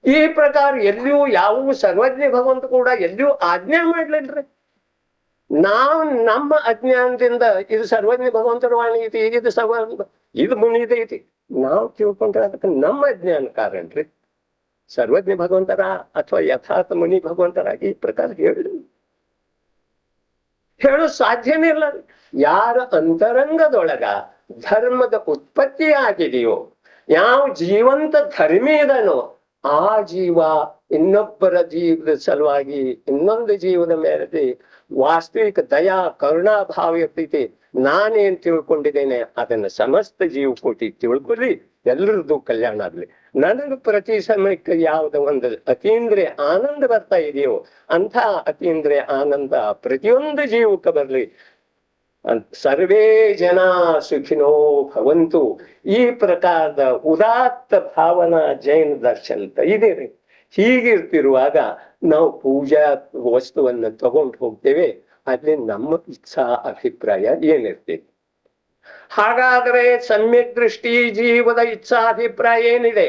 ಈ ಪ್ರಕಾರ ಎಲ್ಲಿಯೂ ಯಾವ ಸರ್ವಜ್ಞ ಭಗವಂತ ಕೂಡ ಎಲ್ಲಿಯೂ ಆಜ್ಞೆ ಮಾಡ್ಲಿಲ್ರಿ. ನಾವು ನಮ್ಮ ಅಜ್ಞಾನದಿಂದ ಇದು ಸರ್ವಜ್ಞ ಭಗವಂತರ ವಾಣಿ ಐತಿ, ಇದು ಮುನಿದ ಐತಿ ನಾವು ತಿಳ್ಕೊಂಡ್ರೆ ಅದಕ್ಕೆ ನಮ್ಮ ಅಜ್ಞಾನ ಕಾರಣ್ರಿ. ಸರ್ವಜ್ಞ ಭಗವಂತರ ಅಥವಾ ಯಥಾರ್ಥ ಮುನಿ ಭಗವಂತರ ಈ ಪ್ರಕಾರ ಹೇಳು ಸಾಧ್ಯನೇ ಇಲ್ಲ. ಯಾರ ಅಂತರಂಗದೊಳಗ ಧರ್ಮದ ಉತ್ಪತ್ತಿ ಆಗಿದೆಯೋ, ಯಾವ ಜೀವಂತ ಧರ್ಮಿ ಇದನೋ, ಆ ಜೀವ ಇನ್ನೊಬ್ಬರ ಜೀವದ ಸಲುವಾಗಿ ಇನ್ನೊಂದು ಜೀವದ ಮೇಲೆ ವಾಸ್ತವಿಕ ದಯಾ ಕರುಣಾಭಾವ ಇರ್ತೈತಿ. ನಾನೇನ್ ತಿಳ್ಕೊಂಡಿದ್ದೇನೆ ಅದನ್ನ ಸಮಸ್ತ ಜೀವಕೋಟಿ ತಿಳ್ಕೊಳ್ಳಿ, ಎಲ್ಲರದ್ದು ಕಲ್ಯಾಣ ಆಗ್ಲಿ. ನನಗೆ ಪ್ರತಿ ಸಮಯಕ್ಕೆ ಯಾವ್ದು ಒಂದು ಅತೀಂದ್ರಿಯ ಆನಂದ ಬರ್ತಾ ಇದೆಯೋ ಅಂಥ ಅತೀಂದ್ರಿಯ ಆನಂದ ಪ್ರತಿಯೊಂದು ಜೀವಕ್ಕೆ ಬರ್ಲಿ. ಸರ್ವೇ ಜನ ಸುಖಿನೋ ಭವಂತು. ಈ ಪ್ರಕಾರದ ಉದಾತ್ತ ಭಾವನಾ ಜೈನ ದರ್ಶನ ಇದೆ ರೀ. ಹೀಗಿರ್ತಿರುವಾಗ ನಾವು ಪೂಜಾ ವಸ್ತುವನ್ನು ತಗೊಂಡು ಹೋಗ್ತೇವೆ, ಅಲ್ಲಿ ನಮ್ಮ ಇಚ್ಛಾ ಅಭಿಪ್ರಾಯ ಏನಿರ್ತೈತಿ. ಹಾಗಾದ್ರೆ ಸಮ್ಯಕ್ ದೃಷ್ಟಿ ಜೀವದ ಇಚ್ಛಾಭಿಪ್ರಾಯ ಏನಿದೆ,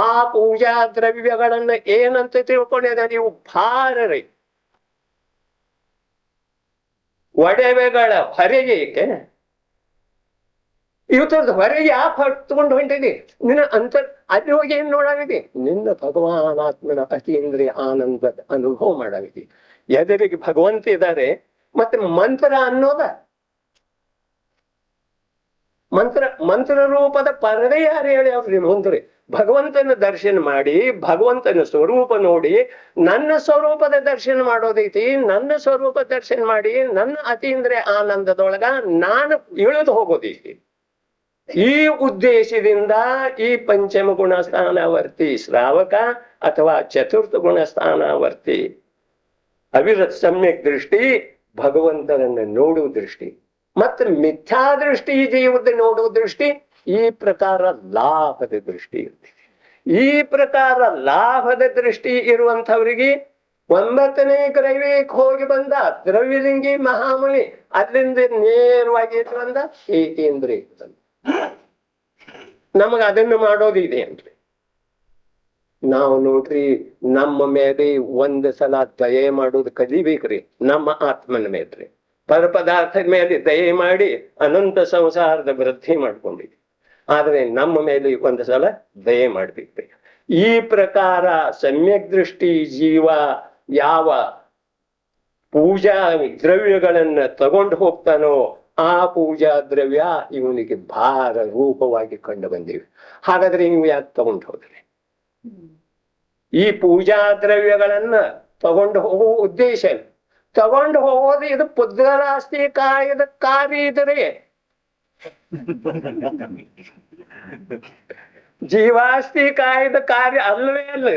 ಆ ಪೂಜಾ ದ್ರವ್ಯಗಳನ್ನ ಏನಂತ ತಿಳ್ಕೊಂಡಿದೆ ನೀವು? ಭಾರರಿ ಒಡವೆಗಳ ಹೊರೆಗೆ ಇವತ್ತದ ಹೊರಗೆ ಯಾಕೆ ಹೊತ್ಕೊಂಡು ಹೊಂಟಿದೆ? ನಿನ್ನ ಅಲ್ಲಿ ಹೋಗಿ ಏನ್ ನೋಡಾಗಿದೆ? ನಿನ್ನ ಭಗವಾನಾತ್ಮನ ಅತೀಂದ್ರಿಯ ಆನಂದದ ಅನುಭವ ಮಾಡಾಗಿದೆ. ಎದುರಿಗೆ ಭಗವಂತ ಇದ್ದಾರೆ. ಮತ್ತೆ ಮಂತ್ರ ಅನ್ನೋದ ಮಂತ್ರ ರೂಪದ ಪರದೇ ಯಾರು ಹೇಳಿ ಅವ್ರಿ ಮುಂದ್ರಿ? ಭಗವಂತನ ದರ್ಶನ ಮಾಡಿ, ಭಗವಂತನ ಸ್ವರೂಪ ನೋಡಿ, ನನ್ನ ಸ್ವರೂಪದ ದರ್ಶನ ಮಾಡೋದೈತಿ. ನನ್ನ ಸ್ವರೂಪ ದರ್ಶನ ಮಾಡಿ ನನ್ನ ಅತೀಂದ್ರಿಯ ಆನಂದದೊಳಗ ನಾನು ಇಳಿದು ಹೋಗೋದೈತಿ. ಈ ಉದ್ದೇಶದಿಂದ ಈ ಪಂಚಮ ಗುಣಸ್ಥಾನವರ್ತಿ ಶ್ರಾವಕ ಅಥವಾ ಚತುರ್ಥ ಗುಣಸ್ಥಾನವರ್ತಿ ಅವಿರತ್ ಸಮ್ಯಕ್ ದೃಷ್ಟಿ ಭಗವಂತನನ್ನ ನೋಡುವ ದೃಷ್ಟಿ, ಮತ್ತೆ ಮಿಥ್ಯಾ ದೃಷ್ಟಿ ಜೀವದ ನೋಡುವ ದೃಷ್ಟಿ, ಈ ಪ್ರಕಾರ ಲಾಭದ ದೃಷ್ಟಿ ಇರ್ತದೆ. ಈ ಪ್ರಕಾರ ಲಾಭದ ದೃಷ್ಟಿ ಇರುವಂಥವ್ರಿಗೆ 9ನೇ ಗ್ರೈವೇಕ್ ಹೋಗಿ ಬಂದ ದ್ರವ್ಯಲಿಂಗಿ ಮಹಾಮುನಿ ಅಲ್ಲಿಂದ ನೇರವಾಗಿ ಬಂದ ಏಕೇಂದ್ರಿಯ ನಮಗ ಅದನ್ನು ಮಾಡೋದಿದೆ ಅಂದ್ರೆ ನಾವು ನೋಡ್ರಿ, ನಮ್ಮ ಮೇಲೆ ಒಂದು ಸಲ ದಯೆ ಮಾಡೋದು ಕಲಿಬೇಕ್ರಿ. ನಮ್ಮ ಆತ್ಮನ ಮೇಲ್ರಿ ಪರಪದಾರ್ಥದ ಮೇಲೆ ದಯೆ ಮಾಡಿ ಅನಂತ ಸಂಸಾರದ ವೃದ್ಧಿ ಮಾಡ್ಕೊಂಡಿದ್ವಿ. ಆದ್ರೆ ನಮ್ಮ ಮೇಲೆ ಒಂದು ಸಲ ದಯೆ ಮಾಡ್ಬೇಕ್ರಿ. ಈ ಪ್ರಕಾರ ಸಮ್ಯಕ್ ದೃಷ್ಟಿ ಜೀವ ಯಾವ ಪೂಜಾ ದ್ರವ್ಯಗಳನ್ನ ತಗೊಂಡು ಹೋಗ್ತಾನೋ ಆ ಪೂಜಾ ದ್ರವ್ಯ ಇವನಿಗೆ ಭಾರ ರೂಪವಾಗಿ ಕಂಡು ಬಂದಿವೆ. ಹಾಗಾದ್ರೆ ನೀವು ಯಾಕೆ ತಗೊಂಡು ಹೋದ್ರಿ? ಈ ಪೂಜಾ ದ್ರವ್ಯಗಳನ್ನ ತಗೊಂಡು ಹೋಗುವ ಉದ್ದೇಶ ತಗೊಂಡು ಹೋಗೋದು ಇದು ಪುದ್ಗಲಾಸ್ತಿ ಕಾಯದ ಕಾರ್ಯ ಇದ್ರೆ, ಜೀವಾಸ್ತಿ ಕಾಯದ ಕಾರ್ಯ ಅಲ್ಲವೇ ಅಲ್ಲ.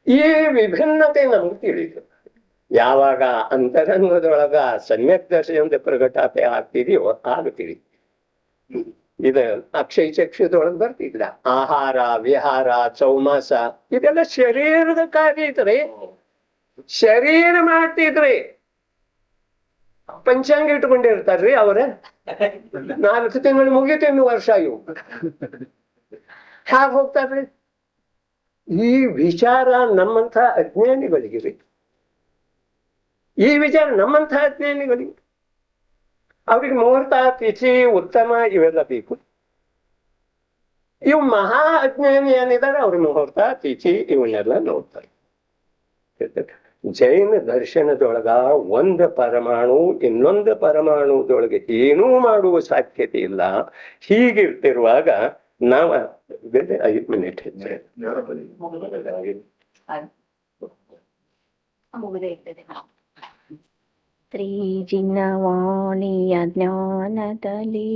ಈ ವಿಭಿನ್ನತೆ ನಮ್ಗೆ ತಿಳಿದು ಯಾವಾಗ ಅಂತರಂಗದೊಳಗ ಸಮ್ಯಕ್ ದರ್ಶನದ ಪ್ರಗಟತೆ ಆಗ್ತಿದೆಯೋ ಆಗ್ತೀವಿ. ಇದು ಅಕ್ಷಯ ಚಕ್ಷುದೊಳಗೆ ಬರ್ತಿದ್ರ ಆಹಾರ ವಿಹಾರ ಚೌಮಾಸ ಇದೆಲ್ಲ ಶರೀರದ ಕಾರ್ಯ ಐತ್ರಿ. ಶರೀರ ಮಾಡ್ತಿದ್ರಿ, ಪಂಚಾಂಗ ಇಟ್ಕೊಂಡಿರ್ತಾರ್ರಿ ಅವ್ರ. 4 ತಿಂಗಳು ಮುಗಿತು, ಇನ್ನು ವರ್ಷ ಇವು ಹ್ಯಾಗ ಹೋಗ್ತಾರ್ರಿ? ಈ ವಿಚಾರ ನಮ್ಮಂಥ ಅಜ್ಞಾನಿಗಳಿಗಿರಿ. ಈ ವಿಚಾರ ನಮ್ಮಂಥ ಅಜ್ಞಾನಿಗಳಿಗೆ, ಅವ್ರಿಗೆ ಮುಹೂರ್ತ ತಿಥಿ ಉತ್ತಮ ಇವೆಲ್ಲ ಬೇಕು. ಇವು ಮಹಾ ಅಜ್ಞಾನಿ ಏನಿದ್ದಾರೆ ಅವ್ರ ಮುಹೂರ್ತ ತಿಥಿ ಇವನ್ನೆಲ್ಲ ನೋಡ್ತಾರೆ. ಜೈನ ದರ್ಶನದೊಳಗ ಒಂದು ಪರಮಾಣು ಇನ್ನೊಂದು ಪರಮಾಣುದೊಳಗೆ ಏನೂ ಮಾಡುವ ಸಾಧ್ಯತೆ ಇಲ್ಲ. ಹೀಗಿರ್ತಿರುವಾಗ ನಾವ 5 ಮಿನಿಟ್ ಇದ್ರೆ ಮುಗಿದೇ ಇರ್ತದೆ. ತ್ರಿಜಿನವಾಣಿಯ ಜ್ಞಾನದಲ್ಲಿ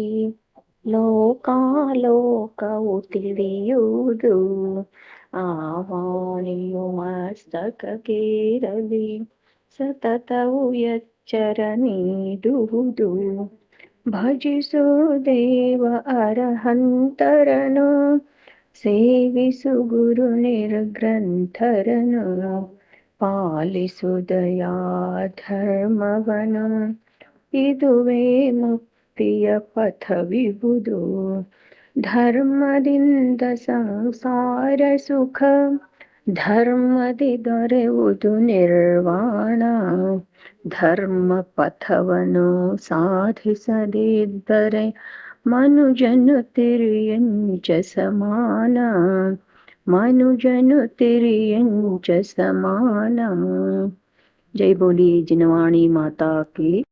ಲೋಕಾಲೋಕವು ತಿಳಿಯುವುದು. ಆ ವಾಣಿಯು ಮಸ್ತಕಕ್ಕೇರಲಿ ಸತತವು ಎಚ್ಚರ ನೀಡುವುದು. ಭಜಿಸು ದೇವ ಅರಹಂತರನು, ಸೇವಿಸು ಗುರು ನಿರ್ಗ್ರಂಥರನು, ಪಾಲಿಸು ದಯಾ ಧರ್ಮವನು, ಇದುವೇ ಮುಕ್ತಿಯ ಪಥವಿಹುದು. ಧರ್ಮದಿಂದ ಸಂಸಾರ ಸುಖ, ಧರ್ಮದಿ ದೊರೆಯುವುದು ನಿರ್ವಾಣ. ಧರ್ಮ ಪಥವನ್ನು ಸಾಧಿಸದಿದ್ದರೆ ಮನುಜನು ತಿರಿಯಂಚ ಸಮಾನ. ಮನುಜನು ತಿರಿಯಂಚ ಸಮಾನ. ಜೈ ಬೋಲಿ ಜಿನವಾಣಿ ಮಾತಾ ಕಿ.